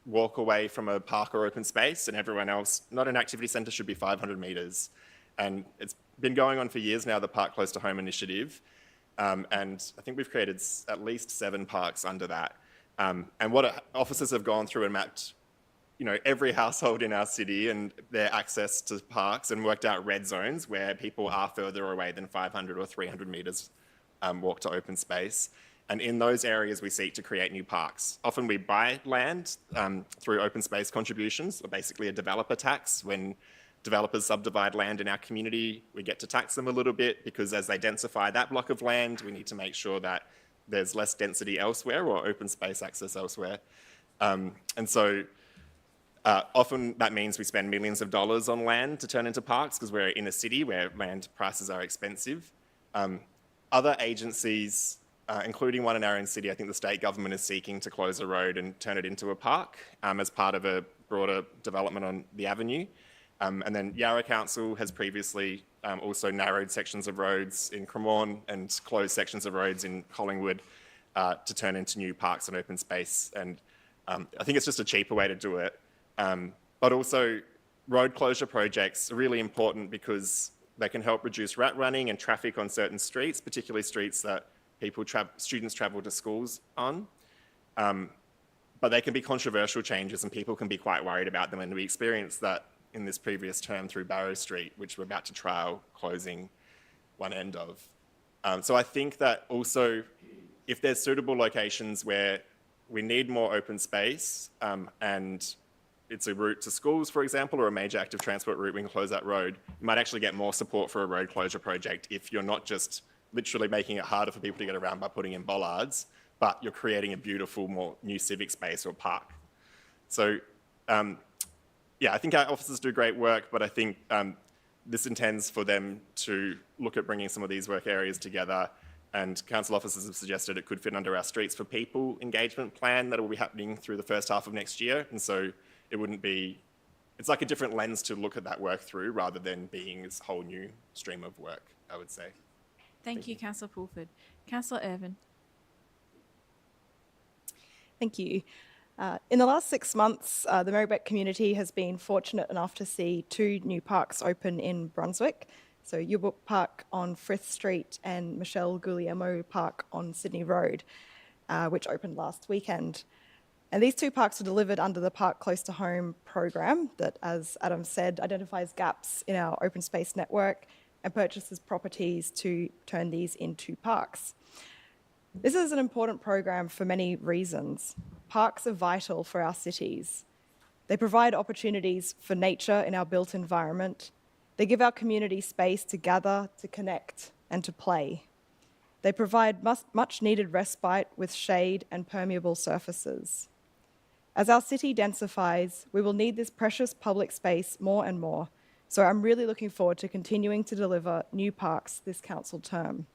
walk away from a park or open space, and everyone else not an activity centre should be 500 metres. And it's been going on for years now, the Park Close to Home initiative, and I think we've created at least 7 parks under that. And what officers have gone through and mapped, every household in our city and their access to parks, and worked out red zones where people are further away than 500 or 300 metres walk to open space. And in those areas, we seek to create new parks. Often we buy land through open space contributions, or basically a developer tax. When developers subdivide land in our community, we get to tax them a little bit, because as they densify that block of land, we need to make sure that there's less density elsewhere or open space access elsewhere. And so often that means we spend millions of dollars on land to turn into parks, because we're in a city where land prices are expensive. Other agencies, including one in our own city, I think the state government is seeking to close a road and turn it into a park as part of a broader development on the avenue. And then Yarra Council has previously also narrowed sections of roads in Cremorne and closed sections of roads in Collingwood to turn into new parks and open space. And I think it's just a cheaper way to do it. But also, road closure projects are really important because they can help reduce rat running and traffic on certain streets, particularly streets that students travel to schools on. But they can be controversial changes, and people can be quite worried about them. And we experienced that in this previous term through Barrow Street, which we're about to trial closing one end of. So I think that also, if there's suitable locations where we need more open space, and it's a route to schools, for example, or a major active transport route, we can close that road. You might actually get more support for a road closure project if you're not just literally making it harder for people to get around by putting in bollards, but you're creating a beautiful, more new civic space or park. So, yeah, I think our officers do great work, but I think this intends for them to look at bringing some of these work areas together, and council officers have suggested it could fit under our Streets for People engagement plan that will be happening through the first half of next year. And so it wouldn't be, it's like a different lens to look at that work through rather than being this whole new stream of work, I would say. Thank you, Councillor Pulford. Councillor Irvin. Thank you. In the last 6 months, the Merri-bek community has been fortunate enough to see 2 new parks open in Brunswick. So Yearbook Park on Frith Street and Michelle Guglielmo Park on Sydney Road, which opened last weekend. And these 2 parks were delivered under the Park Close to Home program that, as Adam said, identifies gaps in our open space network and purchases properties to turn these into parks. This is an important program for many reasons. Parks are vital for our cities. They provide opportunities for nature in our built environment. They give our community space to gather, to connect, and to play. They provide much needed respite with shade and permeable surfaces. As our city densifies, we will need this precious public space more and more. So I'm really looking forward to continuing to deliver new parks this council term.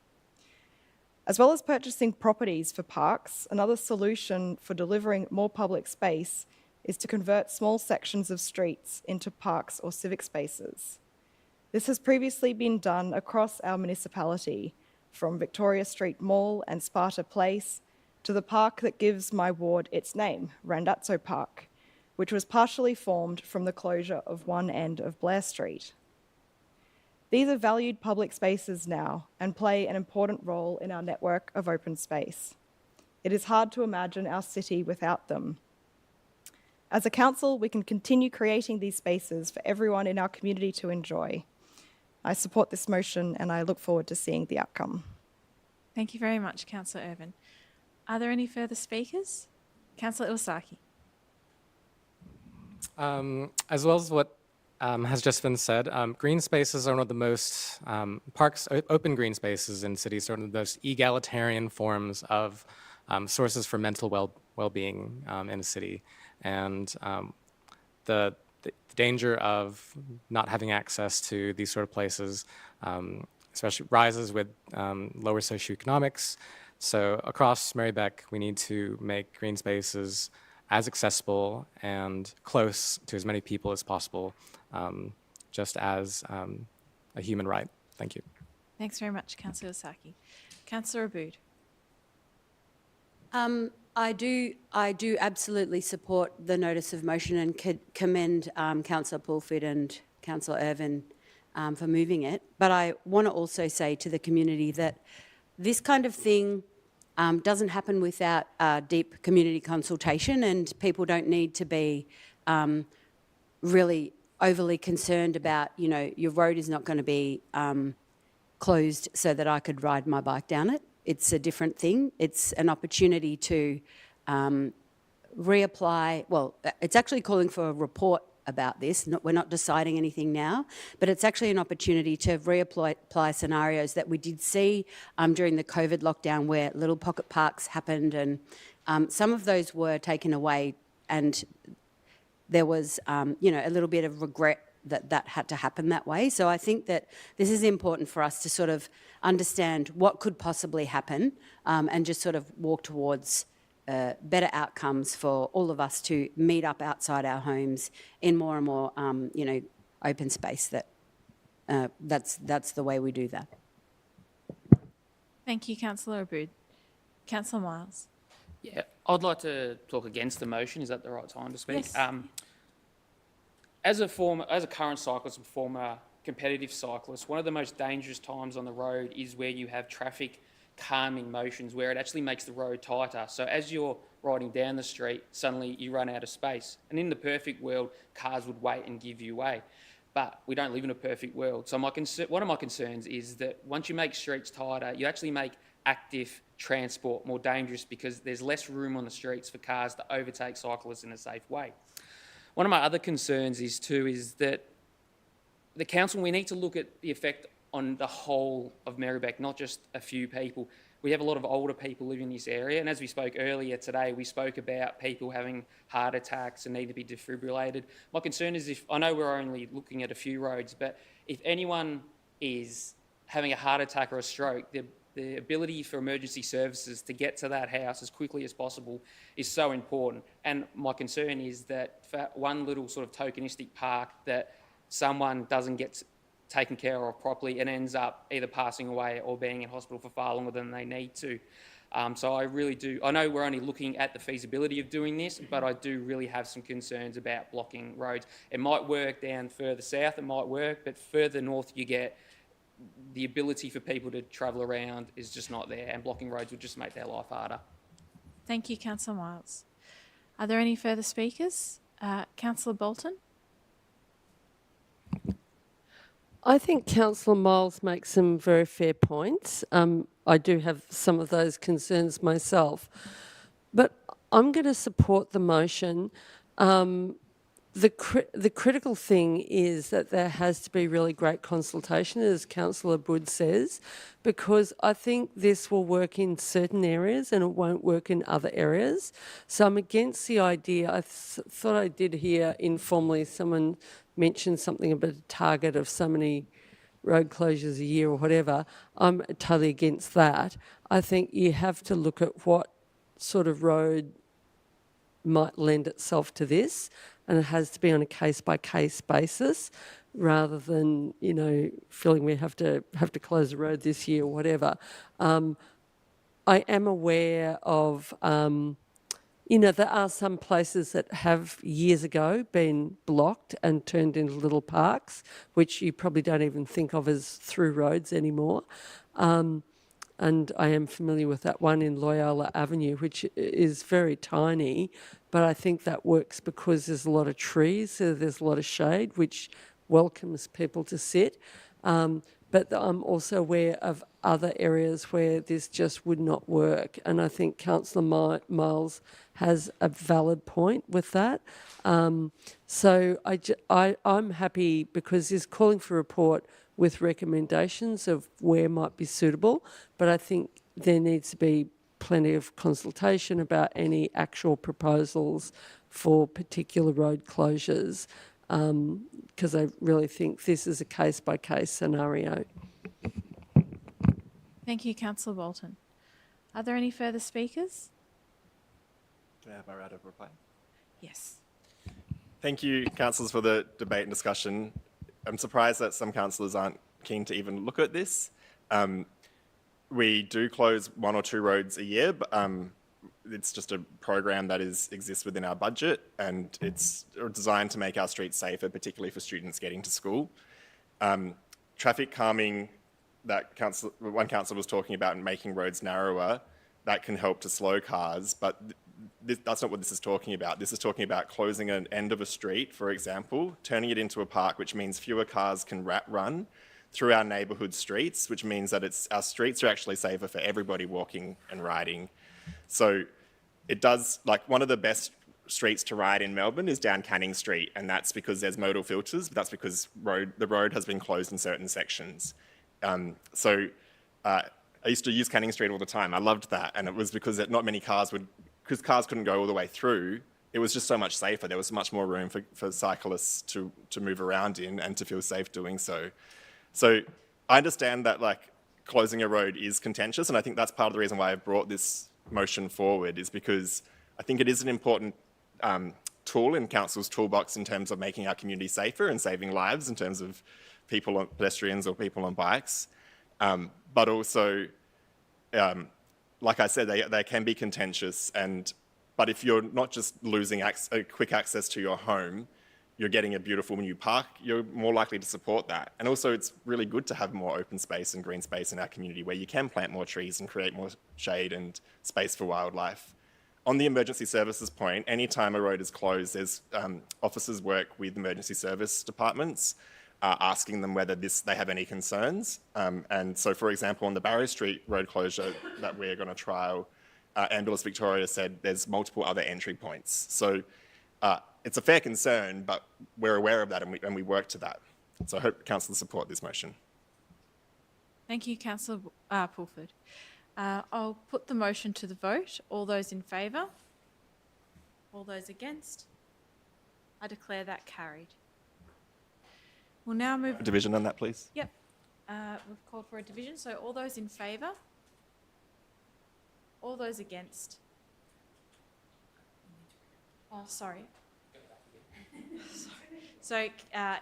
As well as purchasing properties for parks, another solution for delivering more public space is to convert small sections of streets into parks or civic spaces. This has previously been done across our municipality, from Victoria Street Mall and Sparta Place to the park that gives my ward its name, Randazzo Park, which was partially formed from the closure of one end of Blair Street. These are valued public spaces now and play an important role in our network of open space. It is hard to imagine our city without them. As a council, we can continue creating these spaces for everyone in our community to enjoy. I support this motion and I look forward to seeing the outcome. Thank you very much, Councillor Irvin. Are there any further speakers? Councillor Iwasaki. As well as what has just been said, green spaces are one of the most, open green spaces in cities are one of the most egalitarian forms of sources for mental well-being in a city. And the danger of not having access to these sort of places, especially rises with lower socioeconomics. So across Merri-bek, we need to make green spaces as accessible and close to as many people as possible, just as a human right. Thank you. Thanks very much, Councillor Saki. Councillor Abood. I do absolutely support the notice of motion and commend Councillor Pulford and Councillor Irvin for moving it. But I want to also say to the community that this kind of thing doesn't happen without deep community consultation, and people don't need to be really overly concerned about, you know, your road is not going to be closed so that I could ride my bike down it. It's a different thing. It's an opportunity to reapply. Well, it's actually calling for a report about this. We're not deciding anything now, but it's actually an opportunity to reapply scenarios that we did see during the COVID lockdown, where little pocket parks happened, and some of those were taken away, and there was, you know, a little bit of regret that had to happen that way. So I think that this is important for us to sort of understand what could possibly happen, and just sort of walk towards better outcomes for all of us to meet up outside our homes in more and more, you know, open space. That's the way we do that. Thank you, Councillor Abood. Councillor Miles. Yeah, I'd like to talk against the motion. Is that the right time to speak? Yes. As a current cyclist and former competitive cyclist, one of the most dangerous times on the road is where you have traffic calming motions, where it actually makes the road tighter. So as you're riding down the street, suddenly you run out of space. And in the perfect world, cars would wait and give you way. But we don't live in a perfect world. So one of my concerns is that once you make streets tighter, you actually make active transport more dangerous, because there's less room on the streets for cars to overtake cyclists in a safe way. One of my other concerns is that the council, we need to look at the effect on the whole of Merri-bek, not just a few people. We have a lot of older people living in this area, and as we spoke earlier today, we spoke about people having heart attacks and need to be defibrillated. My concern is, I know we're only looking at a few roads, but if anyone is having a heart attack or a stroke, the ability for emergency services to get to that house as quickly as possible is so important. And my concern is that for one little sort of tokenistic park that someone doesn't get taken care of properly and ends up either passing away or being in hospital for far longer than they need to. So I really do, I know we're only looking at the feasibility of doing this, but I do really have some concerns about blocking roads. It might work down further south, it might work, but further north you get, the ability for people to travel around is just not there, and blocking roads would just make their life harder. Thank you, Councillor Miles. Are there any further speakers? Councillor Bolton? I think Councillor Miles makes some very fair points. I do have some of those concerns myself, but I'm going to support the motion. The critical thing is that there has to be really great consultation, as Councillor Abood says, because I think this will work in certain areas and it won't work in other areas. So I'm against the idea. I thought I did hear informally someone mention something about a target of so many road closures a year or whatever. I'm totally against that. I think you have to look at what sort of road might lend itself to this, and it has to be on a case-by-case basis rather than, you know, feeling we have to close the road this year or whatever. I am aware of, you know, there are some places that have years ago been blocked and turned into little parks, which you probably don't even think of as through roads anymore. And I am familiar with that one in Loyola Avenue, which is very tiny, but I think that works because there's a lot of trees, so there's a lot of shade, which welcomes people to sit. But I'm also aware of other areas where this just would not work, and I think Councillor Miles has a valid point with that. So I'm happy because he's calling for a report with recommendations of where might be suitable, but I think there needs to be plenty of consultation about any actual proposals for particular road closures, because I really think this is a case-by-case scenario. Thank you, Councillor Bolton. Are there any further speakers? Do I have my right of reply? Yes. Thank you, councillors, for the debate and discussion. I'm surprised that some councillors aren't keen to even look at this. We do close 1 or 2 roads a year, but it's just a program that exists within our budget, and it's designed to make our streets safer, particularly for students getting to school. Traffic calming, that one councillor was talking about, and making roads narrower, that can help to slow cars, but that's not what this is talking about. This is talking about closing an end of a street, for example, turning it into a park, which means fewer cars can run through our neighbourhood streets, which means that our streets are actually safer for everybody walking and riding. So it does, like, one of the best streets to ride in Melbourne is down Canning Street, and that's because there's modal filters, but that's because the road has been closed in certain sections. I used to use Canning Street all the time. I loved that, and it was because not many cars because cars couldn't go all the way through. It was just so much safer. There was much more room for cyclists to move around in and to feel safe doing so. So I understand that, like, closing a road is contentious, and I think that's part of the reason why I brought this motion forward, is because I think it is an important tool in council's toolbox in terms of making our community safer and saving lives in terms of pedestrians or people on bikes. But also, like I said, they can be contentious, but if you're not just losing quick access to your home, you're getting a beautiful new park, you're more likely to support that. And also, it's really good to have more open space and green space in our community where you can plant more trees and create more shade and space for wildlife. On the emergency services point, anytime a road is closed, there's officers work with emergency service departments, asking them whether they have any concerns. And so, for example, on the Barrow Street road closure that we're going to trial, Ambulance Victoria said there's multiple other entry points. So it's a fair concern, but we're aware of that, and we work to that. So I hope councillors support this motion. Thank you, Councillor Pulford. I'll put the motion to the vote. All those in favour? All those against? I declare that carried. We'll now move... Division on that, please. Yep. We've called for a division. So all those in favour? All those against? Oh, sorry. So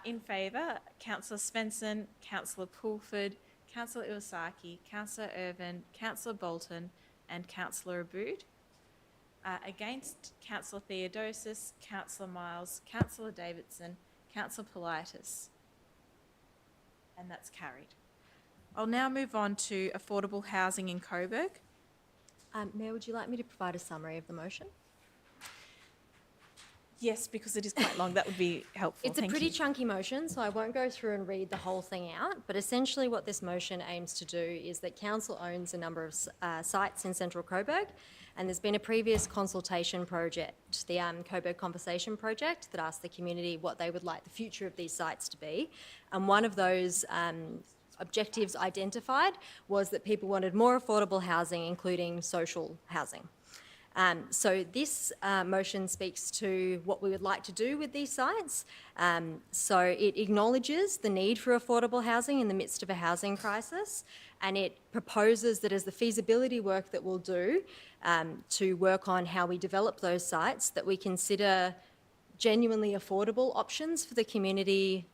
in favour, Councillor Svensson, Councillor Pulford, Councillor Iwasaki, Councillor Irvin, Councillor Bolton and Councillor Abood. Against, Councillor Theodosis, Councillor Miles, Councillor Davidson, Councillor Politis. And that's carried. I'll now move on to affordable housing in Coburg. Mayor, would you like me to provide a summary of the motion? Yes, because it is quite long. That would be helpful. It's a pretty chunky motion, so I won't go through and read the whole thing out, but essentially what this motion aims to do is that council owns a number of sites in central Coburg, and there's been a previous consultation project, the Coburg Conversation Project, that asked the community what they would like the future of these sites to be. And one of those objectives identified was that people wanted more affordable housing, including social housing. So this motion speaks to what we would like to do with these sites. So it acknowledges the need for affordable housing in the midst of a housing crisis, and it proposes that as the feasibility work that we'll do to work on how we develop those sites, that we consider genuinely affordable options for the community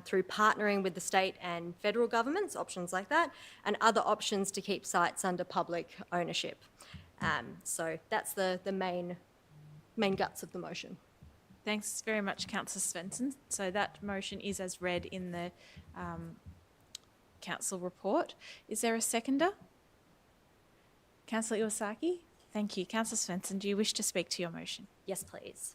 through partnering with the state and federal governments, options like that, and other options to keep sites under public ownership. So that's the main guts of the motion. Thanks very much, Councillor Svensson. So that motion is as read in the council report. Is there a seconder? Councillor Iwasaki? Thank you. Councillor Svensson, do you wish to speak to your motion? Yes, please.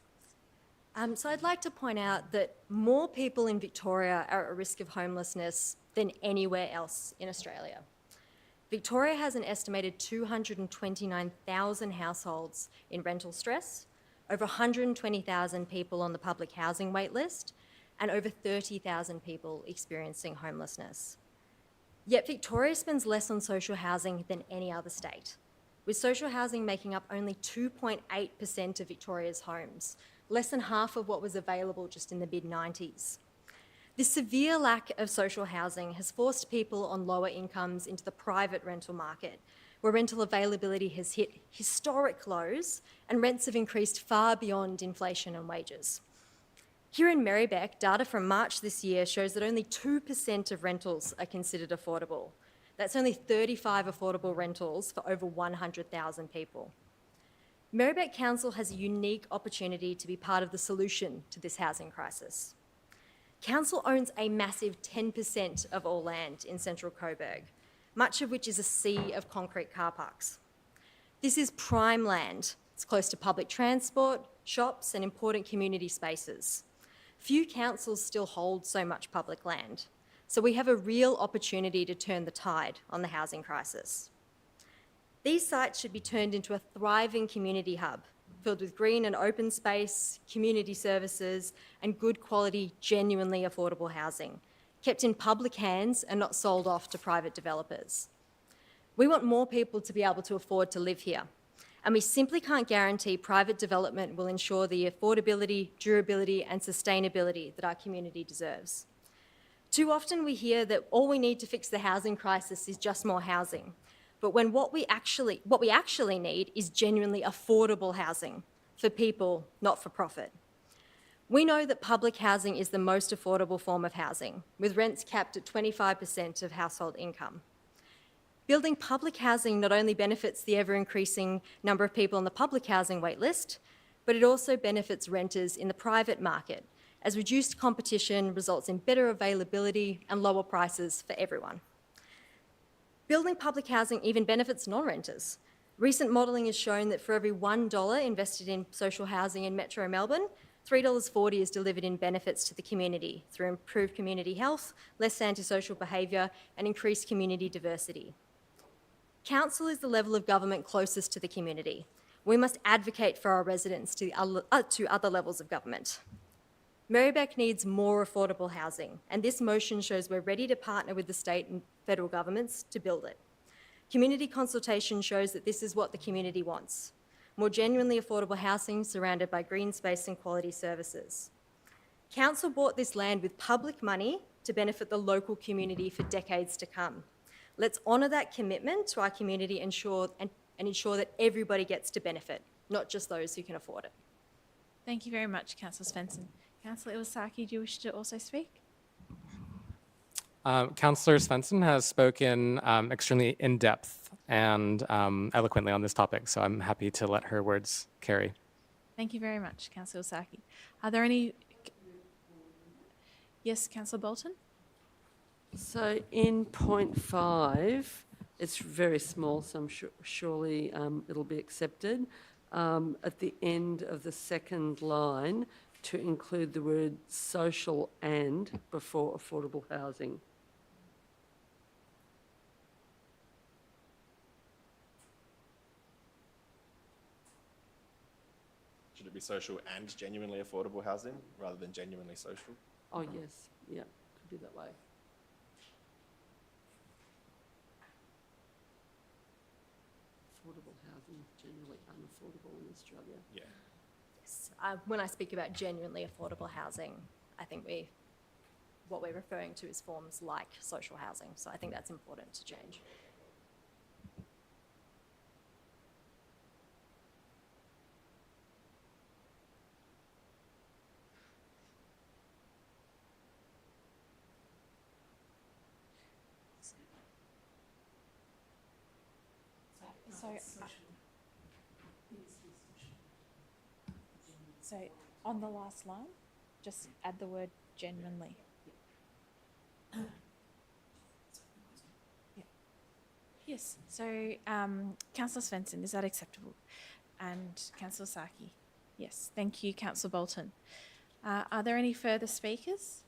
So I'd like to point out that more people in Victoria are at risk of homelessness than anywhere else in Australia. Victoria has an estimated 229,000 households in rental stress, over 120,000 people on the public housing wait list, and over 30,000 people experiencing homelessness. Yet Victoria spends less on social housing than any other state, with social housing making up only 2.8% of Victoria's homes, less than half of what was available just in the mid-90s. This severe lack of social housing has forced people on lower incomes into the private rental market, where rental availability has hit historic lows and rents have increased far beyond inflation and wages. Here in Merri-bek, data from March this year shows that only 2% of rentals are considered affordable. That's only 35 affordable rentals for over 100,000 people. Merri-bek Council has a unique opportunity to be part of the solution to this housing crisis. Council owns a massive 10% of all land in central Coburg, much of which is a sea of concrete car parks. This is prime land. It's close to public transport, shops, and important community spaces. Few councils still hold so much public land, so we have a real opportunity to turn the tide on the housing crisis. These sites should be turned into a thriving community hub filled with green and open space, community services, and good quality, genuinely affordable housing, kept in public hands and not sold off to private developers. We want more people to be able to afford to live here, and we simply can't guarantee private development will ensure the affordability, durability, and sustainability that our community deserves. Too often we hear that all we need to fix the housing crisis is just more housing, but when what we actually need is genuinely affordable housing for people, not for profit. We know that public housing is the most affordable form of housing, with rents capped at 25% of household income. Building public housing not only benefits the ever-increasing number of people on the public housing wait list, but it also benefits renters in the private market, as reduced competition results in better availability and lower prices for everyone. Building public housing even benefits non-renters. Recent modelling has shown that for every $1 invested in social housing in Metro Melbourne, $3.40 is delivered in benefits to the community through improved community health, less antisocial behaviour, and increased community diversity. Council is the level of government closest to the community. We must advocate for our residents to other levels of government. Merri-bek needs more affordable housing, and this motion shows we're ready to partner with the state and federal governments to build it. Community consultation shows that this is what the community wants: more genuinely affordable housing surrounded by green space and quality services. Council bought this land with public money to benefit the local community for decades to come. Let's honour that commitment to our community and ensure that everybody gets to benefit, not just those who can afford it. Thank you very much, Councillor Svensson. Councillor Iwasaki, do you wish to also speak? Councillor Svensson has spoken extremely in-depth and eloquently on this topic, so I'm happy to let her words carry. Thank you very much, Councillor Iwasaki. Are there any... Yes, Councillor Bolton? So in point 5, it's very small, so I'm surely it'll be accepted. At the end of the second line, to include the word social and before affordable housing. Should it be social and genuinely affordable housing rather than genuinely social? Oh yes, yeah, could be that way. Affordable housing, generally unaffordable in Australia. Yeah. Yes. When I speak about genuinely affordable housing, I think what we're referring to is forms like social housing. So I think that's important to change. So on the last line, just add the word genuinely. Yeah. Yes, so Councillor Svensson, is that acceptable? And Councillor Saki? Yes, thank you, Councillor Bolton. Are there any further speakers?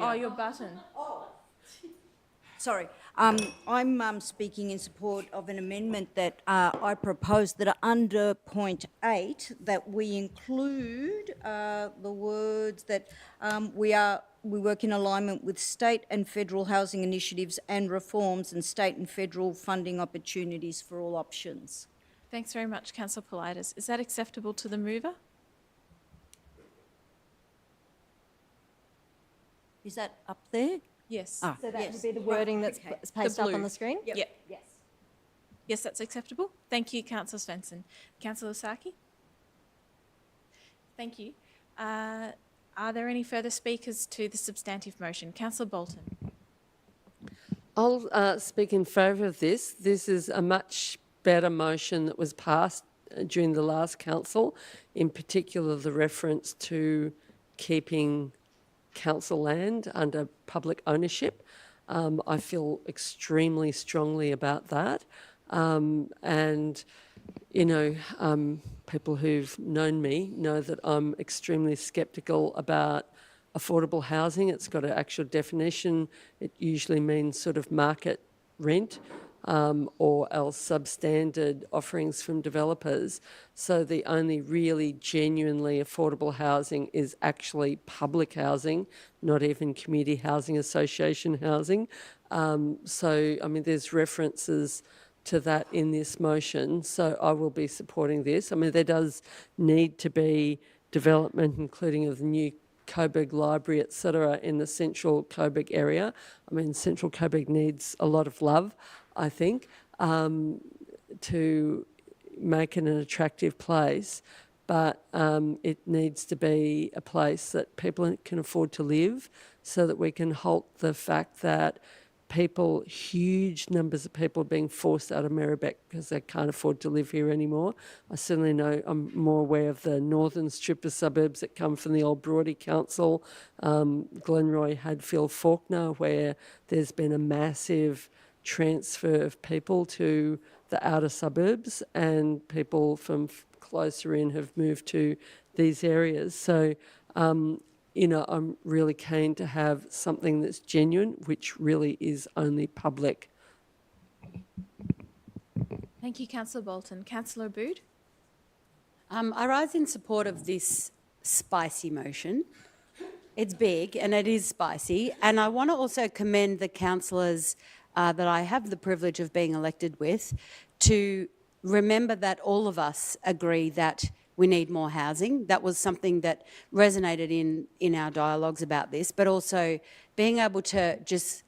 Oh, your button. Sorry, I'm speaking in support of an amendment that I proposed that under point 8 that we include the words that we work in alignment with state and federal housing initiatives and reforms and state and federal funding opportunities for all options. Thanks very much, Councillor Politis. Is that acceptable to the mover? Is that up there? Yes. Ah, So that yes. would be the wording that's Okay. pasted up on the screen? Yep. Yes. Yes, that's acceptable. Thank you, Councillor Svensson. Councillor Saki? Thank you. Are there any further speakers to the substantive motion? Councillor Bolton. I'll speak in favour of this. This is a much better motion that was passed during the last council, in particular the reference to keeping council land under public ownership. I feel extremely strongly about that. And, you know, people who've known me know that I'm extremely sceptical about affordable housing. It's got an actual definition. It usually means sort of market rent or else substandard offerings from developers. So the only really genuinely affordable housing is actually public housing, not even community housing association housing. So, I mean, there's references to that in this motion, so I will be supporting this. I mean, there does need to be development, including of the new Coburg Library, etc., in the central Coburg area. I mean, central Coburg needs a lot of love, I think, to make it an attractive place, but it needs to be a place that people can afford to live, so that we can halt the fact that people, huge numbers of people, are being forced out of Merri-bek because they can't afford to live here anymore. I certainly know, I'm more aware of the northern strip of suburbs that come from the old Broady Council, Glenroy, Hadfield, Fawkner, where there's been a massive transfer of people to the outer suburbs, and people from closer in have moved to these areas. So, you know, I'm really keen to have something that's genuine, which really is only public. Thank you, Councillor Bolton. Councillor Abood? I rise in support of this spicy motion. It's big and it is spicy, and I want to also commend the councillors that I have the privilege of being elected with to remember that all of us agree that we need more housing. That was something that resonated in our dialogues about this, but also being able to just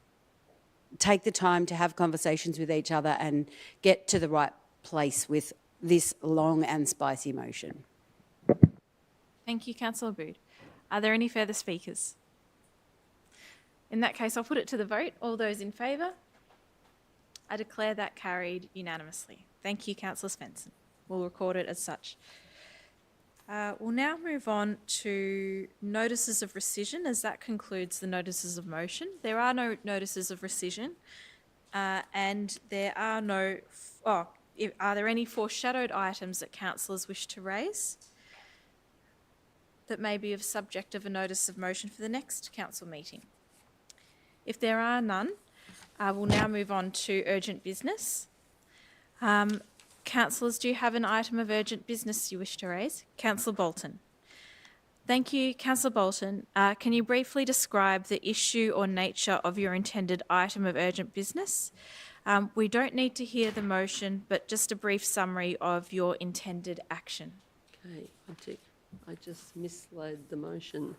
take the time to have conversations with each other and get to the right place with this long and spicy motion. Thank you, Councillor Abood. Are there any further speakers? In that case, I'll put it to the vote. All those in favour? I declare that carried unanimously. Thank you, Councillor Svensson. We'll record it as such. We'll now move on to notices of rescission, as that concludes the notices of motion. There are no notices of rescission, and there are no... are there any foreshadowed items that councillors wish to raise that may be of subject of a notice of motion for the next council meeting? If there are none, we'll now move on to urgent business. Councillors, do you have an item of urgent business you wish to raise? Councillor Bolton. Thank you, Councillor Bolton. Can you briefly describe the issue or nature of your intended item of urgent business? We don't need to hear the motion, but just a brief summary of your intended action. Okay, I just mislaid the motion.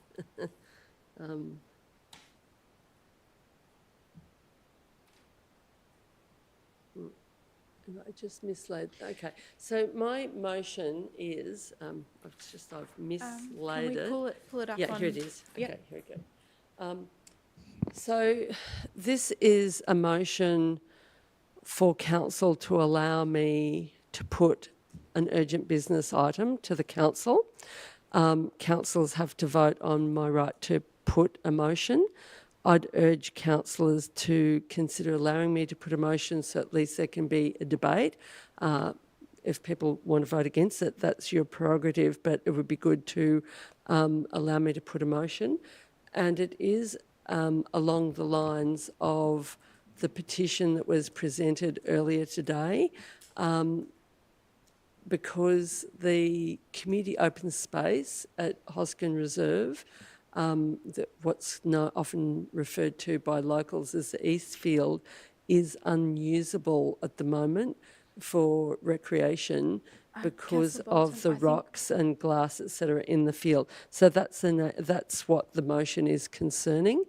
I just mislaid. Okay, so my motion is, I've mislaid Can we pull it up? Yeah, on... here it is. Yep. Okay, here we go. So this is a motion for council to allow me to put an urgent business item to the council. Councillors have to vote on my right to put a motion. I'd urge councillors to consider allowing me to put a motion so at least there can be a debate. If people want to vote against it, that's your prerogative, but it would be good to allow me to put a motion. And it is along the lines of the petition that was presented earlier today, because the community open space at Hosken Reserve, what's often referred to by locals as the East Field, is unusable at the moment for recreation because Councillor Bolton, of the I think- rocks and glass, etc., in the field. So that's what the motion is concerning.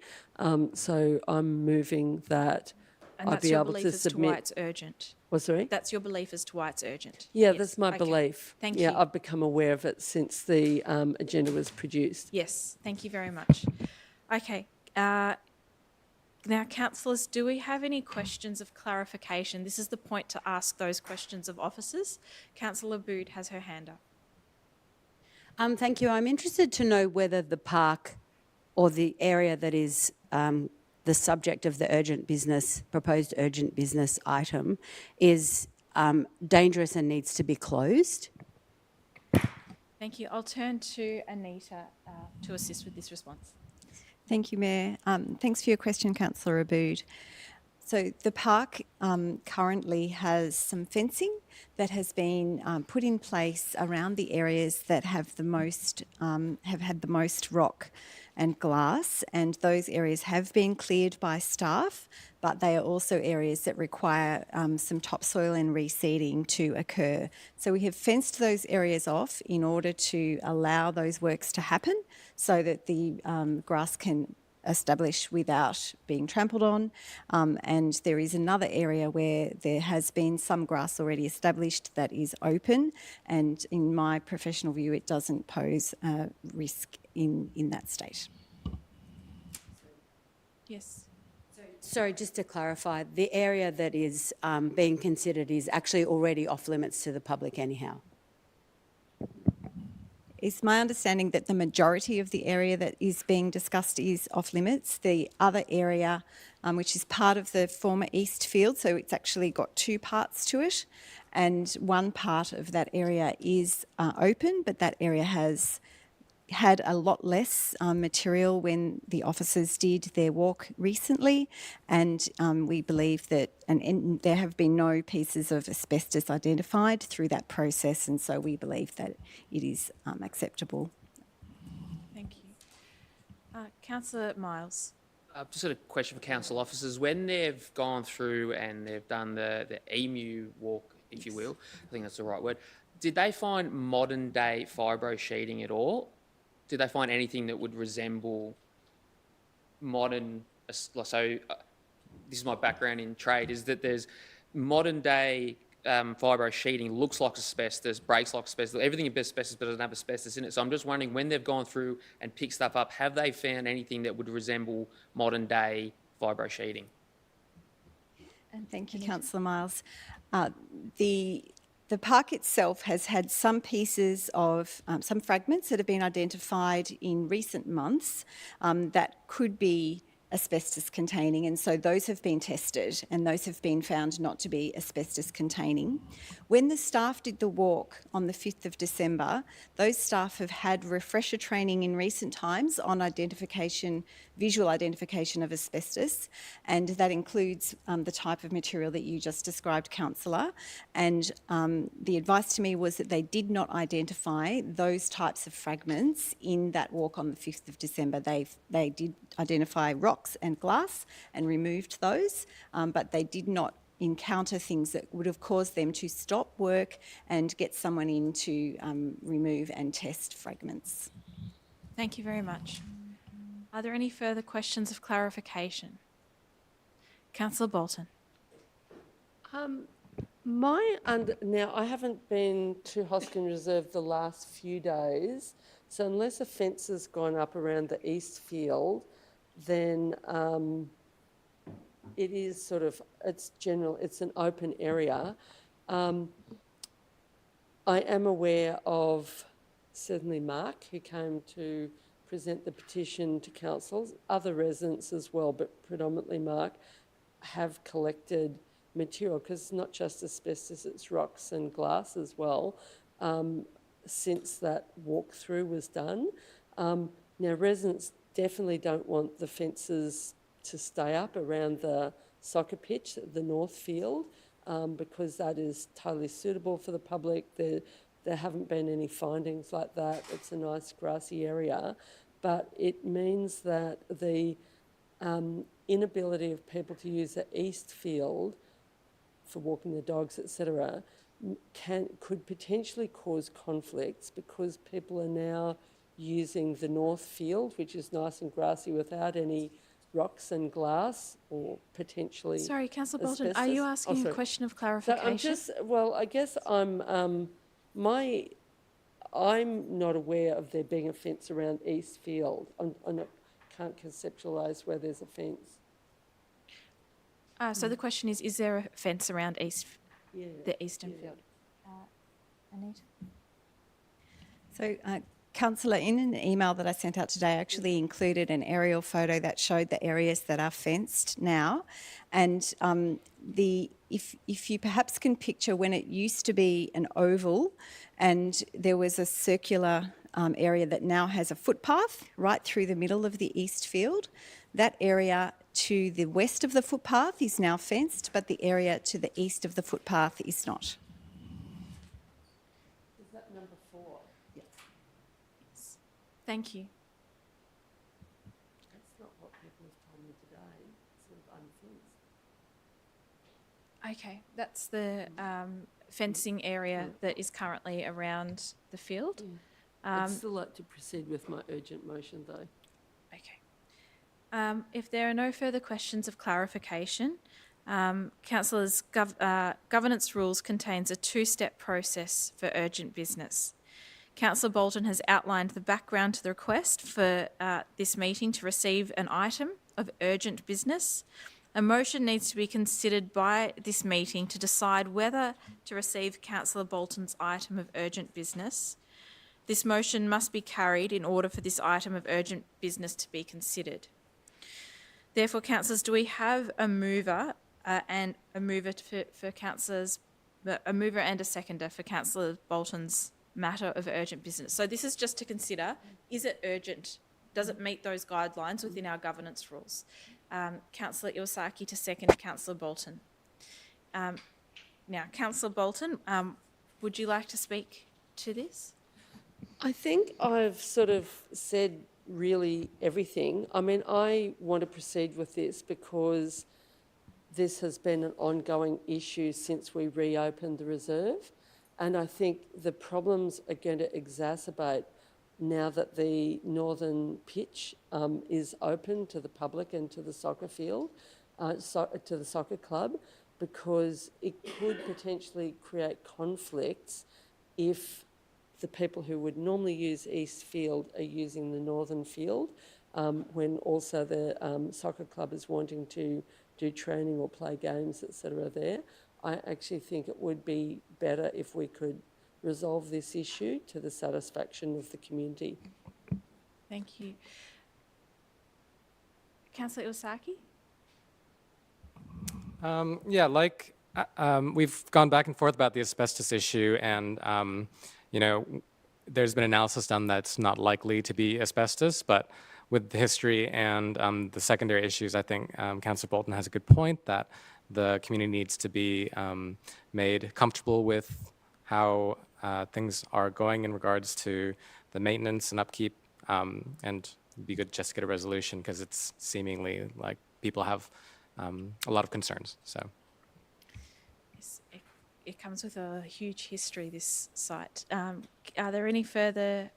So I'm moving that And I that's be your able belief to as to why submit. it's urgent. What's sorry? That's your belief as to why it's urgent. Yeah, Yes. that's my Okay. belief. Thank yeah, you. I've become aware of it since the agenda was produced. Yes, thank you very much. Okay, now, councillors, do we have any questions of clarification? This is the point to ask those questions of officers. Councillor Bood has her hand up. Thank you. I'm interested to know whether the park or the area that is the subject of the proposed urgent business item is dangerous and needs to be closed. Thank you. I'll turn to Anita to assist with this response. Thank you, Mayor. Thanks for your question, Councillor Abood. So the park currently has some fencing that has been put in place around the areas that have the most have had the most rock and glass, and those areas have been cleared by staff, but they are also areas that require some topsoil and reseeding to occur. So we have fenced those areas off in order to allow those works to happen so that the grass can establish without being trampled on. And there is another area where there has been some grass already established that is open, and in my professional view, it doesn't pose a risk in that state. Yes. Sorry, just to clarify, the area that is being considered is actually already off limits to the public anyhow. It's my understanding that the majority of the area that is being discussed is off limits. The other area, which is part of the former East Field, so it's actually got two parts to it, and one part of that area is open, but that area has had a lot less material when the officers did their walk recently, and we believe that, and there have been no pieces of asbestos identified through that process, and so we believe that it is acceptable. Thank you. Councillor Miles. I've just got a question for council officers. When they've gone through and they've done the emu walk, if you will, I think that's the right word, did they find modern day fibro sheeting at all? Did they find anything that would resemble modern, this is my background in trade, is that there's modern day fibro sheeting looks like asbestos, breaks like asbestos, everything is asbestos but doesn't have asbestos in it. So I'm just wondering, when they've gone through and picked stuff up, have they found anything that would resemble modern day fibro sheeting? And thank you, Councillor Miles. The park itself has had some pieces of, some fragments that have been identified in recent months that could be asbestos containing, and so those have been tested and those have been found not to be asbestos containing. When the staff did the walk on the 5th of December, those staff have had refresher training in recent times on visual identification of asbestos, and that includes the type of material that you just described, Councillor, and the advice to me was that they did not identify those types of fragments in that walk on the 5th of December. They did identify rocks and glass and removed those, but they did not encounter things that would have caused them to stop work and get someone in to remove and test fragments. Thank you very much. Are there any further questions of clarification? Councillor Bolton. Now, I haven't been to Hosken Reserve the last few days, so unless a fence has gone up around the East Field, then it is it's an open area. I am aware of certainly Mark, who came to present the petition to council, other residents as well, but predominantly Mark, have collected material, because it's not just asbestos, it's rocks and glass as well, since that walkthrough was done. Now, residents definitely don't want the fences to stay up around the soccer pitch, the north field, because that is totally suitable for the public. There haven't been any findings like that. It's a nice grassy area, but it means that the inability of people to use the east field for walking their dogs, etc., could potentially cause conflicts because people are now using the north field, which is nice and grassy without any rocks and glass or potentially. Sorry, Councillor Bolton, are asbestos. you asking a sorry. question of So clarification? I guess I'm not aware of there being a fence around East Field. Can't conceptualise where there's a fence. So the question is there a fence around the eastern field? Anita? So, Councillor, in an email that I sent out today, I actually included an aerial photo that showed the areas that are fenced now. And if you perhaps can picture when it used to be an oval and there was a circular area that now has a footpath right through the middle of the east field, that area to the west of the footpath is now fenced, but the area to the east of the footpath is not. Is that number 4? Yes. Thank you. That's not what people have told me today. It's sort of unfenced. Okay, that's the fencing area that is currently around the field. I'd still like to proceed with my urgent motion, though. Okay. If there are no further questions of clarification, Councillors, governance rules contains a two-step process for urgent business. Councillor Bolton has outlined the background to the request for this meeting to receive an item of urgent business. A motion needs to be considered by this meeting to decide whether to receive Councillor Bolton's item of urgent business. This motion must be carried in order for this item of urgent business to be considered. Therefore, councillors, do we have a mover and a mover for councillors, a mover and a seconder for Councillor Bolton's matter of urgent business? So this is just to consider: is it urgent? Does it meet those guidelines within our governance rules? Councillor Iwasaki to second Councillor Bolton. Now, Councillor Bolton, would you like to speak to this? I think I've sort of said really everything. I mean, I want to proceed with this because this has been an ongoing issue since we reopened the reserve, and I think the problems are going to exacerbate now that the northern pitch is open to the public and to the soccer field, to the soccer club, because it could potentially create conflicts if the people who would normally use East Field are using the northern field, when also the soccer club is wanting to do training or play games, etc. there. I actually think it would be better if we could resolve this issue to the satisfaction of the community. Thank you. Councillor Iwasaki? We've gone back and forth about the asbestos issue, and there's been analysis done that's not likely to be asbestos, but with the history and the secondary issues, I think Councillor Bolton has a good point that the community needs to be made comfortable with how things are going in regards to the maintenance and upkeep, and it'd be good just to get a resolution because it's seemingly like people have a lot of concerns. So. It comes with a huge history, this site. Are there any further,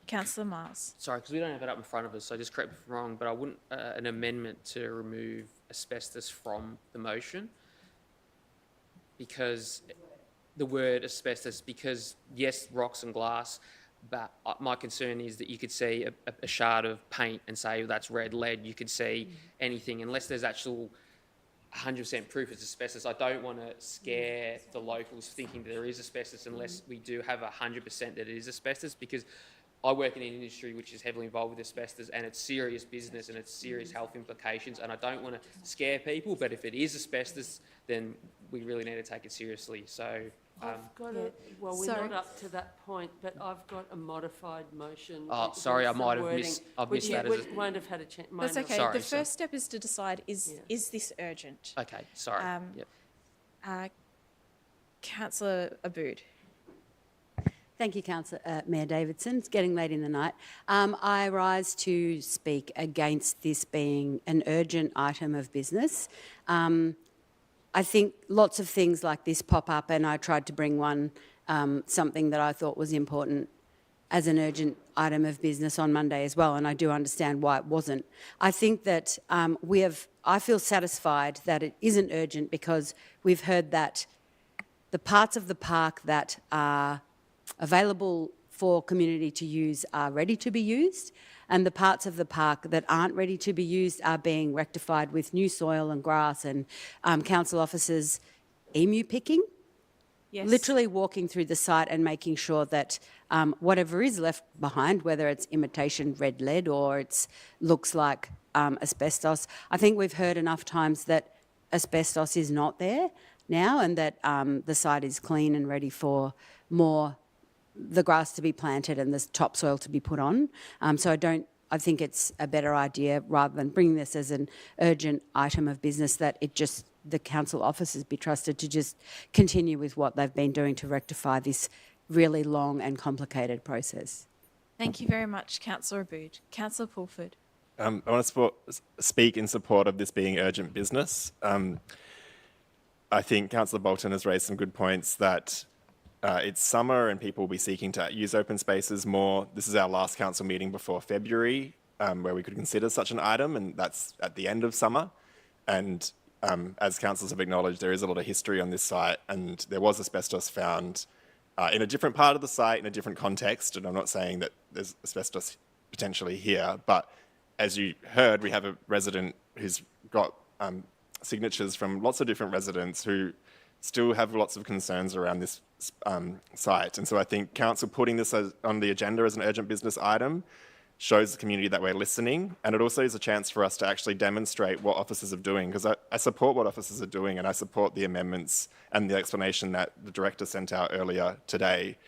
Councillor Miles? Sorry, because we don't have it up in front of us, so just correct me if I'm wrong, but I wouldn't, an amendment to remove asbestos from the motion, because the word asbestos, because yes, rocks and glass, but my concern is that you could see a shard of paint and say, well, that's red lead. You could see anything, unless there's actual 100% proof it's asbestos. I don't want to scare the locals thinking that there is asbestos unless we do have 100% that it is asbestos, because I work in an industry which is heavily involved with asbestos, and it's serious business and it's serious health implications, and I don't want to scare people, but if it is asbestos, then we really need to take it seriously. So I've got a, well, we're Sorry. not up to that point, but I've got a modified motion. Oh, with sorry, I some might have wording, missed. I've which missed that. we won't have had a chance. That's okay. Sorry, the so- first step is to decide, is this urgent? Okay, sorry. Yep. Councillor Abood. Thank you, Mayor Davidson. It's getting late in the night. I rise to speak against this being an urgent item of business. I think lots of things like this pop up, and I tried to bring one, something that I thought was important as an urgent item of business on Monday as well, and I do understand why it wasn't. I think that I feel satisfied that it isn't urgent because we've heard that the parts of the park that are available for community to use are ready to be used, and the parts of the park that aren't ready to be used are being rectified with new soil and grass and council officers emu picking. Yes. Literally walking through the site and making sure that whatever is left behind, whether it's imitation red lead or it looks like asbestos, I think we've heard enough times that asbestos is not there now and that the site is clean and ready for the grass to be planted and the topsoil to be put on. So I think it's a better idea, rather than bringing this as an urgent item of business, that the council officers be trusted to just continue with what they've been doing to rectify this really long and complicated process. Thank you very much, Councillor Abood. Councillor Pulford. I want to speak in support of this being urgent business. I think Councillor Bolton has raised some good points that it's summer and people will be seeking to use open spaces more. This is our last council meeting before February, where we could consider such an item, and that's at the end of summer. And as councillors have acknowledged, there is a lot of history on this site, and there was asbestos found in a different part of the site, in a different context, and I'm not saying that there's asbestos potentially here, but as you heard, we have a resident who's got signatures from lots of different residents who still have lots of concerns around this site. And so I think council putting this on the agenda as an urgent business item shows the community that we're listening, and it also is a chance for us to actually demonstrate what officers are doing, because I support what officers are doing, and I support the amendments and the explanation that the director sent out earlier today.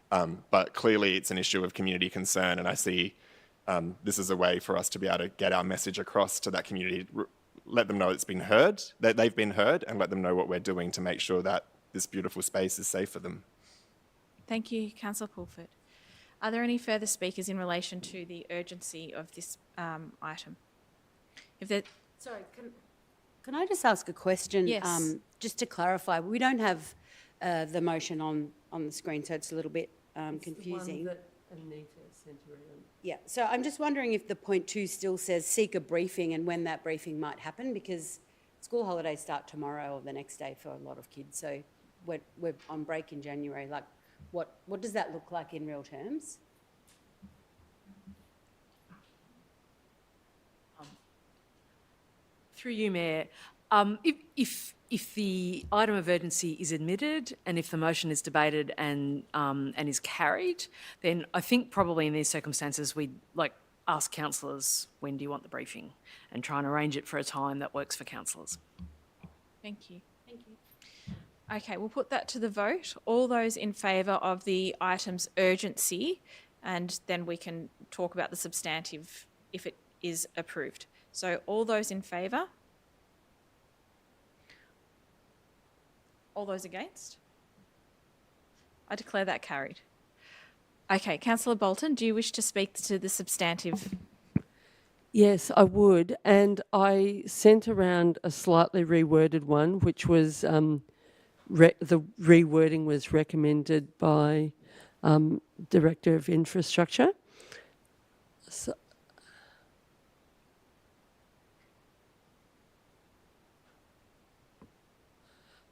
But clearly it's an issue of community concern, and I see this is a way for us to be able to get our message across to that community, let them know it's been heard, that they've been heard, and let them know what we're doing to make sure that this beautiful space is safe for them. Thank you, Councillor Pulford. Are there any further speakers in relation to the urgency of this item? Sorry, can I just ask a question? Yes. Just to clarify, we don't have the motion on the screen, so it's a little bit confusing. The one that Anita sent around. Yeah, so I'm just wondering if the point 2 still says seek a briefing and when that briefing might happen, because school holidays start tomorrow or the next day for a lot of kids. So we're on break in January. Like, what does that look like in real terms? Through you, Mayor, if the item of urgency is admitted and if the motion is debated and is carried, then I think probably in these circumstances we'd ask councillors, when do you want the briefing, and try and arrange it for a time that works for councillors. Thank you. Thank you. Okay, we'll put that to the vote. All those in favour of the item's urgency, and then we can talk about the substantive if it is approved. So all those in favour? All those against? I declare that carried. Okay, Councillor Bolton, do you wish to speak to the substantive? Yes, I would. And I sent around a slightly reworded one, which was the rewording was recommended by Director of Infrastructure.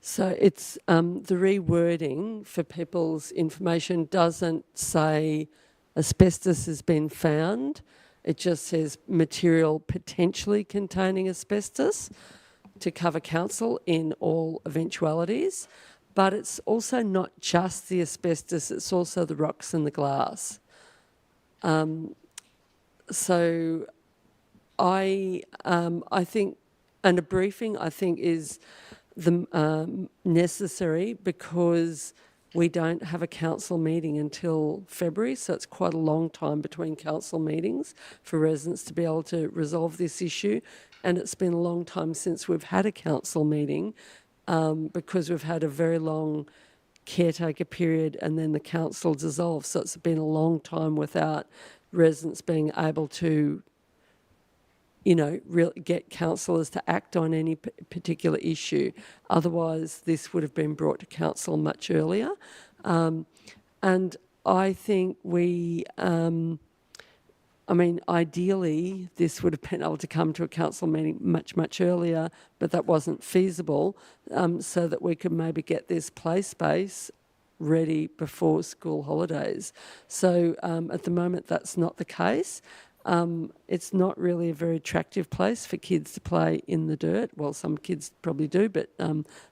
So it's the rewording for people's information doesn't say asbestos has been found. It just says material potentially containing asbestos to cover council in all eventualities. But it's also not just the asbestos, it's also the rocks and the glass. So I think, and a briefing I think is necessary because we don't have a council meeting until February, so it's quite a long time between council meetings for residents to be able to resolve this issue. And it's been a long time since we've had a council meeting because we've had a very long caretaker period and then the council dissolved. So it's been a long time without residents being able to, really get councillors to act on any particular issue. Otherwise, this would have been brought to council much earlier. And I think ideally, this would have been able to come to a council meeting much, much earlier, but that wasn't feasible, so that we could maybe get this play space ready before school holidays. So at the moment, that's not the case. It's not really a very attractive place for kids to play in the dirt. Well, some kids probably do, but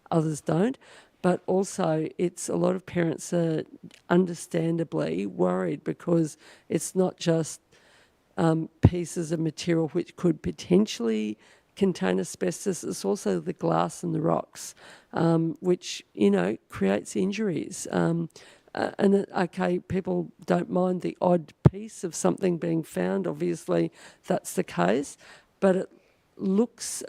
others don't. But also, it's a lot of parents are understandably worried because it's not just pieces of material which could potentially contain asbestos. It's also the glass and the rocks, which, creates injuries. Okay, people don't mind the odd piece of something being found. Obviously, that's the case, but it looks,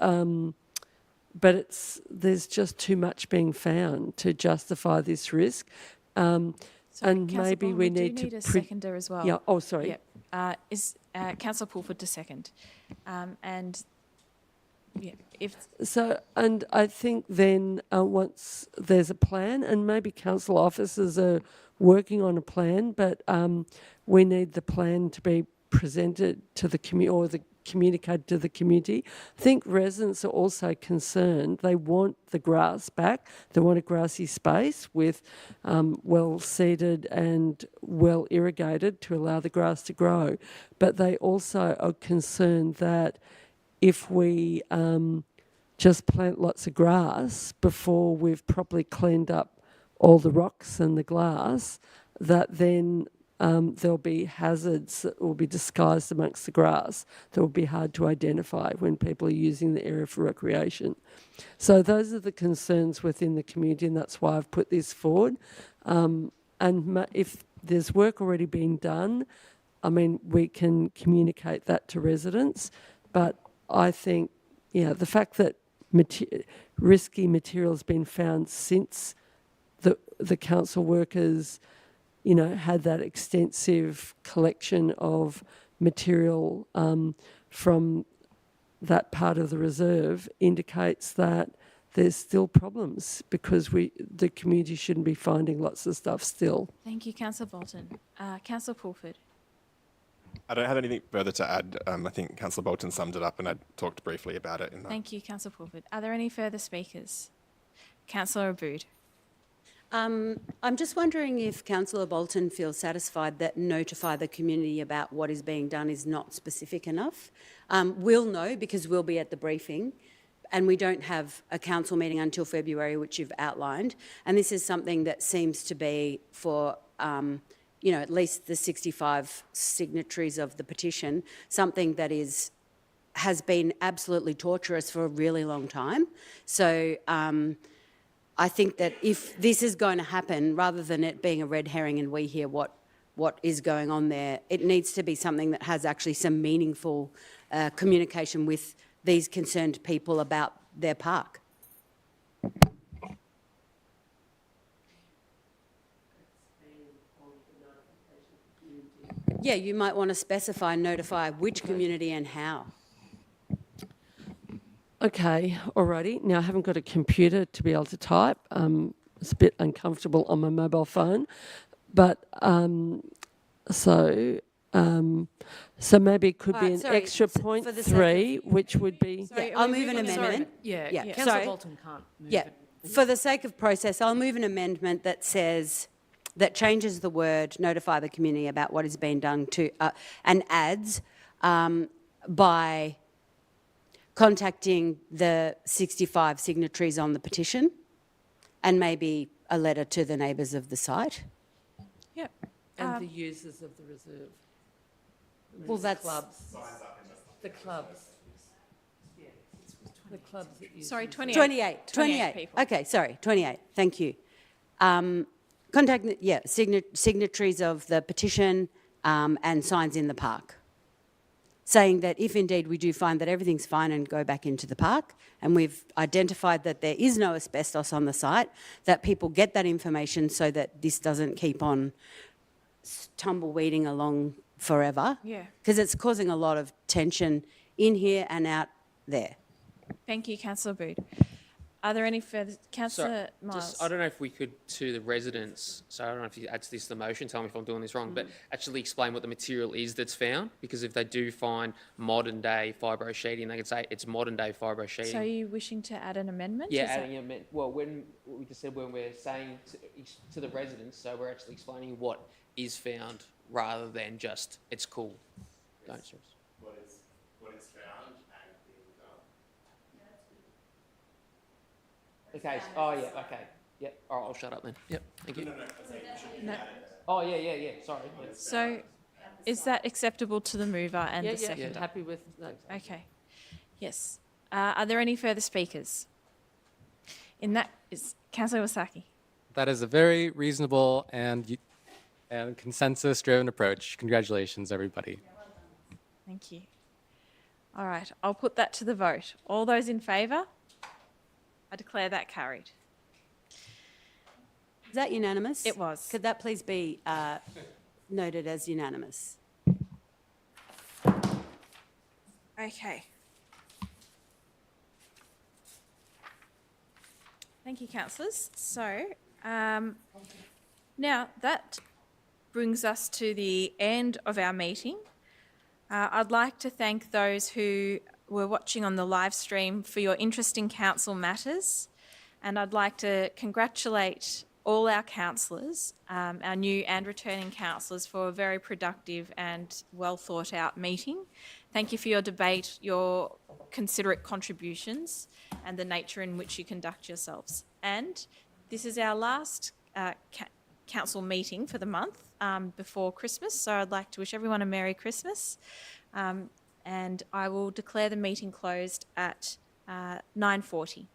there's just too much being found to justify this risk. And maybe we need to. Do need a seconder as well. Yeah. Oh, sorry. Yep. Is Councillor Pulford to second? And I think then once there's a plan, and maybe council officers are working on a plan, but we need the plan to be presented to the community or communicated to the community. I think residents are also concerned. They want the grass back. They want a grassy space with well seeded and well irrigated to allow the grass to grow. But they also are concerned that if we just plant lots of grass before we've properly cleaned up all the rocks and the glass, that then there'll be hazards that will be disguised amongst the grass that will be hard to identify when people are using the area for recreation. So those are the concerns within the community, and that's why I've put this forward. And if there's work already being done, we can communicate that to residents, but I think, the fact that risky material has been found since the council workers, had that extensive collection of material from that part of the reserve indicates that there's still problems because the community shouldn't be finding lots of stuff still. Thank you, Councillor Bolton. Councillor Pulford. I don't have anything further to add. I think Councillor Bolton summed it up and I talked briefly about it. Thank you, Councillor Pulford. Are there any further speakers? Councillor Abood. I'm just wondering if Councillor Bolton feels satisfied that notify the community about what is being done is not specific enough. We'll know because we'll be at the briefing, and we don't have a council meeting until February, which you've outlined. And this is something that seems to be for at least the 65 signatories of the petition, something that has been absolutely torturous for a really long time. So I think that if this is going to happen, rather than it being a red herring and we hear what is going on there, it needs to be something that has actually some meaningful communication with these concerned people about their park. Yeah, you might want to notify which community and how. Okay, alrighty. Now, I haven't got a computer to be able to type. It's a bit uncomfortable on my mobile phone. But so maybe it could be an extra point 3, which would be... I'll move an amendment. Councillor Bolton can't move it. For the sake of process, I'll move an amendment that says... that changes the word notify the community about what is being done to and adds by contacting the 65 signatories on the petition and maybe a letter to the neighbours of the site. Yep. And the users of the reserve. Well, that's... Clubs. The clubs. the clubs that you... Sorry, 28. 28. 28 people. Okay, sorry, 28. Thank you. Signatories of the petition and signs in the park, saying that if indeed we do find that everything's fine and go back into the park, and we've identified that there is no asbestos on the site, that people get that information so that this doesn't keep on tumbleweeding along forever. Yeah. Because it's causing a lot of tension in here and out there. Thank you, Councillor Bood. Are there any further? Councillor Miles. I don't know if we could, to the residents, so I don't know if you add to this the motion, tell me if I'm doing this wrong, but actually explain what the material is that's found, because if they do find modern day fibro sheeting, they can say it's modern day fibro sheeting. So are you wishing to add an amendment? Yeah, Is that- adding amendment. Well, when we just said when we're saying to the residents, so we're actually explaining what is found rather than just it's cool. Don't stress. What is found and being done. Okay. Oh yeah. Okay. Yep. All right. I'll shut up then. Yep. Thank you. No. Oh yeah. Sorry. Yeah. So is that acceptable to the mover and the Yeah, seconder? happy with that. Okay. Yes. Are there any further speakers? In that is Councillor Iwasaki. That is a very reasonable and consensus-driven approach. Congratulations, everybody. Thank you. All right. I'll put that to the vote. All those in favour? I declare that carried. Is that unanimous? It was. Could that please be noted as unanimous? Okay. Thank you, councillors. So now that brings us to the end of our meeting. I'd like to thank those who were watching on the live stream for your interest in council matters, and I'd like to congratulate all our councillors, our new and returning councillors, for a very productive and well thought out meeting. Thank you for your debate, your considerate contributions, and the nature in which you conduct yourselves. And this is our last council meeting for the month before Christmas, so I'd like to wish everyone a Merry Christmas, and I will declare the meeting closed at 9:40.